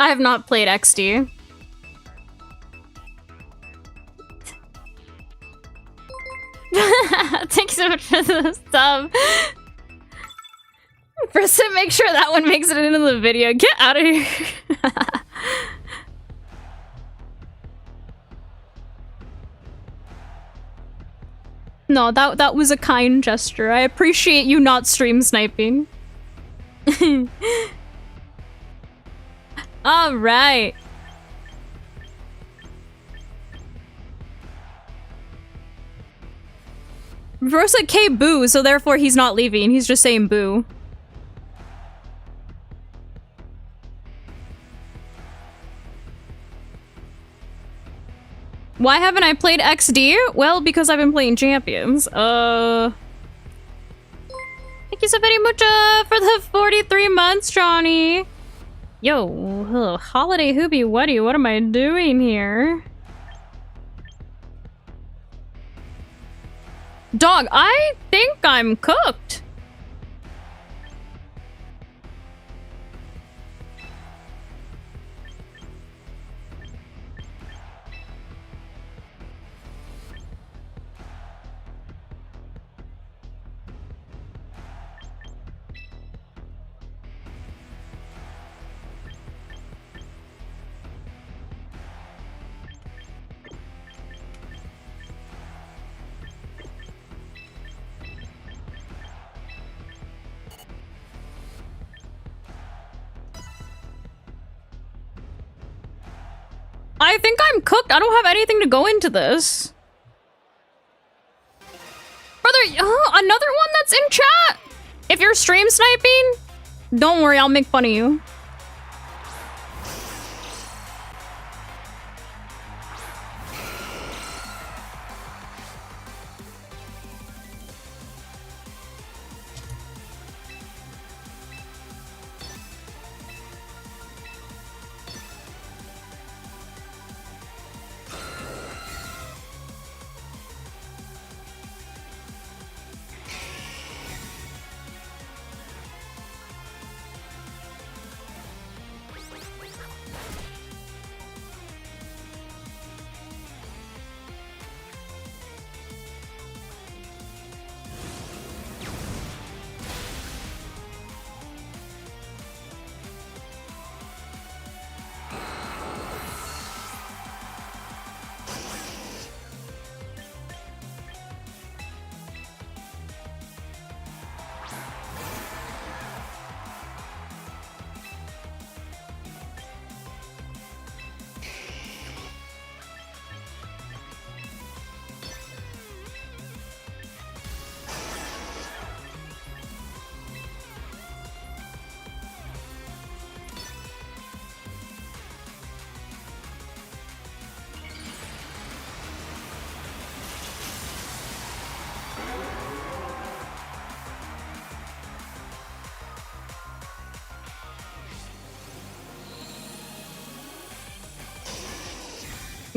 I have not played XD. Thank you so much for the sub. First, make sure that one makes it into the video. Get out of here. No, that was a kind gesture. I appreciate you not stream sniping. All right. Bro said K boo, so therefore he's not leaving. He's just saying boo. Why haven't I played XD? Well, because I've been playing champions. Thank you so very much for the 43 months, Johnny. Yo, holiday hoobie wuddy, what am I doing here? Dog, I think I'm cooked. I think I'm cooked. I don't have anything to go into this. Brother, another one that's in chat? If you're stream sniping, don't worry, I'll make fun of you.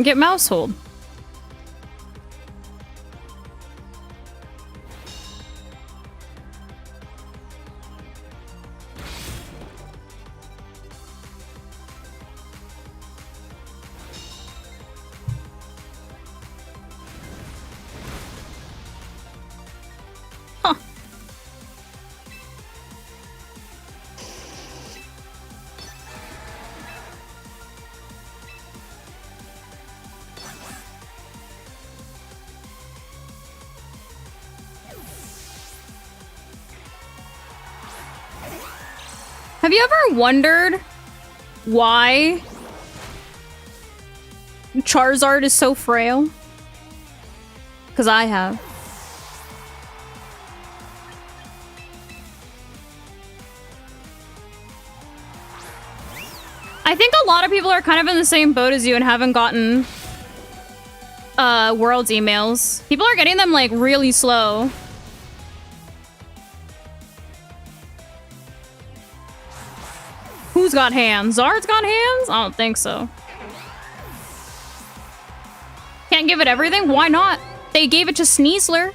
Get mouse hold. Huh. Have you ever wondered why Charizard is so frail? Because I have. I think a lot of people are kind of in the same boat as you and haven't gotten Worlds emails. People are getting them, like, really slow. Who's got hands? Zard's got hands? I don't think so. Can't give it everything? Why not? They gave it to Sneasler.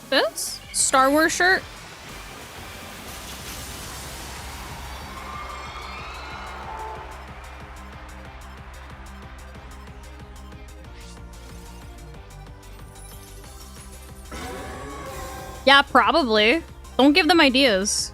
This? Star Wars shirt? Yeah, probably. Don't give them ideas.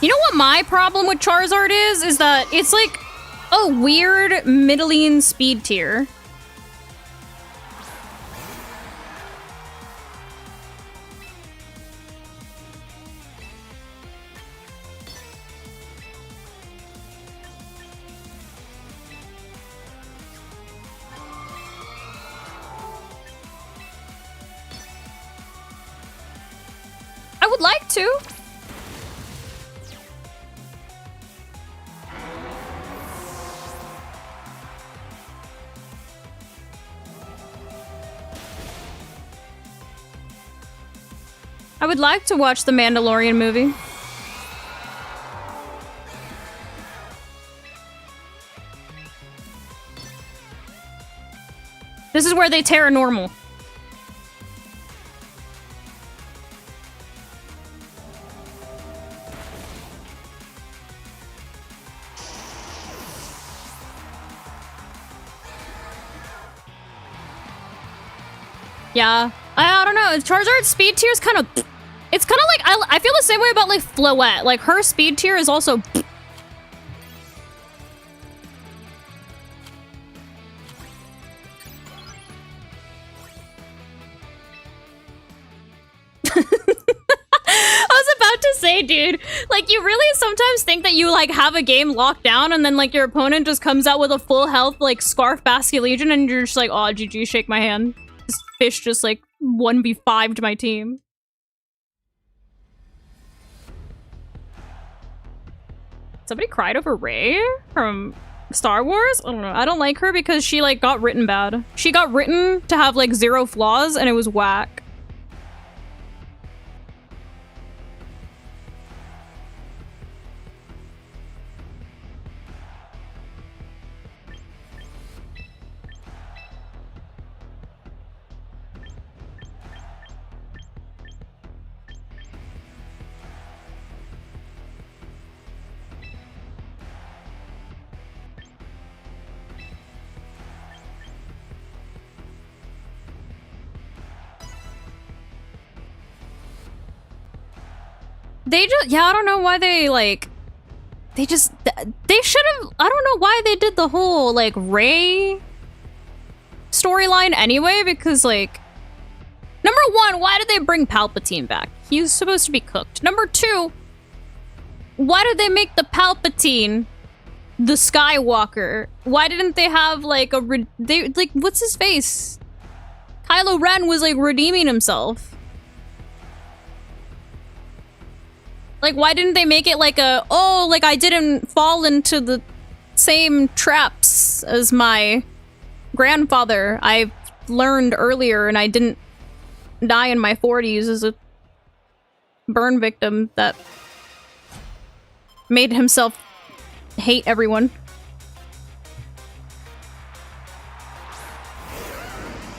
You know what my problem with Charizard is that it's like a weird middling speed tier. I would like to. I would like to watch the Mandalorian movie. This is where they Terra normal. Yeah, I don't know. Charizard's speed tier is kind of... It's kind of like... I feel the same way about, like, Floette. Like, her speed tier is also... I was about to say, dude, like, you really sometimes think that you, like, have a game locked down and then, like, your opponent just comes out with a full health, like, Scarf Basculegion and you're just like, oh, GG, shake my hand. This fish just, like, 1v5'd my team. Somebody cried over Rey from Star Wars? I don't know. I don't like her because she, like, got written bad. She got written to have, like, 0 flaws and it was whack. They just, yeah, I don't know why they, like, they should have, I don't know why they did the whole, like, Rey storyline anyway, because, like, number one, why did they bring Palpatine back? He was supposed to be cooked. Number two, why did they make the Palpatine the Skywalker? Why didn't they have, like, like, what's his face? Kylo Ren was, like, redeeming himself. Like, why didn't they make it like a, oh, like, I didn't fall into the same traps as my grandfather. I learned earlier and I didn't die in my 40s as a burn victim that made himself hate everyone.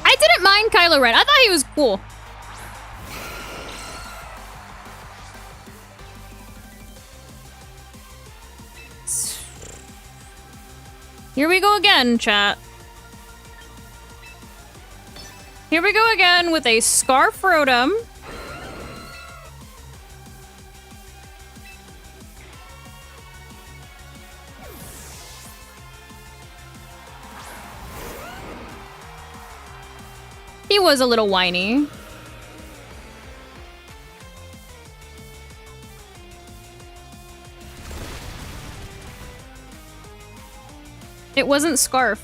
I didn't mind Kylo Ren. I thought he was cool. Here we go again, chat. Here we go again with a Scarf Rotom. He was a little whiny. It wasn't Scarf.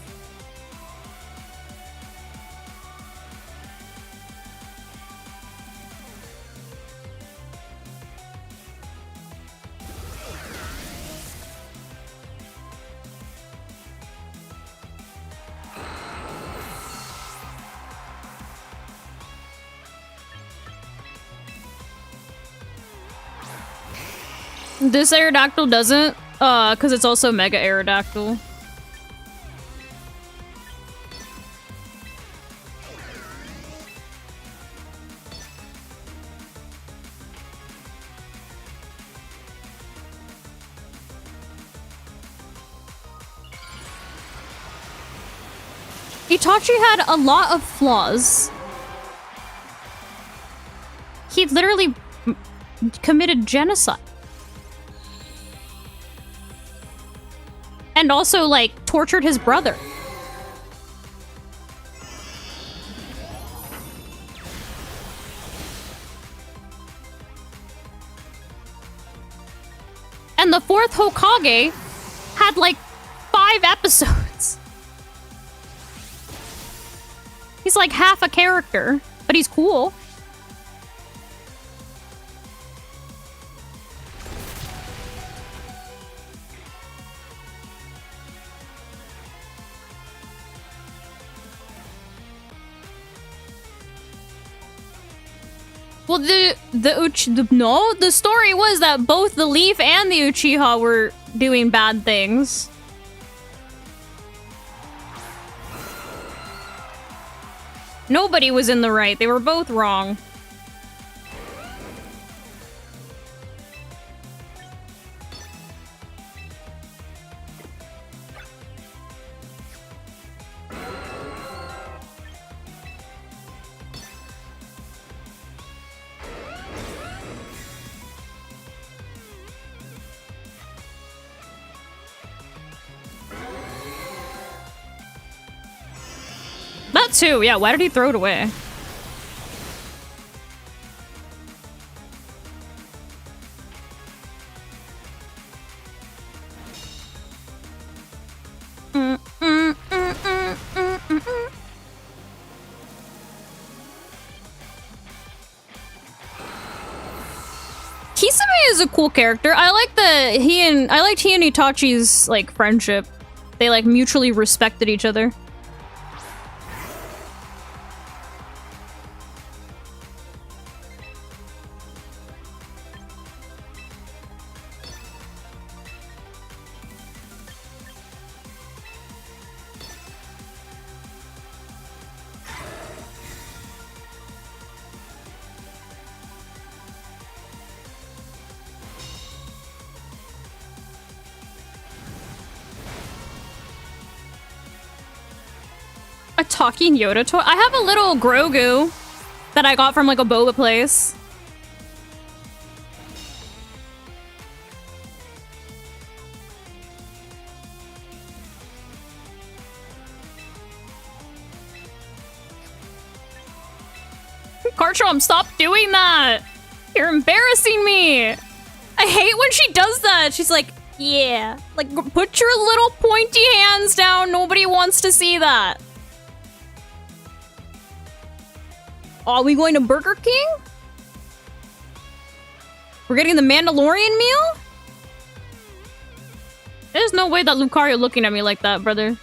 This Aerodactyl doesn't, because it's also Mega Aerodactyl. Itachi had a lot of flaws. He literally committed genocide. And also, like, tortured his brother. And the fourth Hokage had, like, 5 episodes. He's like half a character, but he's cool. Well, the story was that both the Leaf and the Uchiha were doing bad things. Nobody was in the right. They were both wrong. That too, yeah, why did he throw it away? Kisame is a cool character. I liked he and Itachi's like friendship. They like mutually respected each other. A talking Yoda toy? I have a little Grogu that I got from like a boba place. Karchom, stop doing that! You're embarrassing me! I hate when she does that! She's like, yeah. Like, put your little pointy hands down, nobody wants to see that. Are we going to Burger King? We're getting the Mandalorian meal? There's no way that Lucario looking at me like that, brother.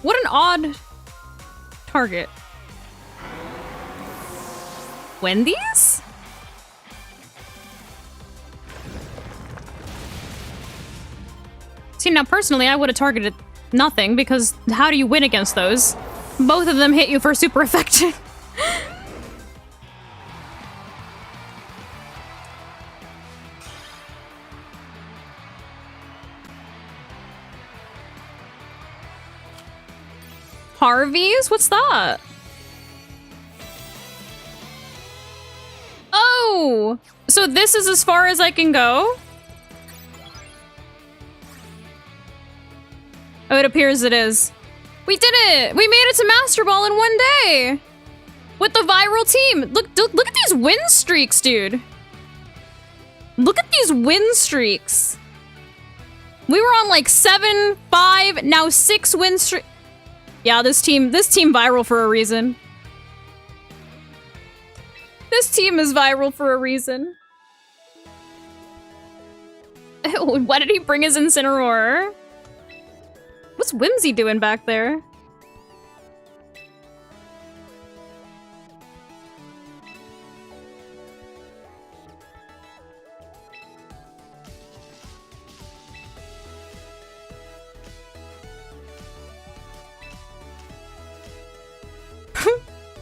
What an odd target. Wendy's? See, now personally, I would have targeted nothing, because how do you win against those? Both of them hit you for super effective. Harvey's? What's that? Oh! So this is as far as I can go? Oh, it appears it is. We did it! We made it to Master Ball in 1 day! With the viral team! Look at these win streaks, dude! Look at these win streaks! We were on like 7, 5, now 6 win streaks. Yeah, this team viral for a reason. This team is viral for a reason. Ew, why did he bring his Incineroar? What's Whimsy doing back there?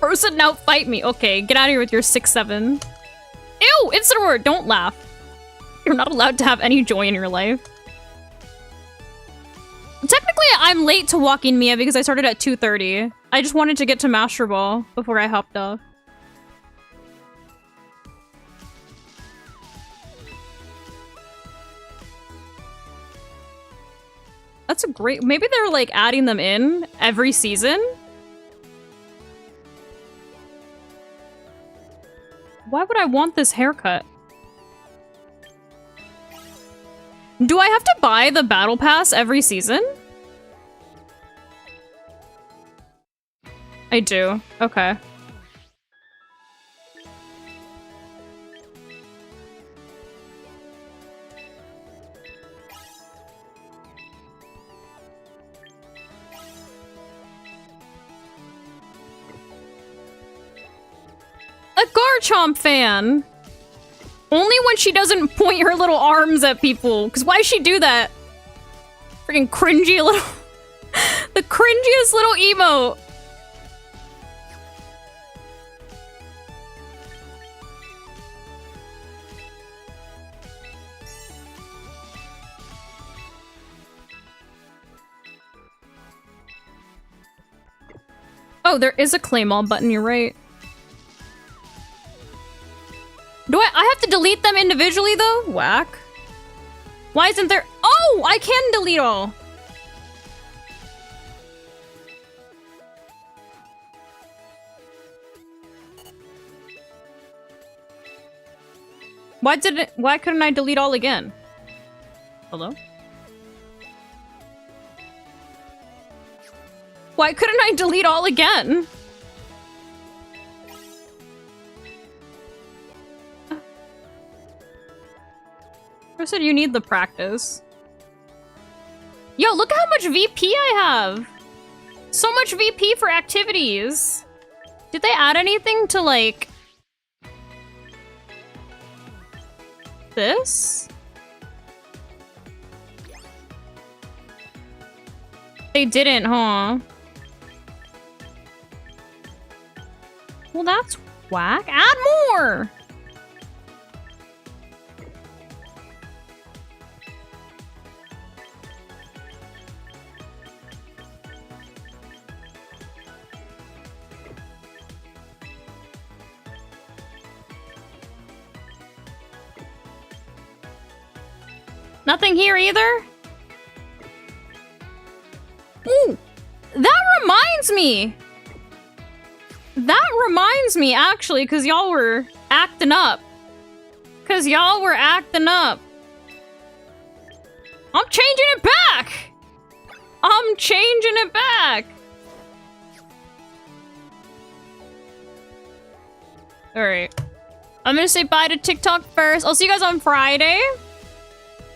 Person, now fight me. Okay, get out of here with your 6-7. Ew, Incineroar, don't laugh. You're not allowed to have any joy in your life. Technically, I'm late to walking Mia because I started at 2:30. I just wanted to get to Master Ball before I hopped off. That's a great... Maybe they're like adding them in every season? Why would I want this haircut? Do I have to buy the battle pass every season? I do. Okay. A Garchomp fan! Only when she doesn't point her little arms at people. Because why does she do that? Freaking cringy little... the cringiest little emote. Oh, there is a claim all button, you're right. Do I have to delete them individually, though? Whack. Why isn't there... Oh! I can delete all! Why couldn't I delete all again? Hello? Why couldn't I delete all again? I said you need the practice. Yo, look at how much VP I have! So much VP for activities! Did they add anything to, like... this? They didn't, huh? Well, that's whack. Add more! Nothing here either? Ooh! That reminds me! That reminds me, actually, because y'all were acting up. I'm changing it back! I'm changing it back! Alright. I'm gonna say bye to TikTok first. I'll see you guys on Friday.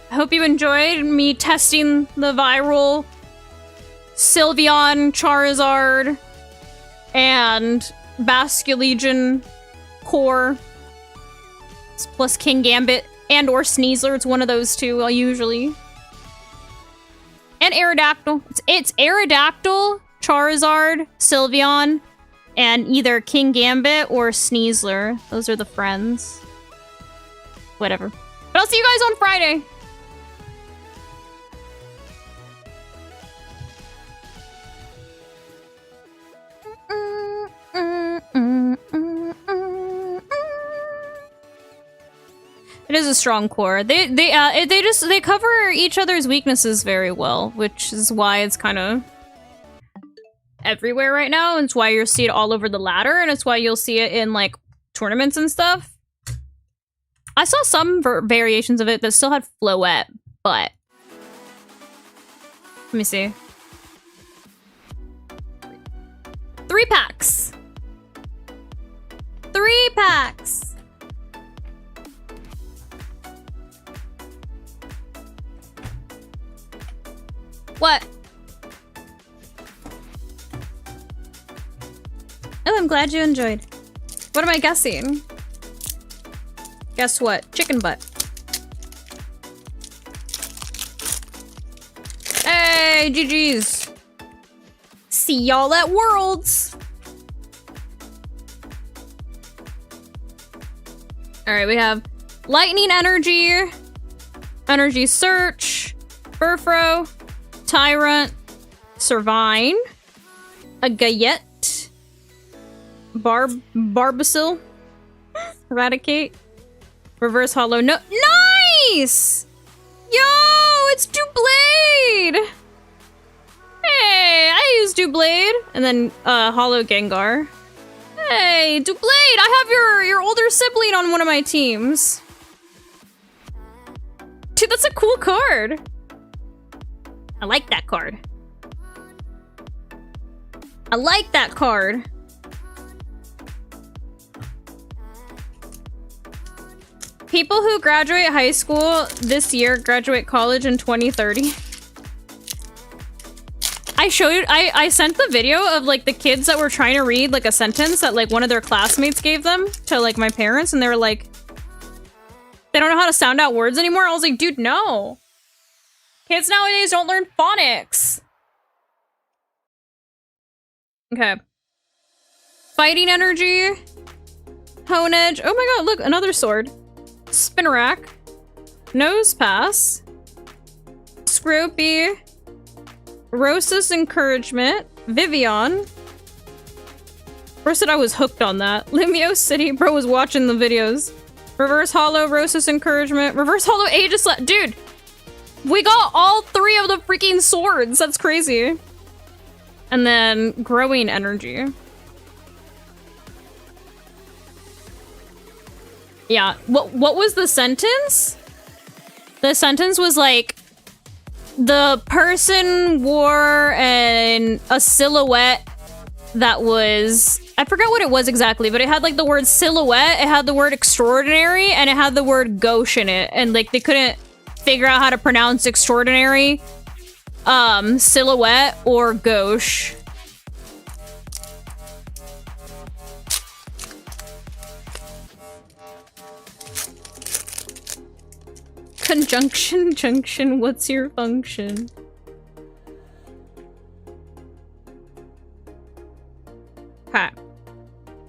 I hope you enjoyed me testing the viral Sylveon, Charizard, and Basculegion core. Plus King Gambit and or Sneasler. It's one of those two, usually. And Aerodactyl. It's Aerodactyl, Charizard, Sylveon, and either King Gambit or Sneasler. Those are the friends. Whatever. But I'll see you guys on Friday. It is a strong core. They cover each other's weaknesses very well, which is why it's kind of everywhere right now. And it's why you'll see it all over the ladder, and it's why you'll see it in like tournaments and stuff. I saw some variations of it that still had Floette, but let me see. 3 packs. 3 packs. What? Oh, I'm glad you enjoyed. What am I guessing? Guess what? Chicken butt. Hey, GG's. See y'all at Worlds. All right, we have Lightning Energy, Energy Search, Furfro, Tyrant, Servine, a Gayette, Barbacil, Eradicate, Reverse Hollow. No, nice! Yo, it's Doublade! Hey, I use Doublade. And then Hollow Gengar. Hey, Doublade, I have your older sibling on one of my teams. Dude, that's a cool card. I like that card. I like that card. People who graduate high school this year graduate college in 2030. I sent the video of like the kids that were trying to read like a sentence that like one of their classmates gave them to like my parents, and they were like, they don't know how to sound out words anymore. I was like, dude, no. Kids nowadays don't learn phonics. Okay. Fighting Energy. Hone Edge. Oh my god, look, another sword. Spinarak. Nose Pass. Scroopy. Rosa's Encouragement. Vivian. Bro said I was hooked on that. Limio City. Bro was watching the videos. Reverse Hollow. Rosa's Encouragement. Reverse Hollow Aegis. Dude. We got all 3 of the freaking swords. That's crazy. And then Growing Energy. Yeah. What was the sentence? The sentence was like, the person wore a silhouette that was, I forgot what it was exactly, but it had like the word silhouette, it had the word extraordinary, and it had the word gauche in it. And like they couldn't figure out how to pronounce extraordinary, silhouette, or gauche. Conjunction, junction, what's your function? Okay.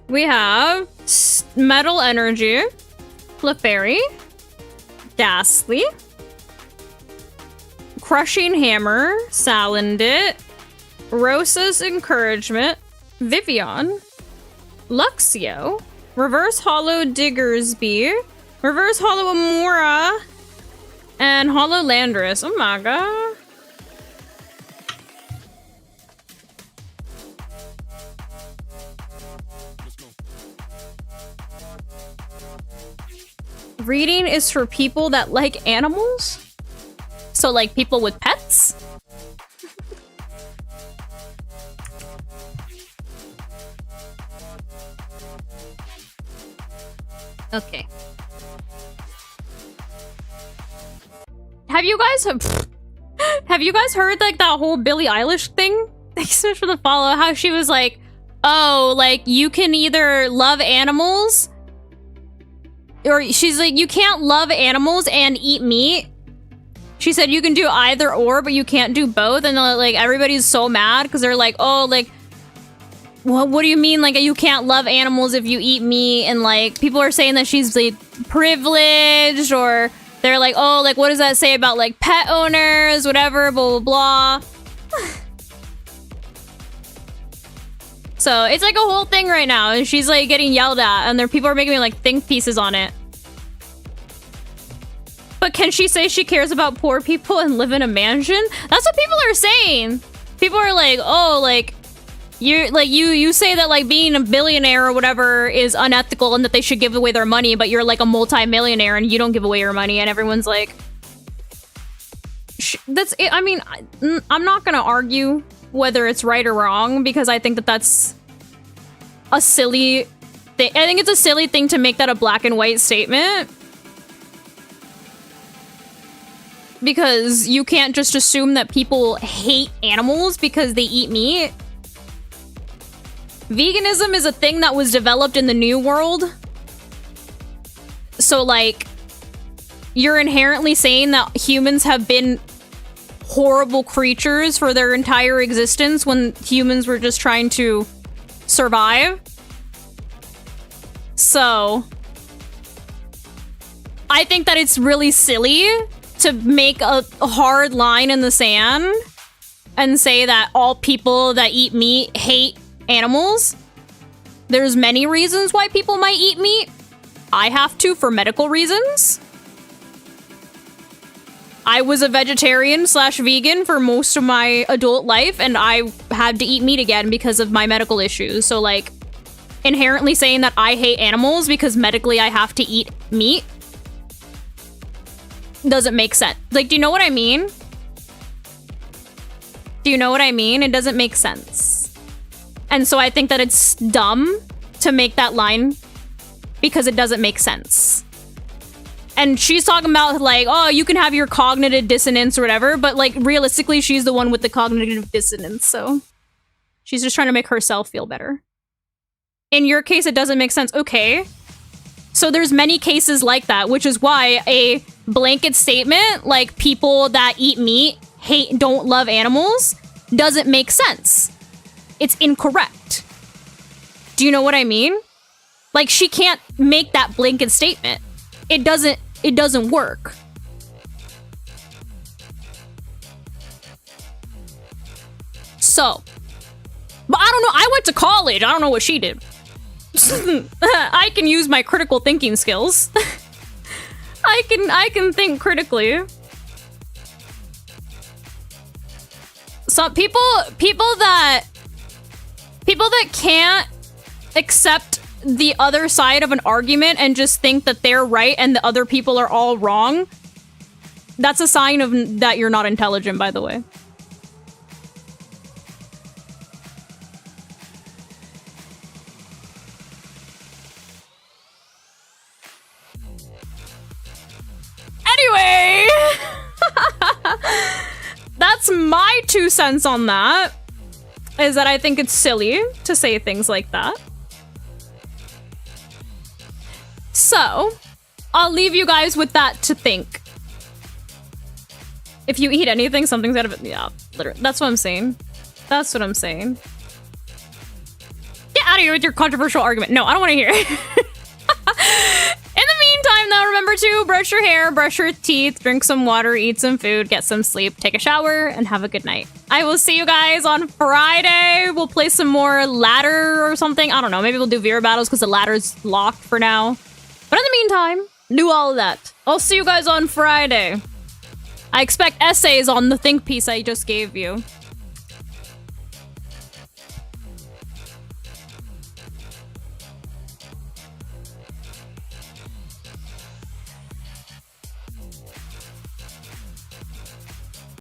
We have Metal Energy, Clefairy, Ghastly, Crushing Hammer, Salandit, Rosa's Encouragement, Vivian, Luxio, Reverse Hollow Diggersby, Reverse Hollow Amora, and Hollow Landorus. Oh my god. Reading is for people that like animals? So like people with pets? Okay. Have you guys heard like that whole Billie Eilish thing? Thanks so much for the follow. How she was like, oh, like you can either love animals, or she's like, you can't love animals and eat meat. She said you can do either or, but you can't do both. And like everybody's so mad because they're like, oh, like, what do you mean? Like, you can't love animals if you eat meat? And like, people are saying that she's like privileged, or they're like, oh, like, what does that say about like pet owners, whatever, blah, blah, blah. So it's like a whole thing right now. And she's like getting yelled at, and people are making me like think pieces on it. But can she say she cares about poor people and live in a mansion? That's what people are saying. People are like, oh, like, you're like, you say that like being a billionaire or whatever is unethical and that they should give away their money, but you're like a multi-millionaire and you don't give away your money, and everyone's like, that's it. I mean, I'm not gonna argue whether it's right or wrong, because I think that that's a silly thing. I think it's a silly thing to make that a black and white statement, because you can't just assume that people hate animals because they eat meat. Veganism is a thing that was developed in the New World. So, like, you're inherently saying that humans have been horrible creatures for their entire existence when humans were just trying to survive. So, I think that it's really silly to make a hard line in the sand and say that all people that eat meat hate animals. There's many reasons why people might eat meat. I have to for medical reasons. I was a vegetarian / vegan for most of my adult life, and I had to eat meat again because of my medical issues. So, like, inherently saying that I hate animals because medically I have to eat meat doesn't make sense. Like, do you know what I mean? Do you know what I mean? It doesn't make sense. And so I think that it's dumb to make that line because it doesn't make sense. And she's talking about like, oh, you can have your cognitive dissonance or whatever, but like realistically, she's the one with the cognitive dissonance. So she's just trying to make herself feel better. In your case, it doesn't make sense. Okay. So there's many cases like that, which is why a blanket statement like people that eat meat don't love animals doesn't make sense. It's incorrect. Do you know what I mean? Like, she can't make that blanket statement. It doesn't work. So, but I don't know. I went to college. I don't know what she did. I can use my critical thinking skills. I can think critically. Some people that can't accept the other side of an argument and just think that they're right and the other people are all wrong, that's a sign of that you're not intelligent, by the way. Anyway, that's my 2 cents on that, is that I think it's silly to say things like that. So, I'll leave you guys with that to think. If you eat anything, something's out of it. Yeah, literally. That's what I'm saying. That's what I'm saying. Get out of here with your controversial argument. No, I don't want to hear it. In the meantime, though, remember to brush your hair, brush your teeth, drink some water, eat some food, get some sleep, take a shower, and have a good night. I will see you guys on Friday. We'll play some more ladder or something. I don't know. Maybe we'll do Vera battles because the ladder's locked for now. But in the meantime, do all of that. I'll see you guys on Friday. I expect essays on the think piece I just gave you.